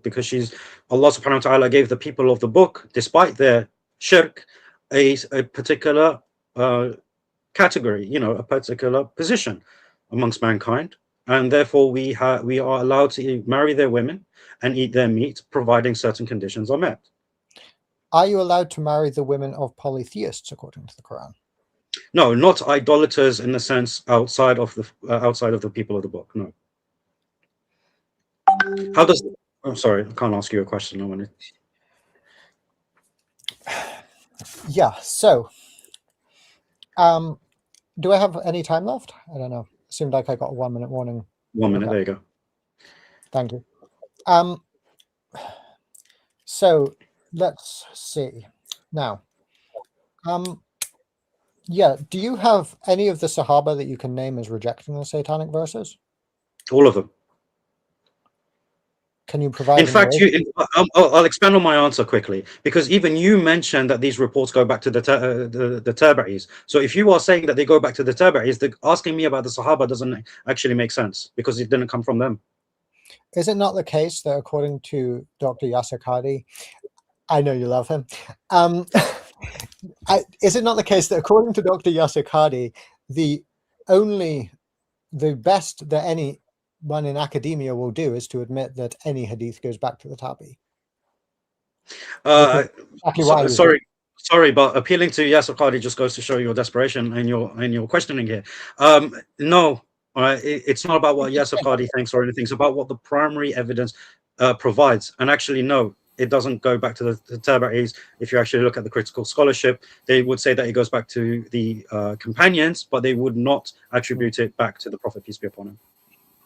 because Allah subhanahu wa ta'ala gave the people of the book, despite their shirk, a particular category, a particular position amongst mankind. and therefore we are allowed to marry their women and eat their meat, providing certain conditions are met. Are you allowed to marry the women of polytheists according to the Quran? No, not idolaters in the sense outside of the people of the book. No. How does? I'm sorry, I can't ask you a question. I wanted. Yeah. So, do I have any time left? I don't know. It seemed like I got a 1 minute warning. 1 minute. Okay. There you go. Thank you. So let's see now. Yeah, do you have any of the Sahaba that you can name as rejecting the satanic verses? All of them. Can you provide? In fact, I'll expand on my answer quickly, because even you mentioned that these reports go back to the Tabi'is. So if you are saying that they go back to the Tabi'is, asking me about the Sahaba doesn't actually make sense, because it didn't come from them. Is it not the case that according to Dr. Yasir Qadhi, I know you love him, is it not the case that according to Dr. Yasir Qadhi, the best that anyone in academia will do is to admit that any hadith goes back to the Tabi? Sorry, but appealing to Yasir Qadhi just goes to show your desperation and your questioning here. No, it's not about what Yasir Qadhi thinks or anything. It's about what the primary evidence provides. And actually, no, it doesn't go back to the Tabi'is. If you actually look at the critical scholarship, they would say that it goes back to the companions, but they would not attribute it back to the Prophet, peace be upon him.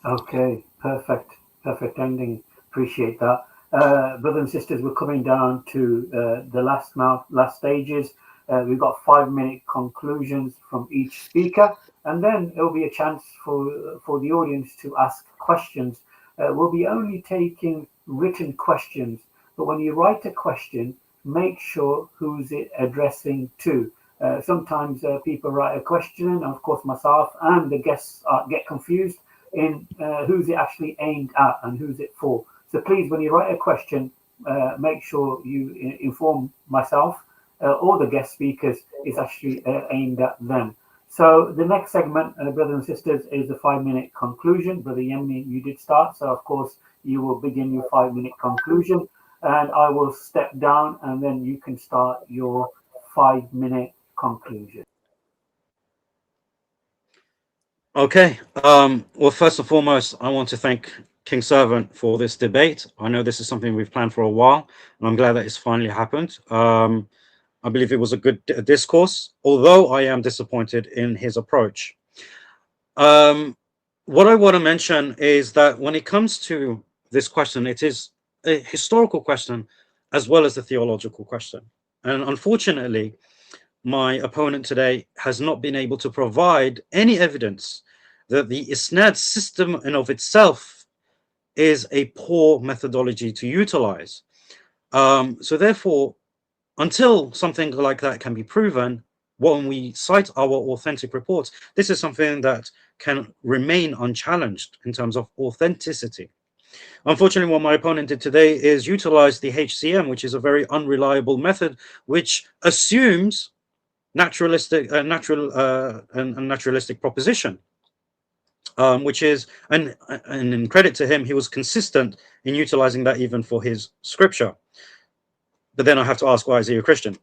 Okay, perfect ending. Appreciate that. Brothers and sisters, we're coming down to the last stages. We've got 5-minute conclusions from each speaker, and then there'll be a chance for the audience to ask questions. We'll be only taking written questions, but when you write a question, make sure who's it addressing to. Sometimes people write a question, and of course myself and the guests get confused in who's it actually aimed at and who's it for. So please, when you write a question, make sure you inform myself or the guest speakers is actually aimed at them. So the next segment, brothers and sisters, is the 5-minute conclusion. Brother Yemeni, you did start, so of course you will begin your 5-minute conclusion, and I will step down, and then you can start your 5-minute conclusion. Okay. Well, first and foremost, I want to thank King Servant for this debate. I know this is something we've planned for a while, and I'm glad that it's finally happened. I believe it was a good discourse, although I am disappointed in his approach. What I want to mention is that when it comes to this question, it is a historical question as well as a theological question. And unfortunately, my opponent today has not been able to provide any evidence that the isnad system in of itself is a poor methodology to utilize. So therefore, until something like that can be proven, when we cite our authentic reports, this is something that can remain unchallenged in terms of authenticity. Unfortunately, what my opponent did today is utilize the HCM, which is a very unreliable method, which assumes naturalistic proposition, which is, and in credit to him, he was consistent in utilizing that even for his scripture. But then I have to ask, why is he a Christian?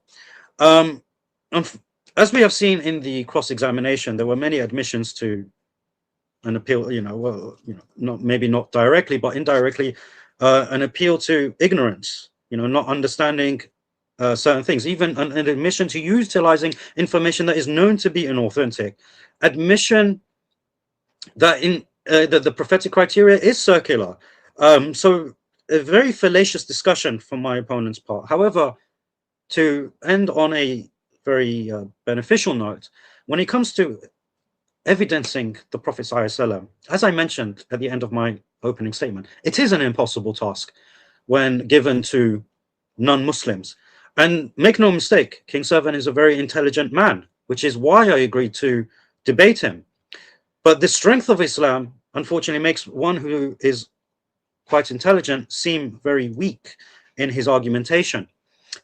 As we have seen in the cross-examination, there were many admissions to an appeal, maybe not directly, but indirectly, an appeal to ignorance, not understanding certain things, even an admission to utilizing information that is known to be inauthentic, admission that the prophetic criteria is circular. So a very fallacious discussion from my opponent's part. However, to end on a very beneficial note, when it comes to evidencing the Prophet ﷺ, as I mentioned at the end of my opening statement, it is an impossible task when given to non-Muslims. And make no mistake, King Servant is a very intelligent man, which is why I agreed to debate him. But the strength of Islam, unfortunately, makes one who is quite intelligent seem very weak in his argumentation.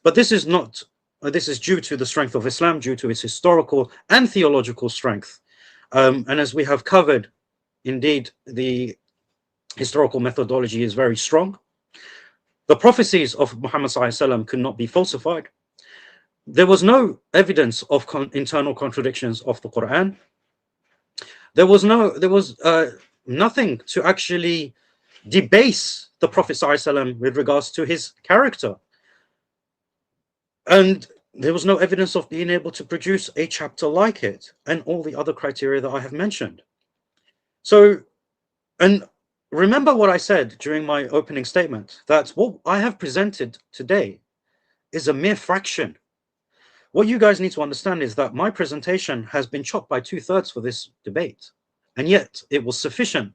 But this is not, this is due to the strength of Islam, due to its historical and theological strength. And as we have covered indeed the historical methodology is very strong. The prophecies of Muhammad ﷺ could not be falsified. There was no evidence of internal contradictions of the Quran. There was nothing to actually debase the Prophet ﷺ with regards to his character. And there was no evidence of being able to produce a chapter like it, and all the other criteria that I have mentioned. So, and remember what I said during my opening statement, that what I have presented today is a mere fraction. What you guys need to understand is that my presentation has been chopped by 2/3 for this debate, and yet it was sufficient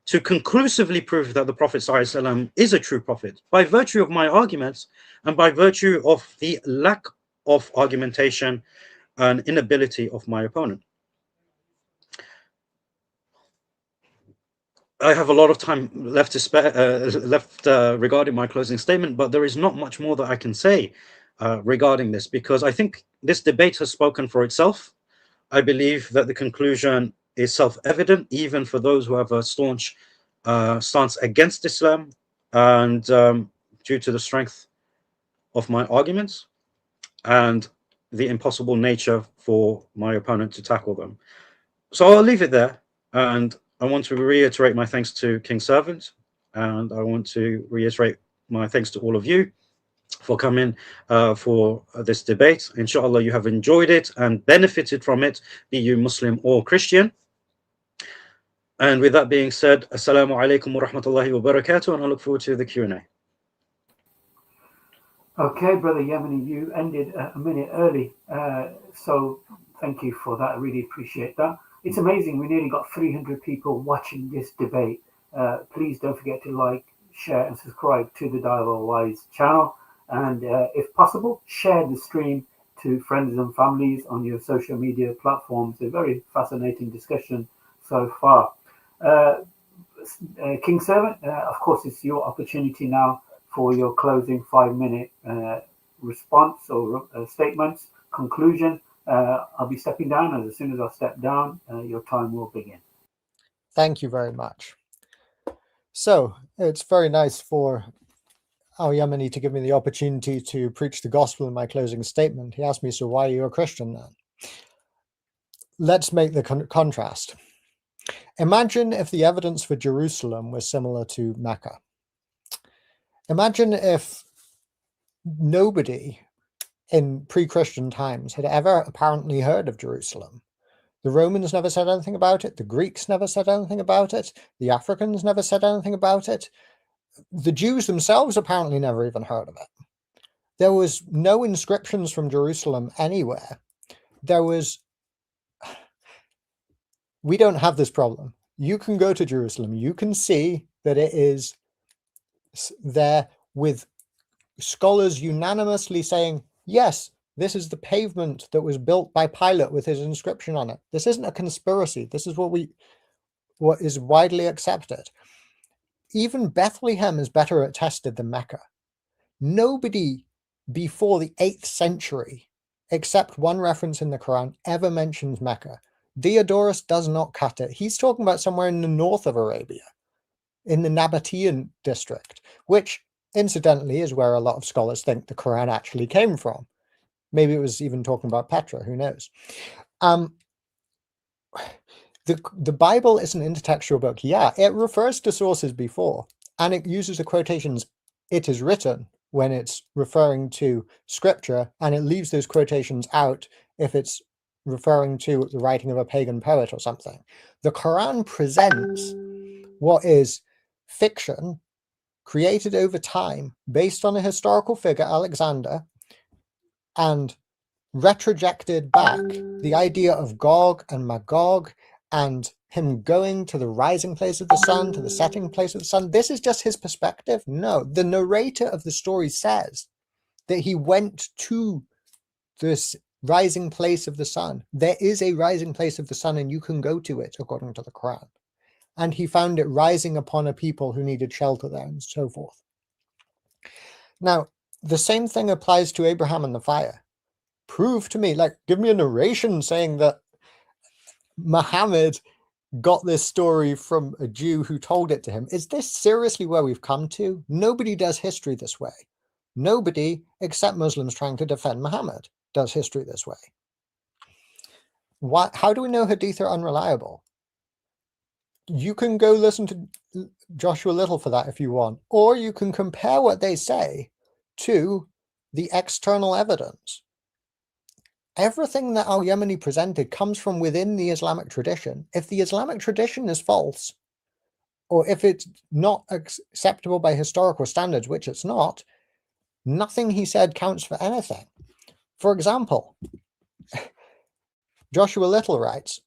to conclusively prove that the Prophet ﷺ is a true prophet by virtue of my arguments and by virtue of the lack of argumentation and inability of my opponent. I have a lot of time left to spare, regarding my closing statement, but there is not much more that I can say regarding this, because I think this debate has spoken for itself. I believe that the conclusion is self-evident, even for those who have a staunch stance against Islam, and due to the strength of my arguments and the impossible nature for my opponent to tackle them. So I'll leave it there, and I want to reiterate my thanks to King Servant, and I want to reiterate my thanks to all of you for coming for this debate. Inshallah, you have enjoyed it and benefited from it, be you Muslim or Christian. And with that being said, Assalamu alaikum wa rahmatullahi wa barakatuh, and I look forward to the Q&A. Okay, Brother Yemeni, you ended a minute early, so thank you for that. I really appreciate that. It's amazing, we nearly got 300 people watching this debate. Please don't forget to like, share, and subscribe to the Dialogue Wise channel. And if possible, share the stream to friends and families on your social media platforms. A very fascinating discussion so far. King Servant, of course, it's your opportunity now for your closing 5-minute response or statements, conclusion. I'll be stepping down, and as soon as I step down, your time will begin. Thank you very much. So it's very nice for our Yemeni to give me the opportunity to preach the gospel in my closing statement. He asked me, so why are you a Christian then? Let's make the contrast. Imagine if the evidence for Jerusalem was similar to Mecca. Imagine if nobody in pre-Christian times had ever apparently heard of Jerusalem. The Romans never said anything about it. The Greeks never said anything about it. The Africans never said anything about it. The Jews themselves apparently never even heard of it. There was no inscriptions from Jerusalem anywhere. We don't have this problem. You can go to Jerusalem. You can see that it is there, with scholars unanimously saying, yes, this is the pavement that was built by Pilate with his inscription on it. This isn't a conspiracy. This is what is widely accepted. Even Bethlehem is better attested than Mecca. Nobody before the 8th century, except one reference in the Quran, ever mentions Mecca. Diodorus does not cut it. He's talking about somewhere in the north of Arabia, in the Nabatean district, which incidentally is where a lot of scholars think the Quran actually came from. Maybe it was even talking about Petra, who knows? The Bible is an intertextual book. Yeah, it refers to sources before, and it uses the quotations, it is written, when it's referring to scripture, and it leaves those quotations out if it's referring to the writing of a pagan poet or something. The Quran presents what is fiction created over time based on a historical figure, Alexander, and retrojected back the idea of Gog and Magog and him going to the rising place of the sun, to the setting place of the sun. This is just his perspective. No, the narrator of the story says that he went to this rising place of the sun. There is a rising place of the sun, and you can go to it according to the Quran. And he found it rising upon a people who needed shelter there, and so forth. Now, the same thing applies to Abraham and the fire. Prove to me, like, give me a narration saying that Muhammad got this story from a Jew who told it to him. Is this seriously where we've come to? Nobody does history this way. Nobody, except Muslims trying to defend Muhammad, does history this way. How do we know hadith are unreliable? You can go listen to Joshua Little for that if you want, or you can compare what they say to the external evidence. Everything that Al-Yemeni presented comes from within the Islamic tradition. If the Islamic tradition is false, or if it's not acceptable by historical standards, which it's not, nothing he said counts for anything. For example, Joshua Little writes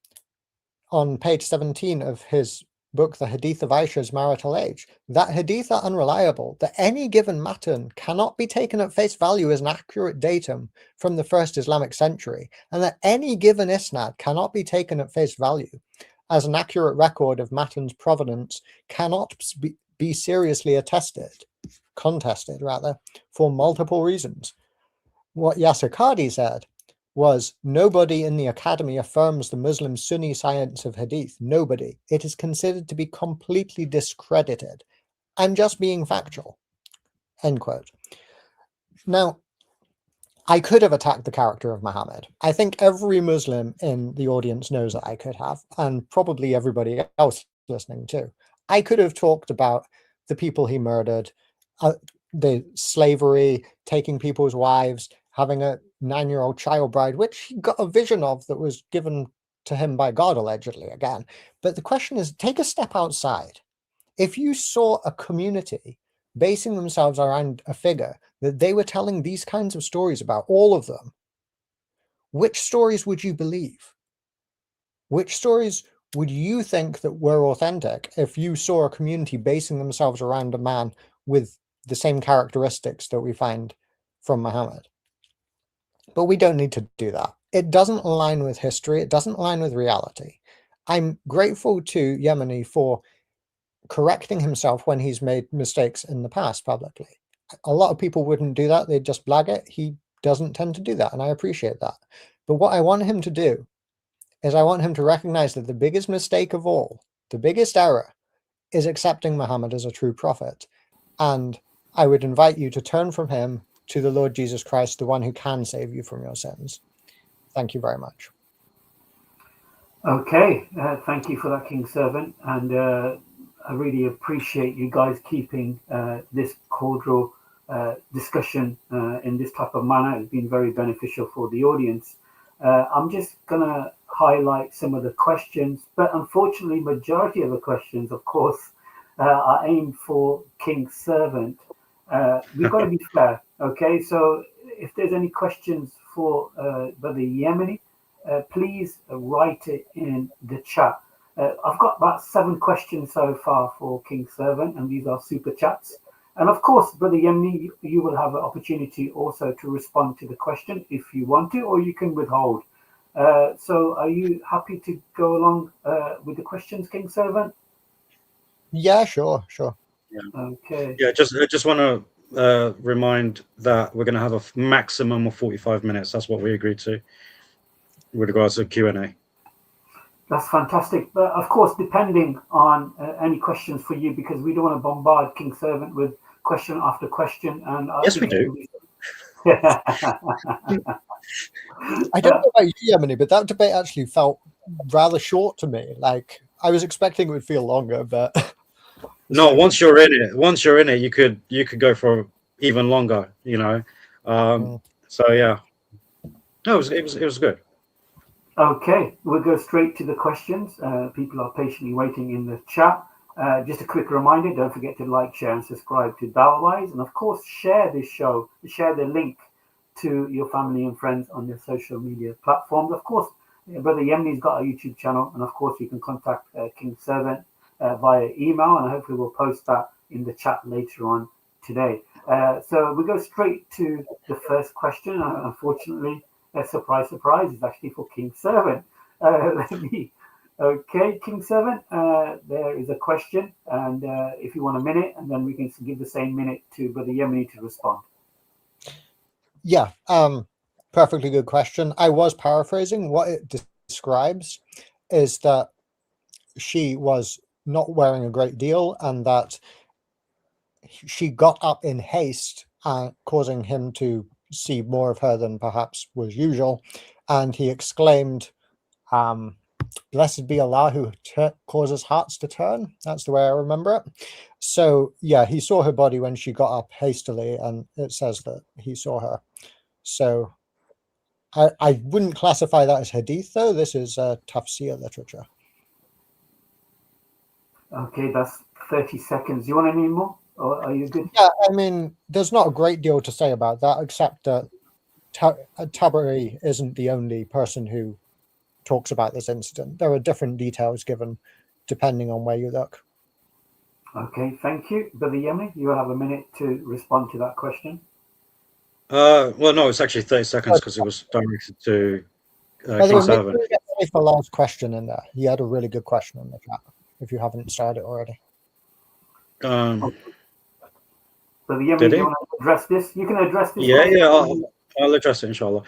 on page 17 of his book, The Hadith of Aisha's Marital Age, that hadith are unreliable, that any given matan cannot be taken at face value as an accurate datum from the first Islamic century, and that any given isnad cannot be taken at face value as an accurate record of matan's provenance, cannot be seriously contested, for multiple reasons. What Yasir Qadi said was, nobody in the academy affirms the Muslim Sunni science of hadith. Nobody. It is considered to be completely discredited. I'm just being factual. End quote. Now, I could have attacked the character of Muhammad. I think every Muslim in the audience knows that I could have, and probably everybody else listening too. I could have talked about the people he murdered, the slavery, taking people's wives, having a 9-year-old child bride, which he got a vision of that was given to him by God, allegedly, again. But the question is, take a step outside. If you saw a community basing themselves around a figure that they were telling these kinds of stories about, all of them, which stories would you believe? Which stories would you think that were authentic if you saw a community basing themselves around a man with the same characteristics that we find from Muhammad? But we don't need to do that. It doesn't align with history. It doesn't align with reality. I'm grateful to Yemeni for correcting himself when he's made mistakes in the past publicly. A lot of people wouldn't do that. They'd just blag it. He doesn't tend to do that, and I appreciate that. But what I want him to do is I want him to recognize that the biggest mistake of all, the biggest error, is accepting Muhammad as a true prophet. And I would invite you to turn from him to the Lord Jesus Christ, the one who can save you from your sins. Thank you very much. Okay, thank you for that, King Servant, and I really appreciate you guys keeping this cordial discussion in this type of manner. It's been very beneficial for the audience. I'm just going to highlight some of the questions, but unfortunately, majority of the questions, of course, are aimed for King Servant. We've got to be fair, okay? So if there's any questions for Brother Yemeni, please write it in the chat. I've got about 7 questions so far for King Servant, and these are super chats. And of course, Brother Yemeni, you will have an opportunity also to respond to the question if you want to, or you can withhold. So are you happy to go along with the questions, King Servant? Yeah, sure. Yeah. Okay. Yeah, I just want to remind that we're going to have a maximum of 45 minutes. That's what we agreed to with regards to Q&A. That's fantastic. But of course, depending on any questions for you, because we don't want to bombard King Servant with question after question. And yes, we do. I don't know about you, Yemeni, but that debate actually felt rather short to me. Like, I was expecting it would feel longer, but no. Once you're in it, you could go for even longer. You know. So yeah, no, it was good. Okay, we'll go straight to the questions. People are patiently waiting in the chat. Just a quick reminder, don't forget to like, share, and subscribe to Dawahwise. And of course, share this show, share the link to your family and friends on your social media platforms. Of course, Brother Yemeni's got a YouTube channel, and of course, you can contact King Servant via email, and hopefully we'll post that in the chat later on today. So we go straight to the first question. Unfortunately, surprise, surprise, is actually for King Servant. Okay, King Servant, there is a question, and if you want a minute, and then we can give the same minute to Brother Yemeni to respond. Yeah, perfectly good question. I was paraphrasing. What it describes is that she was not wearing a great deal, and that she got up in haste, causing him to see more of her than perhaps was usual. And he exclaimed, "Blessed be Allah who causes hearts to turn." That's the way I remember it. So yeah, he saw her body when she got up hastily, and it says that he saw her. So I wouldn't classify that as hadith, though. This is tafsir literature. Okay, that's 30 seconds. You want any more? Or are you good? Yeah, I mean, there's not a great deal to say about that, except that Tabari isn't the only person who talks about this incident. There are different details given depending on where you look. Okay, thank you. Brother Yemeni, you have a minute to respond to that question. Well, no, it's actually 30 seconds because it was directed to King Servant. The last question in there. He had a really good question in the chat, if you haven't started it already. Brother Yemeni, do you want to address this? You can address this. Yeah, I'll address it, inshallah.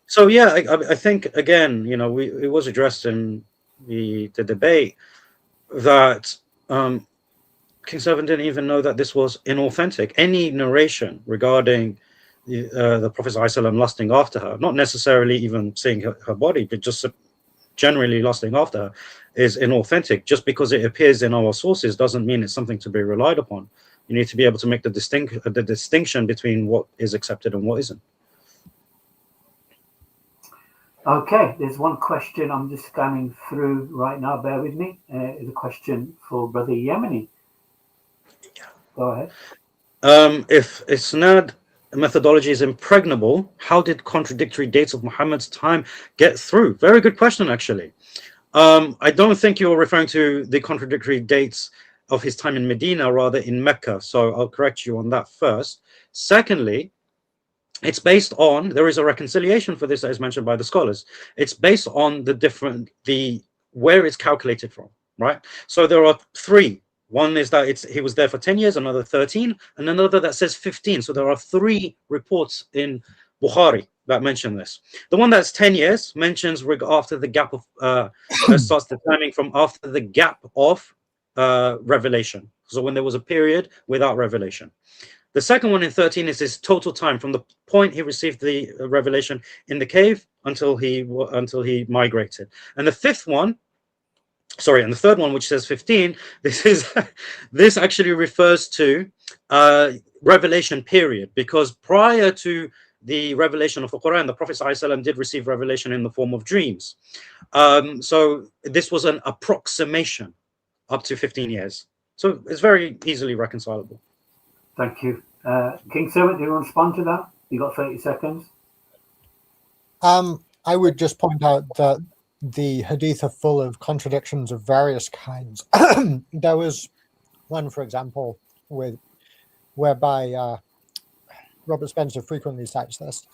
So yeah, I think again, it was addressed in the debate that King Servant didn't even know that this was inauthentic. Any narration regarding the Prophet ﷺ lusting after her, not necessarily even seeing her body, but just generally lusting after her, is inauthentic. Just because it appears in our sources doesn't mean it's something to be relied upon. You need to be able to make the distinction between what is accepted and what isn't. Okay, there's one question I'm just scanning through right now. Bear with me. It's a question for Brother Yemeni. Go ahead. If Isnad methodology is impregnable, how did contradictory dates of Muhammad's time get through? Very good question, actually. I don't think you're referring to the contradictory dates of his time in Medina, rather in Mecca. So I'll correct you on that first. Secondly, it's based on, there is a reconciliation for this that is mentioned by the scholars. It's based on where it's calculated from, right? So there are three. One is that he was there for 10 years, another 13, and another that says 15. So there are three reports in Bukhari that mention this. The one that's 10 years mentions after the gap of, starts the timing from after the gap of revelation. So when there was a period without revelation. The second one in 13 is his total time from the point he received the revelation in the cave until he migrated. And the third one, which says 15, this actually refers to revelation period, because prior to the revelation of the Quran, the Prophet ﷺ did receive revelation in the form of dreams. So this was an approximation up to 15 years. So it's very easily reconcilable. Thank you. King Servant, do you want to respond to that? You got 30 seconds. I would just point out that the hadith are full of contradictions of various kinds. There was one, for example, whereby Robert Spencer frequently cites this.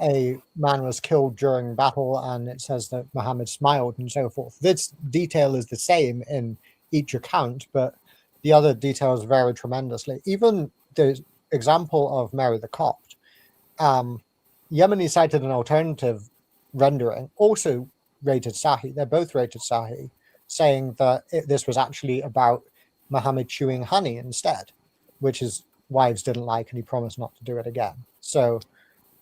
A man was killed during battle, and it says that Muhammad smiled and so forth. This detail is the same in each account, but the other details vary tremendously. Even the example of Mary the Copt, Yemeni cited an alternative rendering, also rated Sahih. They're both rated Sahih, saying that this was actually about Muhammad chewing honey instead, which his wives didn't like, and he promised not to do it again. So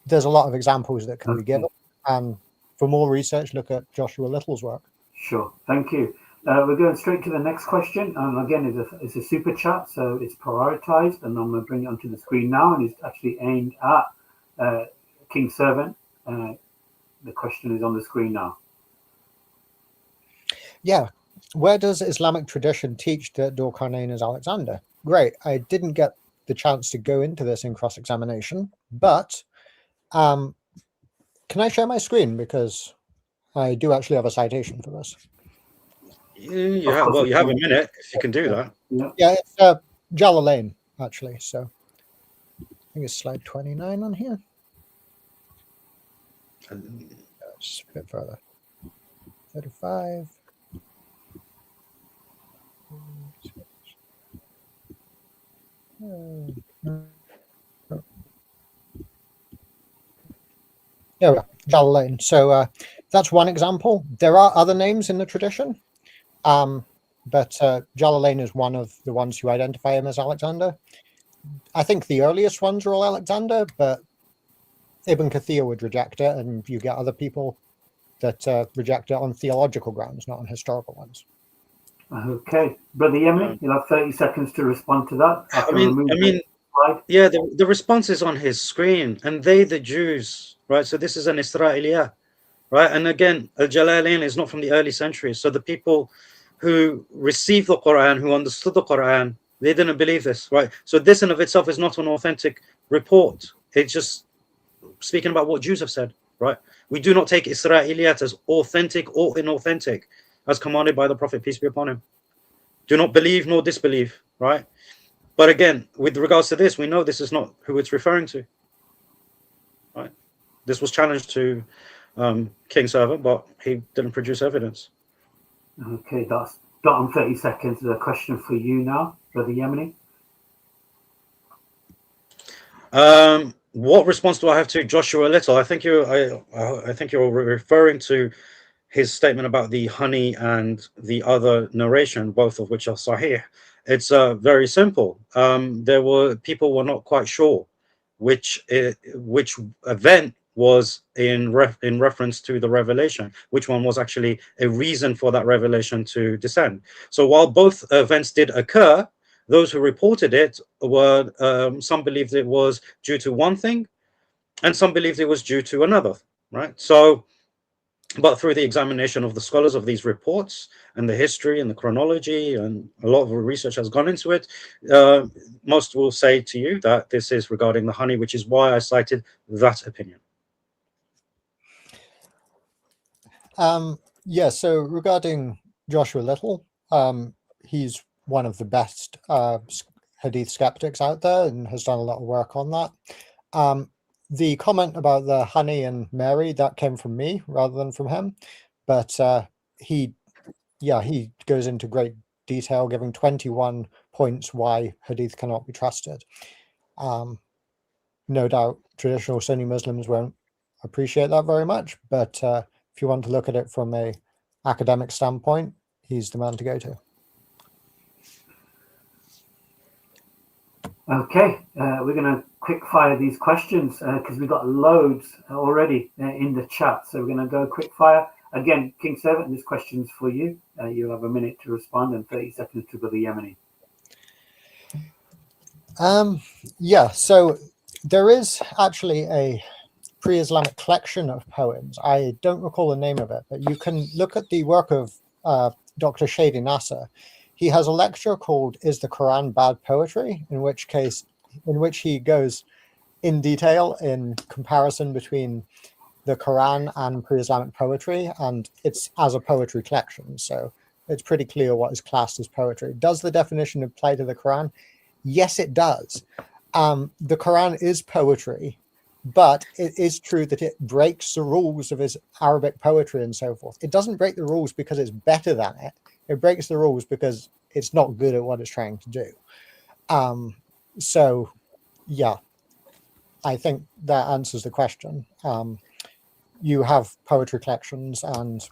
there's a lot of examples that can be given. And for more research, look at Joshua Little's work. Sure, thank you. We're going straight to the next question. Again, it's a super chat, so it's prioritized, and I'm going to bring it onto the screen now, and it's actually aimed at King Servant. The question is on the screen now. Yeah. Where does Islamic tradition teach that Dhul-Qarnayn is Alexander? Great. I didn't get the chance to go into this in cross-examination, but can I share my screen? Because I do actually have a citation for this. You have a minute if you can do that. Yeah, it's Jalalain, actually. So I think it's slide 29 on here. Just a bit further. 35. There we go, Jalalain. So that's one example. There are other names in the tradition. But Jalalain is one of the ones who identify him as Alexander. I think the earliest ones are all Alexander, but Ibn Kathir would reject it, and you get other people that reject it on theological grounds, not on historical ones. Okay, Brother Yemeni, you'll have 30 seconds to respond to that. Yeah, the response is on his screen, and they, the Jews, right? So this is an Israeliyah, right? And again, Al-Jalalain is not from the early centuries. So the people who received the Quran, who understood the Quran, they didn't believe this, right? So this in of itself is not an authentic report. It's just speaking about what Jews have said, right? We do not take Israeliyat as authentic or inauthentic, as commanded by the Prophet, peace be upon him. Do not believe nor disbelieve, right? But again, with regards to this, we know this is not who it's referring to, right? This was challenged to King Server, but he didn't produce evidence. Okay, that's got on 30 seconds. A question for you now, Brother Yemeni. What response do I have to Joshua Little? I think you're referring to his statement about the honey and the other narration, both of which are sahih. It's very simple. People were not quite sure which event was in reference to the revelation, which one was actually a reason for that revelation to descend. So while both events did occur, those who reported it were some believed it was due to one thing, and some believed it was due to another. Right. So, but through the examination of the scholars of these reports and the history and the chronology, and a lot of research has gone into it, most will say to you that this is regarding the honey, which is why I cited that opinion. Yeah, so regarding Joshua Little, he's one of the best hadith skeptics out there and has done a lot of work on that. The comment about the honey and Mary, that came from me rather than from him, but he goes into great detail, giving 21 points why hadith cannot be trusted. No doubt traditional Sunni Muslims won't appreciate that very much, but if you want to look at it from a academic standpoint, he's the man to go to. Okay, we're going to quick fire these questions because we've got loads already in the chat. So we're going to go quick fire. Again, King Servant, this question's for you. You'll have a minute to respond and 30 seconds to Brother Yemeni. Yeah, so there is actually a pre-Islamic collection of poems. I don't recall the name of it, but you can look at the work of Dr. Shadi Nasser. He has a lecture called "Is the Quran Bad Poetry?" in which he goes in detail in comparison between the Quran and pre-Islamic poetry, and it's as a poetry collection, so it's pretty clear what is classed as poetry. Does the definition apply to the Quran? Yes, it does. The Quran is poetry, but it is true that it breaks the rules of his Arabic poetry and so forth. It doesn't break the rules because it's better than it. It breaks the rules because it's not good at what it's trying to do. So, yeah, I think that answers the question. You have poetry collections, and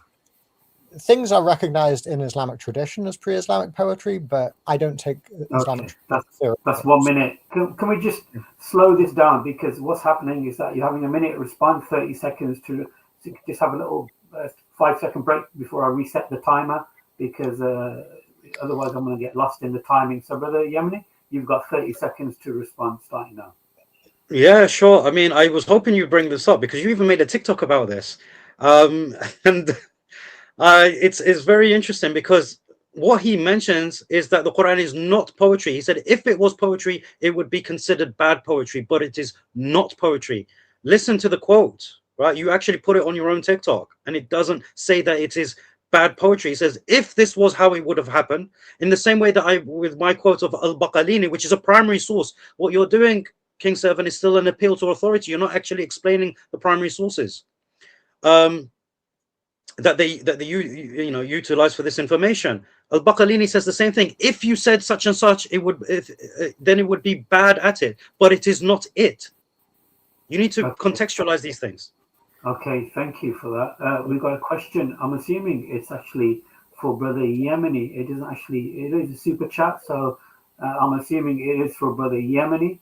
things are recognized in Islamic tradition as pre-Islamic poetry, but I don't take Islamic. That's 1 minute. Can we just slow this down? Because what's happening is that you're having a minute to respond, 30 seconds to just have a little 5-second break before I reset the timer, because otherwise I'm going to get lost in the timing. So, Brother Yemeni, you've got 30 seconds to respond starting now. Yeah, sure. I mean, I was hoping you'd bring this up because you even made a TikTok about this. And it's very interesting because what he mentions is that the Quran is not poetry. He said if it was poetry, it would be considered bad poetry, but it is not poetry. Listen to the quote, right? You actually put it on your own TikTok, and it doesn't say that it is bad poetry. He says if this was how it would have happened, in the same way that with my quote of Al-Baqalini, which is a primary source, what you're doing, King Servant, is still an appeal to authority. You're not actually explaining the primary sources that they utilize for this information. Al-Baqalini says the same thing. If you said such and such, then it would be bad at it, but it is not it. You need to contextualize these things. Okay, thank you for that. We've got a question. I'm assuming it's actually for Brother Yemeni. It isn't actually, it is a super chat, so I'm assuming it is for Brother Yemeni.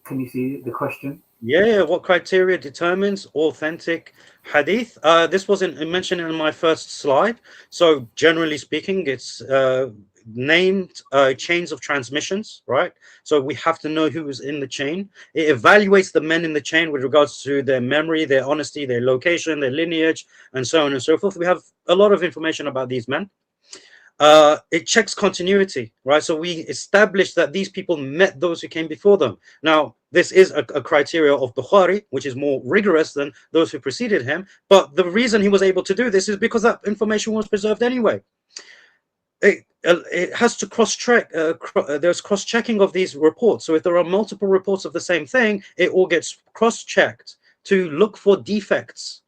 Can you see the question? Yeah, what criteria determines authentic hadith? This wasn't mentioned in my first slide. So generally speaking, it's named chains of transmissions, right? So we have to know who is in the chain. It evaluates the men in the chain with regards to their memory, their honesty, their location, their lineage, and so on and so forth. We have a lot of information about these men. It checks continuity, right? So we established that these people met those who came before them. Now, this is a criteria of Bukhari, which is more rigorous than those who preceded him. But the reason he was able to do this is because that information was preserved anyway. It has to cross-check. There's cross-checking of these reports. So if there are multiple reports of the same thing, it all gets cross-checked to look for defects.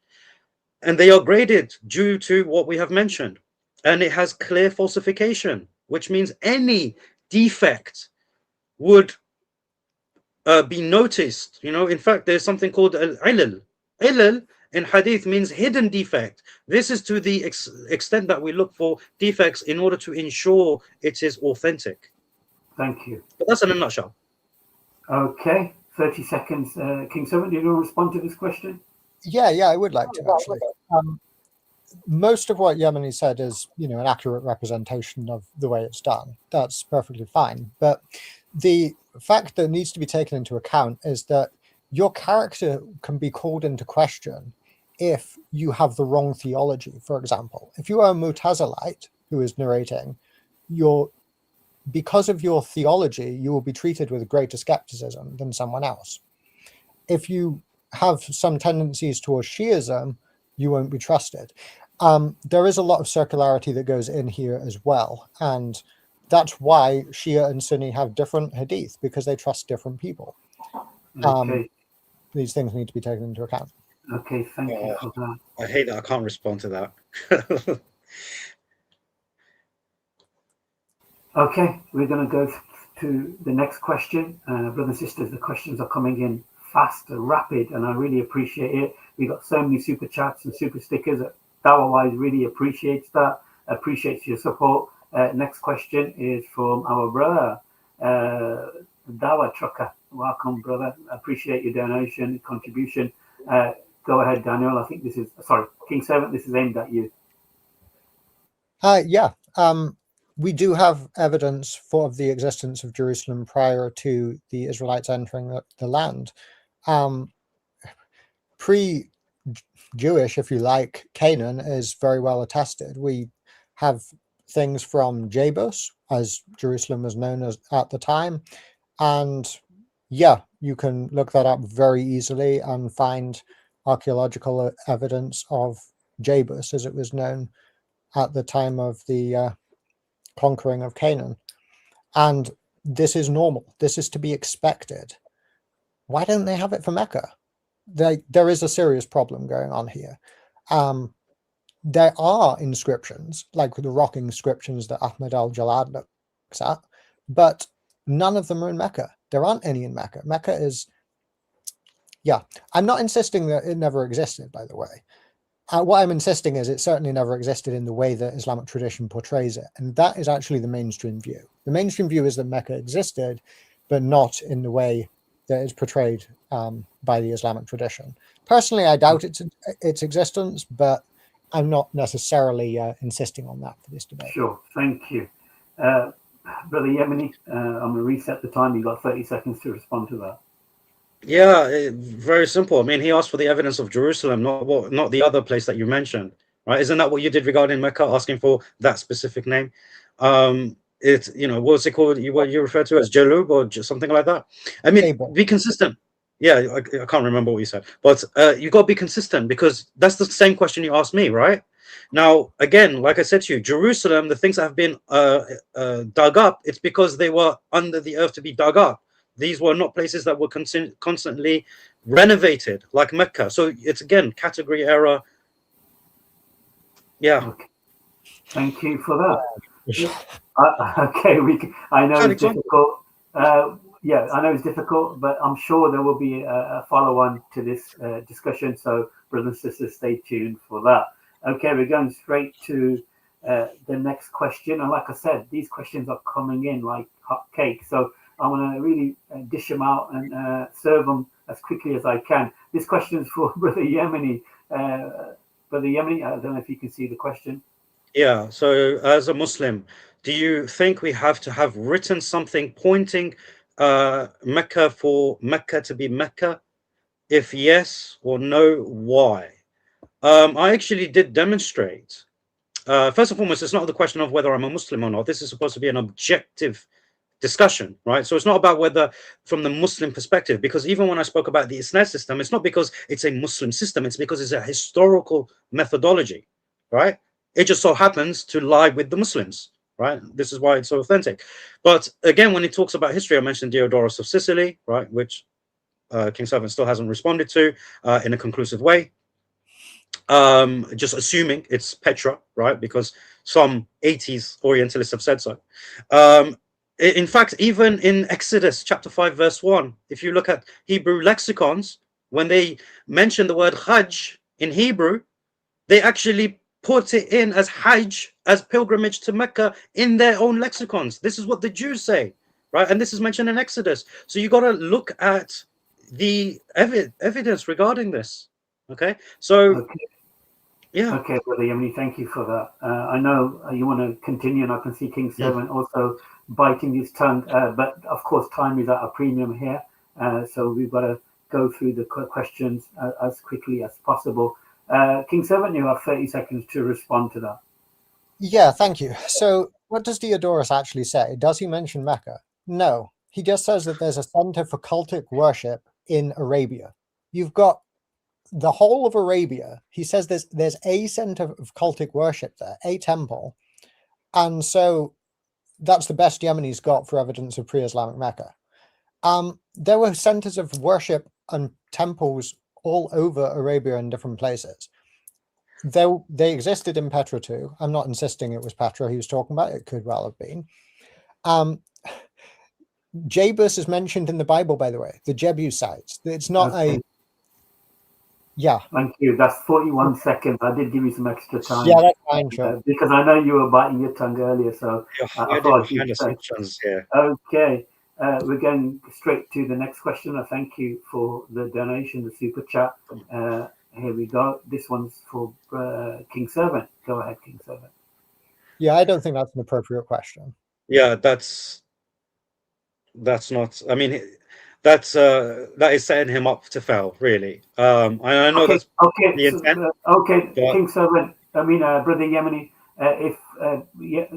And they are graded due to what we have mentioned. And it has clear falsification, which means any defect would be noticed. In fact, there's something called al-ilal. Ilal in hadith means hidden defect. This is to the extent that we look for defects in order to ensure it is authentic. Thank you. But that's in a nutshell. Okay, 30 seconds. King Servant, do you want to respond to this question? Yeah, I would like to actually. Most of what Yemeni said is, an accurate representation of the way it's done. That's perfectly fine. But the fact that needs to be taken into account is that your character can be called into question if you have the wrong theology. For example, if you are a Mutazilite who is narrating, because of your theology, you will be treated with greater skepticism than someone else. If you have some tendencies towards Shiism, you won't be trusted. There is a lot of circularity that goes in here as well. And that's why Shia and Sunni have different hadith, because they trust different people. Okay. These things need to be taken into account. Okay, thank you for that. I hate that I can't respond to that. Okay, we're going to go to the next question. Brothers and sisters, the questions are coming in fast and rapid, and I really appreciate it. We got so many super chats and super stickers. Dawah-wise really appreciates that, appreciates your support. Next question is from our brother, Dawah Trucker. Welcome, brother. Appreciate your donation, contribution. Go ahead, Daniel. I think this is, sorry, King Servant, this is aimed at you. We do have evidence for the existence of Jerusalem prior to the Israelites entering the land. Pre-Jewish, if you like, Canaan is very well attested. We have things from Jebus, as Jerusalem was known as at the time. And yeah, you can look that up very easily and find archaeological evidence of Jebus, as it was known at the time of the conquering of Canaan. And this is normal. This is to be expected. Why don't they have it for Mecca? There is a serious problem going on here. There are inscriptions, like the rock inscriptions that Ahmed al-Jalad looks at, but none of them are in Mecca. There aren't any in Mecca. Mecca is, I'm not insisting that it never existed, by the way. What I'm insisting is it certainly never existed in the way that Islamic tradition portrays it. And that is actually the mainstream view. The mainstream view is that Mecca existed, but not in the way that is portrayed by the Islamic tradition. Personally, I doubt its existence, but I'm not necessarily insisting on that for this debate. Sure, thank you. Brother Yemeni, I'm going to reset the time. You've got 30 seconds to respond to that. Yeah, very simple. I mean, he asked for the evidence of Jerusalem, not the other place that you mentioned, right? Isn't that what you did regarding Mecca, asking for that specific name? It's, what's it called? What you refer to as Jalub or something like that? I mean, be consistent. Yeah, I can't remember what you said, but you got to be consistent, because that's the same question you asked me, right? Now, again, like I said to you, Jerusalem, the things that have been dug up, it's because they were under the earth to be dug up. These were not places that were constantly renovated like Mecca. So it's, again, category error. Yeah. Okay. Thank you for that. Okay, I know it's difficult. Yeah, I know it's difficult, but I'm sure there will be a follow-on to this discussion. So, brothers and sisters, stay tuned for that. Okay, we're going straight to the next question. And like I said, these questions are coming in like hot cake. So I want to really dish them out and serve them as quickly as I can. This question is for Brother Yemeni. Brother Yemeni, I don't know if you can see the question. Yeah. So as a Muslim, do you think we have to have written something pointing Mecca for Mecca to be Mecca? If yes or no, why? I actually did demonstrate. First and foremost, it's not the question of whether I'm a Muslim or not. This is supposed to be an objective discussion, right? So it's not about whether from the Muslim perspective, because even when I spoke about the Isnad system, it's not because it's a Muslim system, it's because it's a historical methodology, right? It just so happens to lie with the Muslims, right? This is why it's so authentic. But again, when it talks about history, I mentioned Diodorus of Sicily, right, which King Servant still hasn't responded to in a conclusive way. Just assuming it's Petra, right? Because some 80s Orientalists have said so. In fact, even in Exodus chapter 5, verse 1, if you look at Hebrew lexicons, when they mention the word Hajj in Hebrew, they actually put it in as Hajj, as pilgrimage to Mecca in their own lexicons. This is what the Jews say, right? And this is mentioned in Exodus. So you got to look at the evidence regarding this. Okay, so Okay. yeah. Okay, Brother Yemeni, thank you for that. I know you want to continue, and I can see King Servant also biting his tongue, but of course, time is at a premium here, so we've got to go through the questions as quickly as possible. King Servant, you have 30 seconds to respond to that. Yeah, thank you. So what does Diodorus actually say? Does he mention Mecca? No. He just says that there's a center for cultic worship in Arabia. You've got the whole of Arabia. He says there's a center of cultic worship there, a temple. And so that's the best Yemeni's got for evidence of pre-Islamic Mecca. There were centers of worship and temples all over Arabia in different places. They existed in Petra too. I'm not insisting it was Petra he was talking about. It could well have been. Jebus is mentioned in the Bible, by the way, the Jebusites. It's not Okay. Yeah. Thank you. That's 41 seconds. I did give you some extra time. Yeah, that's fine, sure. Because I know you were biting your tongue earlier, so I thought I'd options here. Okay. We're going straight to the next question. I thank you for the donation, the super chat. Here we go. This one's for King Servant. Go ahead, King Servant. Yeah, I don't think that's an appropriate question. Yeah, that's not. I mean, that is setting him up to fail, really. I know that's the intent. King Servant. I mean, Brother Yemeni. If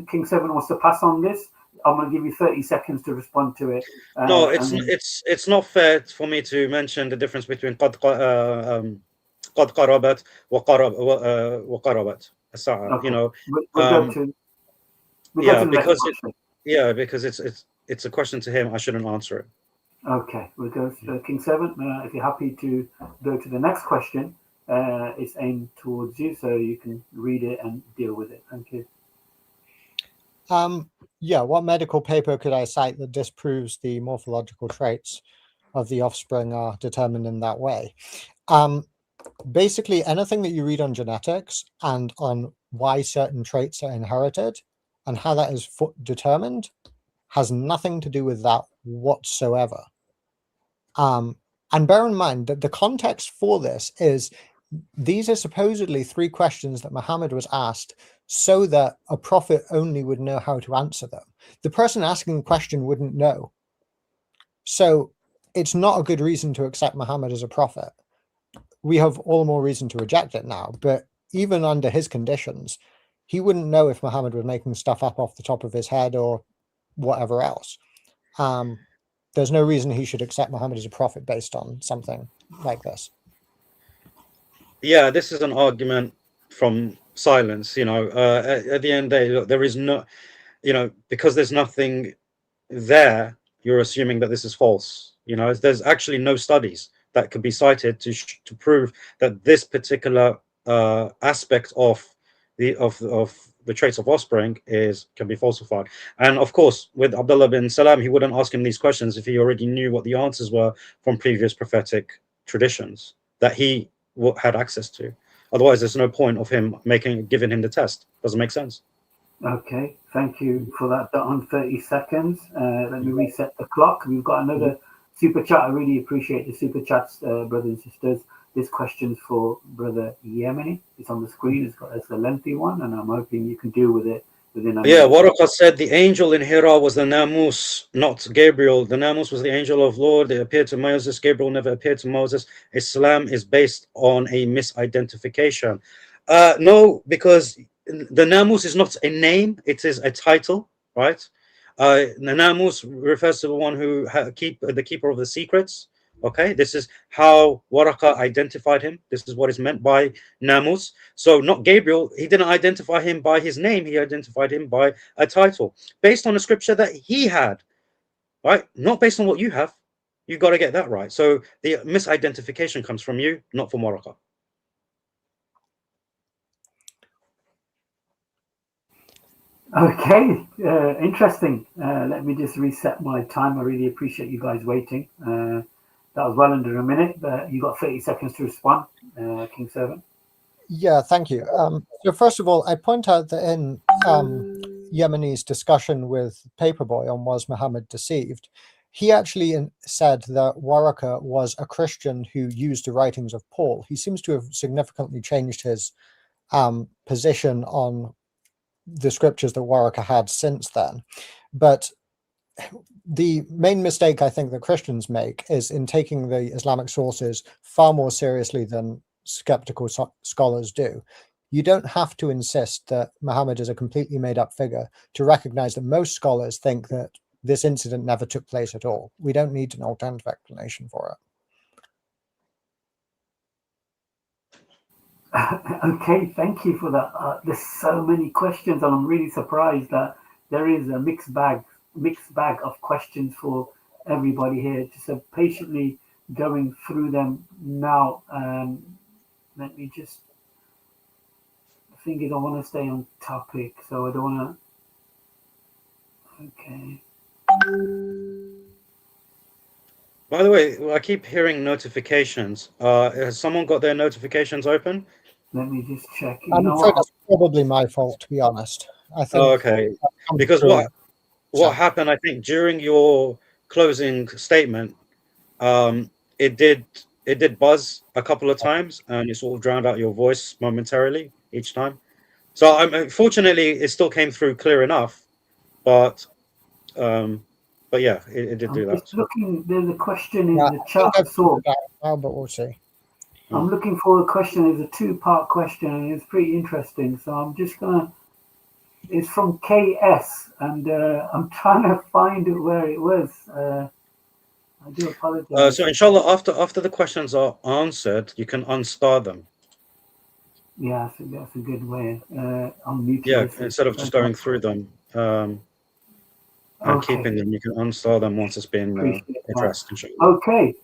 King Servant wants to pass on this, I'm going to give you 30 seconds to respond to it. No, it's not fair for me to mention the difference between قد قربت وقربت. You know, because it's a question to him. I shouldn't answer it. Okay, we'll go to King Servant. If you're happy to go to the next question, it's aimed towards you, so you can read it and deal with it. Thank you. Yeah, what medical paper could I cite that disproves the morphological traits of the offspring are determined in that way? Basically, anything that you read on genetics and on why certain traits are inherited and how that is determined has nothing to do with that whatsoever. And bear in mind that the context for this is these are supposedly 3 questions that Muhammad was asked so that a prophet only would know how to answer them. The person asking the question wouldn't know. So it's not a good reason to accept Muhammad as a prophet. We have all the more reason to reject it now, but even under his conditions, he wouldn't know if Muhammad was making stuff up off the top of his head or whatever else. There's no reason he should accept Muhammad as a prophet based on something like this. Yeah, this is an argument from silence. You know, at the end of the day, look, there is no, you know, because there's nothing there, you're assuming that this is false. You know, there's actually no studies that could be cited to prove that this particular aspect of the traits of offspring can be falsified. And of course, with Abdullah bin Salam, he wouldn't ask him these questions if he already knew what the answers were from previous prophetic traditions that he had access to. Otherwise, there's no point of him giving him the test. Doesn't make sense. Okay, thank you for that. On 30 seconds. Let me reset the clock. We've got another super chat. I really appreciate the super chats, brothers and sisters. This question's for Brother Yemeni. It's on the screen. It's a lengthy one, and I'm hoping you can deal with it within a Yeah, minute. Waraqah said the angel in Hira was the Namus, not Gabriel. The Namus was the angel of Lord. It appeared to Moses. Gabriel never appeared to Moses. Islam is based on a misidentification. No, because the Namus is not a name; it is a title, right? The Namus refers to the one who the keeper of the secrets. Okay, this is how Waraqah identified him. This is what is meant by Namus. So not Gabriel. He didn't identify him by his name. He identified him by a title based on a scripture that he had, right? Not based on what you have. You got to get that right. So the misidentification comes from you, not from Waraqah. Okay, interesting. Let me just reset my time. I really appreciate you guys waiting. That was well under a minute, but you got 30 seconds to respond, King Servant. Yeah, thank you. So first of all, I point out that in Yemeni's discussion with Paperboy on Was Muhammad Deceived, he actually said that Waraqah was a Christian who used the writings of Paul. He seems to have significantly changed his position on the scriptures that Waraqah had since then. But the main mistake I think that Christians make is in taking the Islamic sources far more seriously than skeptical scholars do. You don't have to insist that Muhammad is a completely made-up figure to recognize that most scholars think that this incident never took place at all. We don't need an alternative explanation for it. Okay, thank you for that. There's so many questions, and I'm really surprised that there is a mixed bag of questions for everybody here. Just patiently going through them now. Let me just. The thing is, I want to stay on topic, so I don't want to. Okay. By the way, I keep hearing notifications. Has someone got their notifications open? Let me just check. I'm afraid that's probably my fault, to be honest. I think. Oh, okay. Because what happened, I think, during your closing statement, it did buzz a couple of times, and it sort of drowned out your voice momentarily each time. So fortunately, it still came through clear enough, but yeah, it did do that. Just looking, there's a question in the chat. But we'll see. I'm looking for a question. It's a two-part question, and it's pretty interesting. So I'm just gonna. It's from KS, and I'm trying to find it where it was. I do apologize. So inshallah, after the questions are answered, you can unstar them. Yeah, that's a good way. Unmute. Yeah, instead of just going through them and keeping them, you can unstar them once it's been addressed. Okay,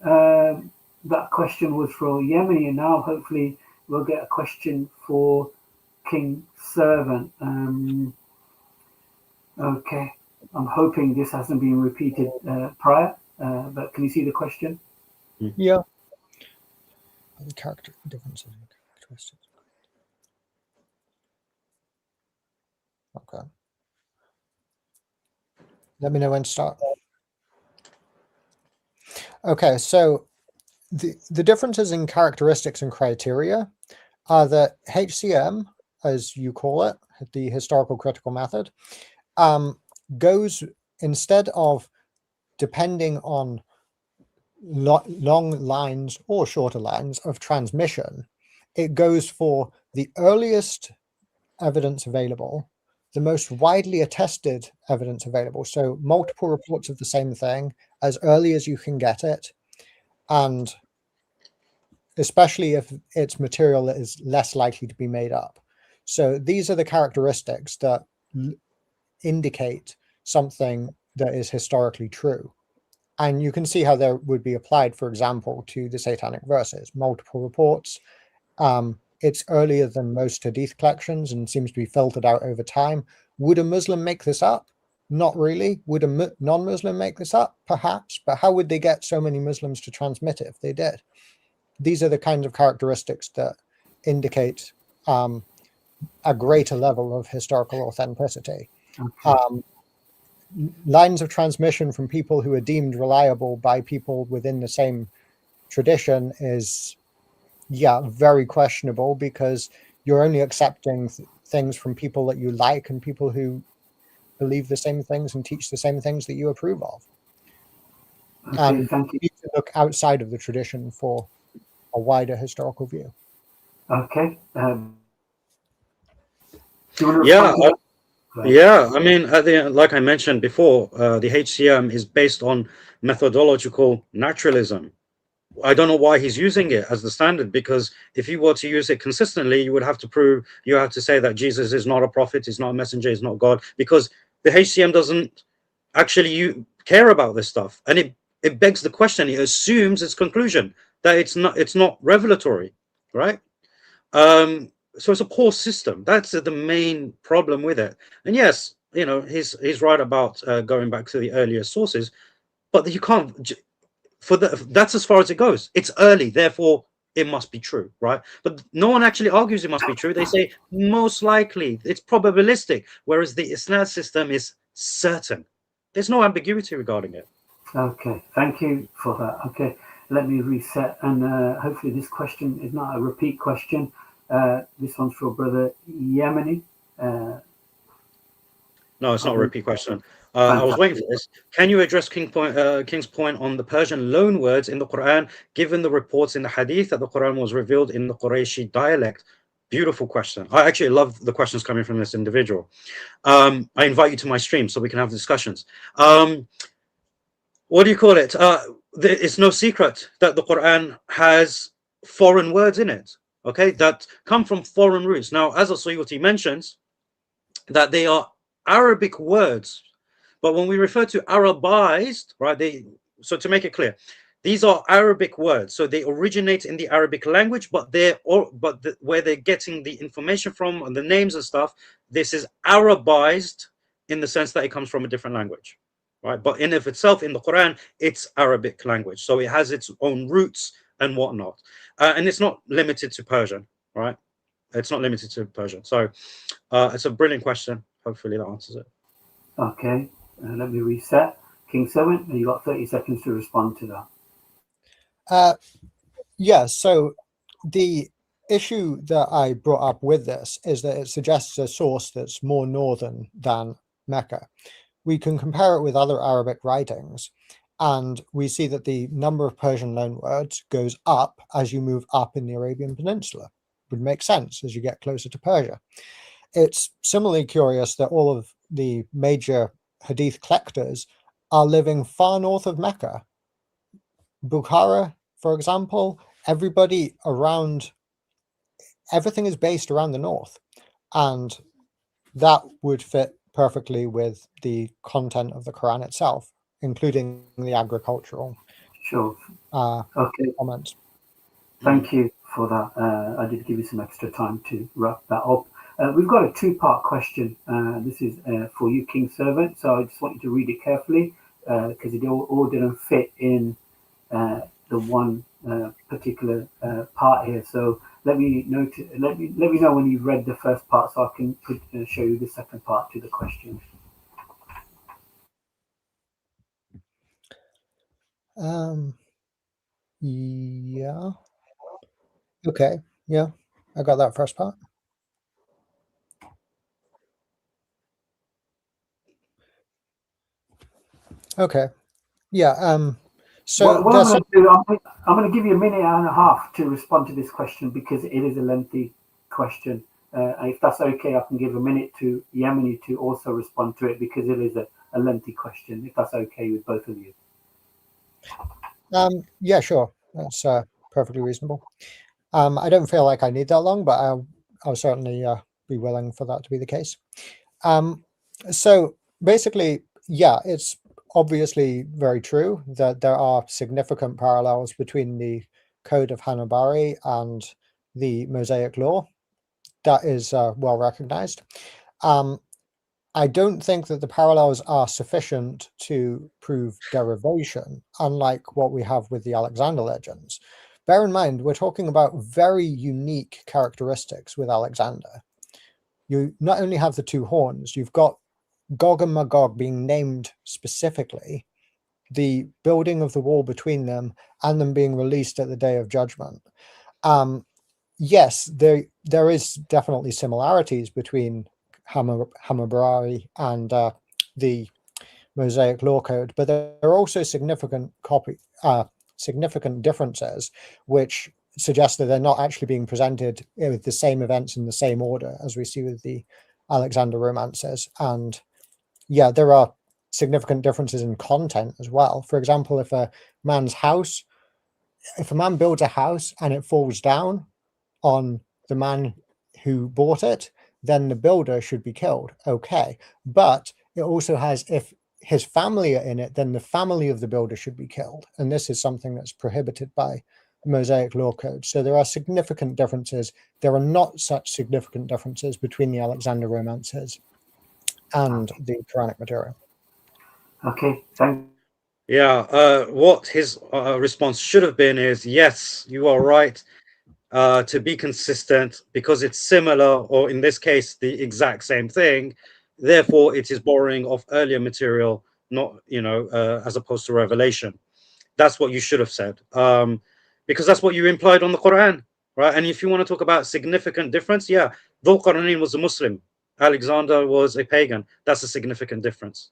that question was for Yemeni, and now hopefully we'll get a question for King Servant. Okay, I'm hoping this hasn't been repeated prior, but can you see the question? Yeah. The character differences and characteristics. Okay. Let me know when to start. Okay, so the differences in characteristics and criteria are that HCM, as you call it, the historical critical method, goes, instead of depending on long lines or shorter lines of transmission, it goes for the earliest evidence available, the most widely attested evidence available. So multiple reports of the same thing as early as you can get it, and especially if its material is less likely to be made up. So these are the characteristics that indicate something that is historically true. And you can see how there would be applied, for example, to the Satanic Verses. Multiple reports. It's earlier than most Hadith collections and seems to be filtered out over time. Would a Muslim make this up? Not really. Would a non-Muslim make this up? Perhaps. But how would they get so many Muslims to transmit it if they did? These are the kinds of characteristics that indicate a greater level of historical authenticity. Okay. Lines of transmission from people who are deemed reliable by people within the same tradition is, very questionable, because you're only accepting things from people that you like and people who believe the same things and teach the same things that you approve of. Okay, And thank you. you need to look outside of the tradition for a wider historical view. Okay. Do you want to Yeah, respond to that? Right. yeah. I mean, at the like I mentioned before, the HCM is based on methodological naturalism. I don't know why he's using it as the standard, because if you were to use it consistently, you would have to prove, you have to say that Jesus is not a prophet, he's not a messenger, he's not God, because the HCM doesn't actually care about this stuff. And it begs the question, it assumes its conclusion that it's not revelatory, right? So it's a poor system. That's the main problem with it. And yes, he's right about going back to the earlier sources, but you can't, that's as far as it goes. It's early, therefore it must be true, right? But no one actually argues it must be true. They say most likely, it's probabilistic, whereas the Islam system is certain. There's no ambiguity regarding it. Okay, thank you for that. Okay, let me reset, and hopefully this question is not a repeat question. This one's for Brother Yemeni. No, it's not a repeat question. I was Fantastic. waiting for this. Can you address King's point on the Persian loan words in the Quran, given the reports in the Hadith that the Quran was revealed in the Qurayshi dialect? Beautiful question. I actually love the questions coming from this individual. I invite you to my stream so we can have discussions. What do you call it? It's no secret that the Quran has foreign words in it, okay, that come from foreign roots. Now, as Al-Suyuti mentions, that they are Arabic words, but when we refer to Arabized, right, so to make it clear, these are Arabic words, so they originate in the Arabic language, but where they're getting the information from and the names and stuff, this is Arabized in the sense that it comes from a different language, right? But in of itself, in the Quran, it's Arabic language, so it has its own roots and whatnot, and it's not limited to Persian, right? It's not limited to Persian. So it's a brilliant question. Hopefully that answers it. Okay, let me reset. King 7, you got 30 seconds to respond to that. So the issue that I brought up with this is that it suggests a source that's more northern than Mecca. We can compare it with other Arabic writings, and we see that the number of Persian loanwords goes up as you move up in the Arabian Peninsula. Would make sense as you get closer to Persia. It's similarly curious that all of the major Hadith collectors are living far north of Mecca. Bukhara, for example, everything is based around the north, and that would fit perfectly with the content of the Quran itself, including the agricultural Sure. Okay. comments. Thank you for that. I did give you some extra time to wrap that up. We've got a two-part question. This is for you, King Servant. So I just want you to read it carefully because it all didn't fit in the one particular part here. So let me know when you've read the first part, so I can show you the second part to the question. Yeah. Okay. Yeah, I got that first part. Okay. Yeah. So what I'm going to do, I'm going to give you a minute and a half to respond to this question because it is a lengthy question. And if that's okay, I can give a minute to Yemeni to also respond to it because it is a lengthy question. If that's okay with both of you. Yeah, sure. That's perfectly reasonable. I don't feel like I need that long, but I'll certainly be willing for that to be the case. So basically, yeah, it's obviously very true that there are significant parallels between the Code of Hanabari and the Mosaic Law. That is well recognized. I don't think that the parallels are sufficient to prove derivation, unlike what we have with the Alexander legends. bear in mind, we're talking about very unique characteristics with Alexander. You not only have the two horns, you've got Gog and Magog being named specifically, the building of the wall between them, and them being released at the Day of Judgment. Yes, there is definitely similarities between Hammurabi and the Mosaic Law Code, but there are also significant differences, which suggest that they're not actually being presented with the same events in the same order as we see with the Alexander romances. And yeah, there are significant differences in content as well. For example, if a man builds a house and it falls down on the man who bought it, then the builder should be killed. Okay. But it also has, if his family are in it, then the family of the builder should be killed. And this is something that's prohibited by the Mosaic Law Code. So there are significant differences. There are not such significant differences between the Alexander romances and the Quranic material. Okay, thank Yeah, what his response should have been is, yes, you are right, to be consistent, because it's similar, or in this case, the exact same thing. Therefore, it is borrowing of earlier material, not, as opposed to revelation. That's what you should have said, because that's what you implied on the Quran, right? And if you want to talk about significant difference, yeah, Dhul Qarnayn was a Muslim, Alexander was a pagan. That's a significant difference.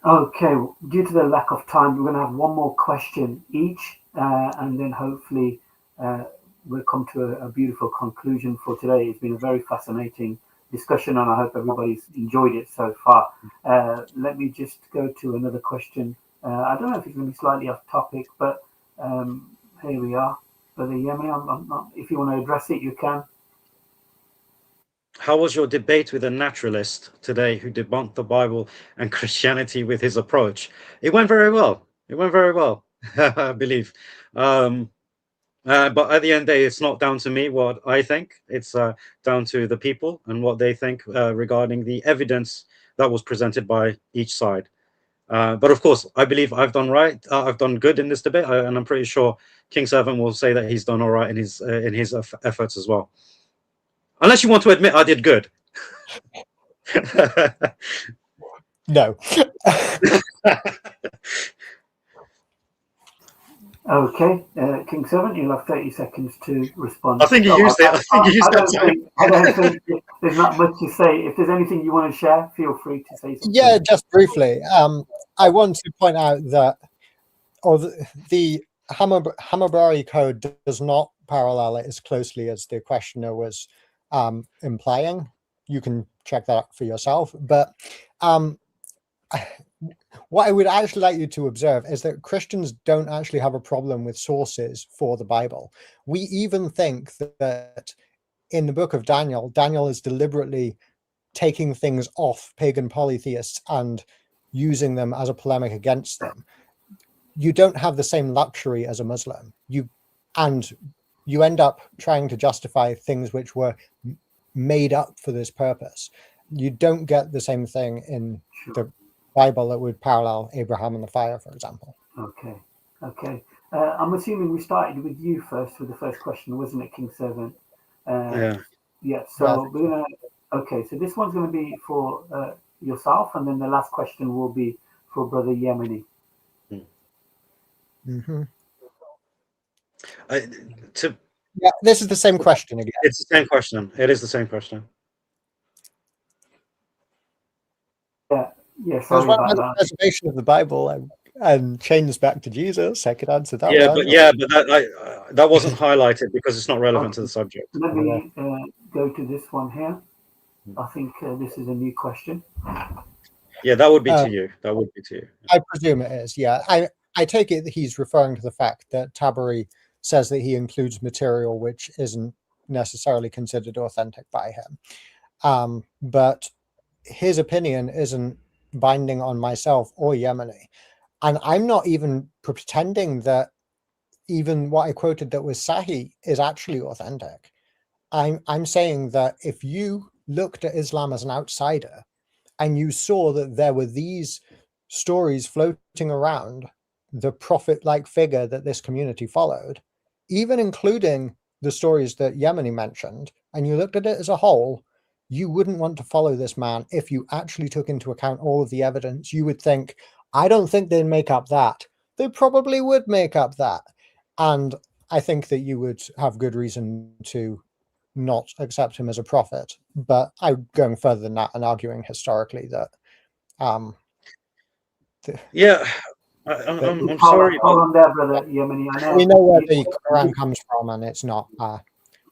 Okay, due to the lack of time, we're going to have one more question each, and then hopefully we'll come to a beautiful conclusion for today. It's been a very fascinating discussion, and I hope everybody's enjoyed it so far. Let me just go to another question. I don't know if it's going to be slightly off topic, but here we are. Brother Yemeni, I'm not, if you want to address it, you can. How was your debate with a naturalist today who debunked the Bible and Christianity with his approach? It went very well. It went very well, I believe. But at the end of the day, it's not down to me what I think. It's down to the people and what they think regarding the evidence that was presented by each side. But of course, I believe I've done right. I've done good in this debate, and I'm pretty sure King Servant will say that he's done all right in his efforts as well. Unless you want to admit I did good. No. Okay, King Servant, you'll have 30 seconds to respond. I think you used it. I don't think there's not much to say. If there's anything you want to share, feel free to say something. Yeah, just briefly. I want to point out that the Hammurabi Code does not parallel it as closely as the questioner was implying. You can check that out for yourself. But what I would actually like you to observe is that Christians don't actually have a problem with sources for the Bible. We even think that in the book of Daniel, Daniel is deliberately taking things off pagan polytheists and using them as a polemic against them. You don't have the same luxury as a Muslim. You end up trying to justify things which were made up for this purpose. You don't get the same thing in the Bible that would parallel Abraham and the fire, for example. Okay. I'm assuming we started with you first with the first question, wasn't it, King Servant? Yeah. Yeah. So we're gonna. Okay. So this one's going to be for yourself, and then the last question will be for Brother Yemeni. Mm-hmm. Yeah, this is the same question again. It's the same question. It is the same question. Yeah. Sorry about that. Preservation of the Bible and chains back to Jesus. I could answer that. Yeah, but that wasn't highlighted because it's not relevant to the subject. Let me go to this one here. I think this is a new question. Yeah, that would be to you. That would be to you. I presume it is. Yeah, I take it that he's referring to the fact that Tabari says that he includes material which isn't necessarily considered authentic by him. But his opinion isn't binding on myself or Yemeni. And I'm not even pretending that even what I quoted that was Sahih is actually authentic. I'm saying that if you looked at Islam as an outsider and you saw that there were these stories floating around the prophet-like figure that this community followed, even including the stories that Yemeni mentioned, and you looked at it as a whole, you wouldn't want to follow this man if you actually took into account all of the evidence. You would think, I don't think they'd make up that. They probably would make up that. And I think that you would have good reason to not accept him as a prophet. But I'm going further than that and arguing historically that Yeah, I'm sorry. Hold on there, brother Yemeni. I know we know where the Quran comes from, and it's not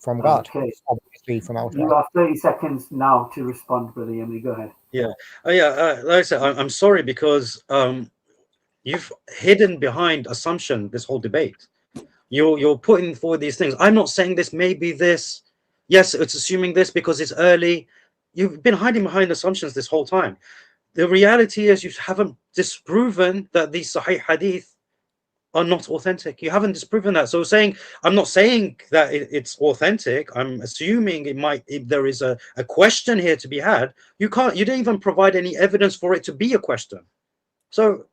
from God. Okay. It's obviously from You elsewhere. have 30 seconds now to respond, brother Yemeni. Go ahead. Yeah, like I said, I'm sorry because you've hidden behind assumption this whole debate. You're putting forward these things. I'm not saying this may be this. Yes, it's assuming this because it's early. You've been hiding behind assumptions this whole time. The reality is you haven't disproven that these Sahih Hadith are not authentic. You haven't disproven that. So saying, I'm not saying that it's authentic. I'm assuming if there is a question here to be had. You don't even provide any evidence for it to be a question. So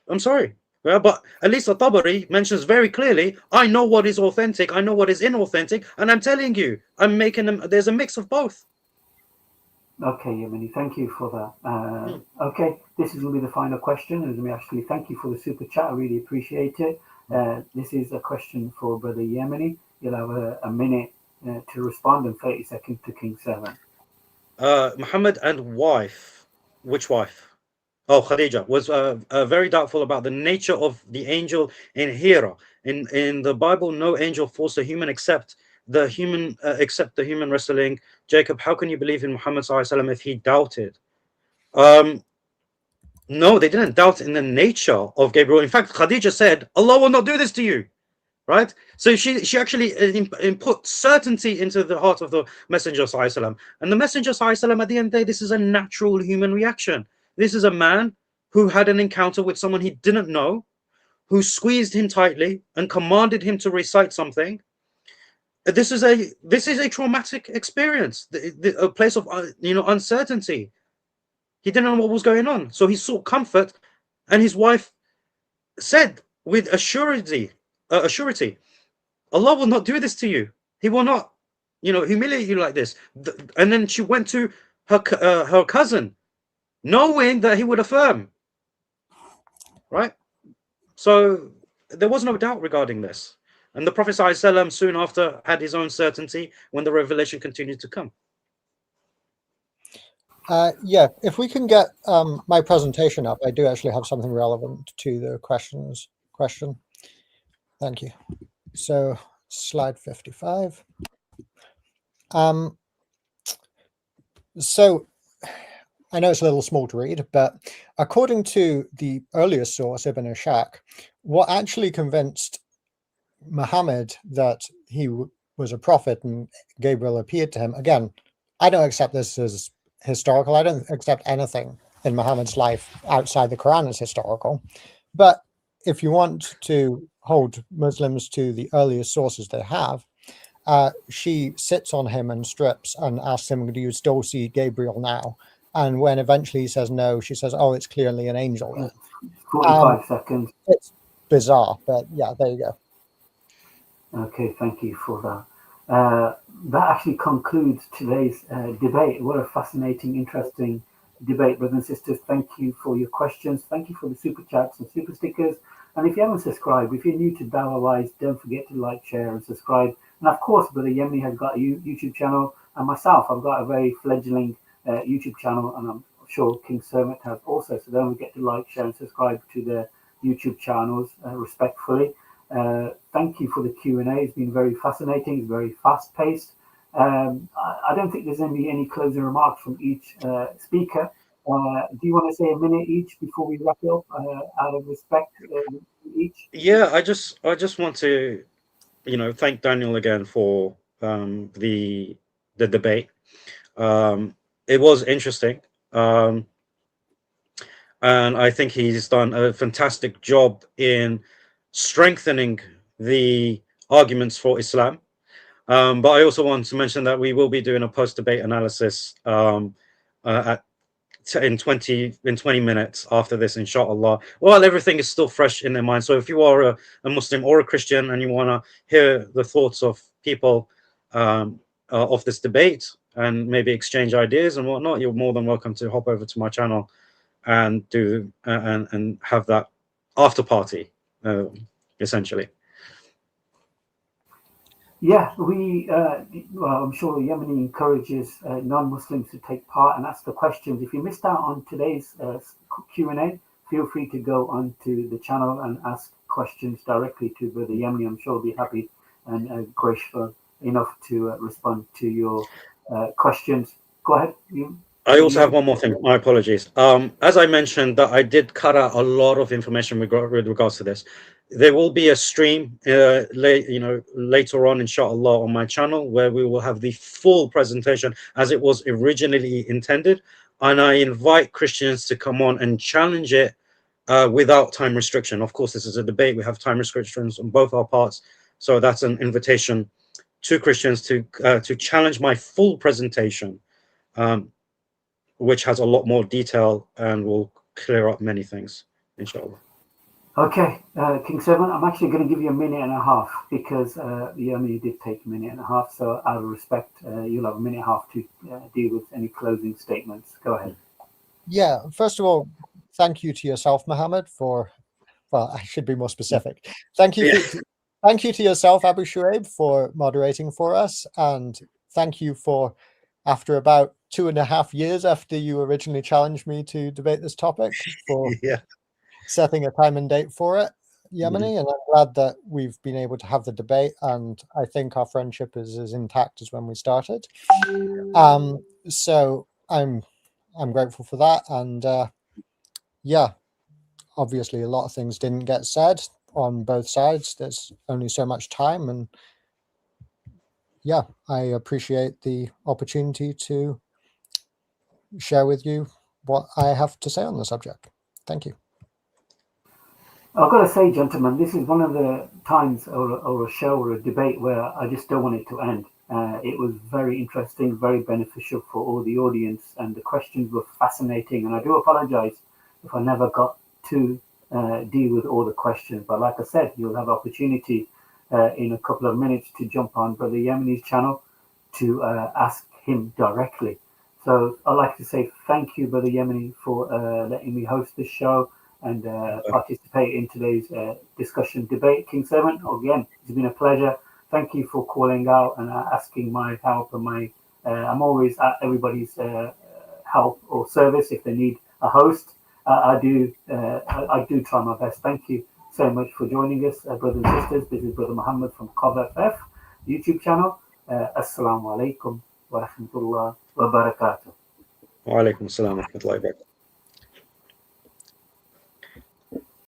I'm sorry. Yeah, but at least At-Tabari mentions very clearly, I know what is authentic, I know what is inauthentic, and I'm telling you, I'm making them, there's a mix of both. Okay, Yemeni, thank you for that. Okay, this is going to be the final question. And let me actually thank you for the super chat. I really appreciate it. This is a question for Brother Yemeni. You'll have a minute to respond and 30 seconds to King 7. Muhammad and wife. Which wife? Oh, Khadija was very doubtful about the nature of the angel in Hira. In the Bible, no angel forced a human except the human wrestling. Jacob, how can you believe in Muhammad ﷺ if he doubted? No, they didn't doubt in the nature of Gabriel. In fact, Khadija said, Allah will not do this to you. Right? So she actually put certainty into the heart of the Messenger ﷺ. And the Messenger ﷺ, at the end of the day, this is a natural human reaction. This is a man who had an encounter with someone he didn't know, who squeezed him tightly and commanded him to recite something. This is a traumatic experience, a place of uncertainty. He didn't know what was going on, so he sought comfort, and his wife said with a surety, Allah will not do this to you. He will not, humiliate you like this. And then she went to her cousin, knowing that he would affirm. Right? So there was no doubt regarding this. And the Prophet ﷺ soon after had his own certainty when the revelation continued to come. Yeah, if we can get my presentation up, I do actually have something relevant to the question. Thank you. So slide 55. So I know it's a little small to read, but according to the earliest source, Ibn Ishaq, what actually convinced Muhammad that he was a prophet and Gabriel appeared to him, again, I don't accept this as historical. I don't accept anything in Muhammad's life outside the Quran as historical. But if you want to hold Muslims to the earliest sources they have, she sits on him and strips and asks him, do you still see Gabriel now? And when eventually he says no, she says, oh, it's clearly an angel. 45 seconds. It's bizarre, but yeah, there you go. Okay, thank you for that. That actually concludes today's debate. What a fascinating, interesting debate, brothers and sisters. Thank you for your questions. Thank you for the super chats and super stickers. And if you haven't subscribed, if you're new to Dawah Wise, don't forget to like, share, and subscribe. And of course, Brother Yemeni has got a YouTube channel, and myself, I've got a very fledgling YouTube channel, and I'm sure King Sermon has also. So don't forget to like, share, and subscribe to the YouTube channels respectfully. Thank you for the Q&A. It's been very fascinating. It's very fast-paced. I don't think there's any closing remarks from each speaker. Do you want to say a minute each before we wrap it up, out of respect each? Yeah, I just want to, thank Daniel again for the debate. It was interesting, and I think he's done a fantastic job in strengthening the arguments for Islam. But I also want to mention that we will be doing a post-debate analysis at in 20 minutes after this, inshallah, while everything is still fresh in their mind. So if you are a Muslim or a Christian and you want to hear the thoughts of people of this debate and maybe exchange ideas and whatnot, you're more than welcome to hop over to my channel and do and have that after party, essentially. Yeah, well, I'm sure Yemeni encourages non-Muslims to take part and ask the questions. If you missed out on today's Q&A, feel free to go onto the channel and ask questions directly to Brother Yemeni. I'm sure he'll be happy and graceful enough to respond to your questions. Go ahead. I also have one more thing. My apologies. As I mentioned, that I did cut out a lot of information with regards to this. There will be a stream, later on, inshallah, on my channel where we will have the full presentation as it was originally intended, and I invite Christians to come on and challenge it without time restriction. Of course, this is a debate. We have time restrictions on both our parts, so that's an invitation to Christians to challenge my full presentation. Which has a lot more detail and will clear up many things, inshallah. Okay, King 7, I'm actually going to give you a minute and a half because Yemeni did take a minute and a half. So out of respect, you'll have a minute and a half to deal with any closing statements. Go ahead. Yeah, first of all, thank you to yourself, Muhammad, for, well, I should be more specific. Thank you to yourself, Abu Shuaib, for moderating for us. And thank you for, after about 2.5 years after you originally challenged me to debate this topic, for setting a time and date for it, Yemeni. And I'm glad that we've been able to have the debate, and I think our friendship is as intact as when we started. So I'm grateful for that. And yeah, obviously a lot of things didn't get said on both sides. There's only so much time, and yeah, I appreciate the opportunity to share with you what I have to say on the subject. Thank you. I've got to say, gentlemen, this is one of the times or a show or a debate where I just don't want it to end. It was very interesting, very beneficial for all the audience, and the questions were fascinating. And I do apologize if I never got to deal with all the questions. But like I said, you'll have opportunity in a couple of minutes to jump on Brother Yemeni's channel to ask him directly. So I'd like to say thank you, Brother Yemeni, for letting me host this show and participate in today's discussion debate. King 7, again, it's been a pleasure. Thank you for calling out and asking my help, and I'm always at everybody's help or service if they need a host. I do try my best. Thank you so much for joining us, brothers and sisters. This is Brother Muhammad from CovFF YouTube channel. Assalamu alaikum wa rahmatullah wa barakatuh. Wa alaikum assalam wa rahmatullahi wa barakatuh.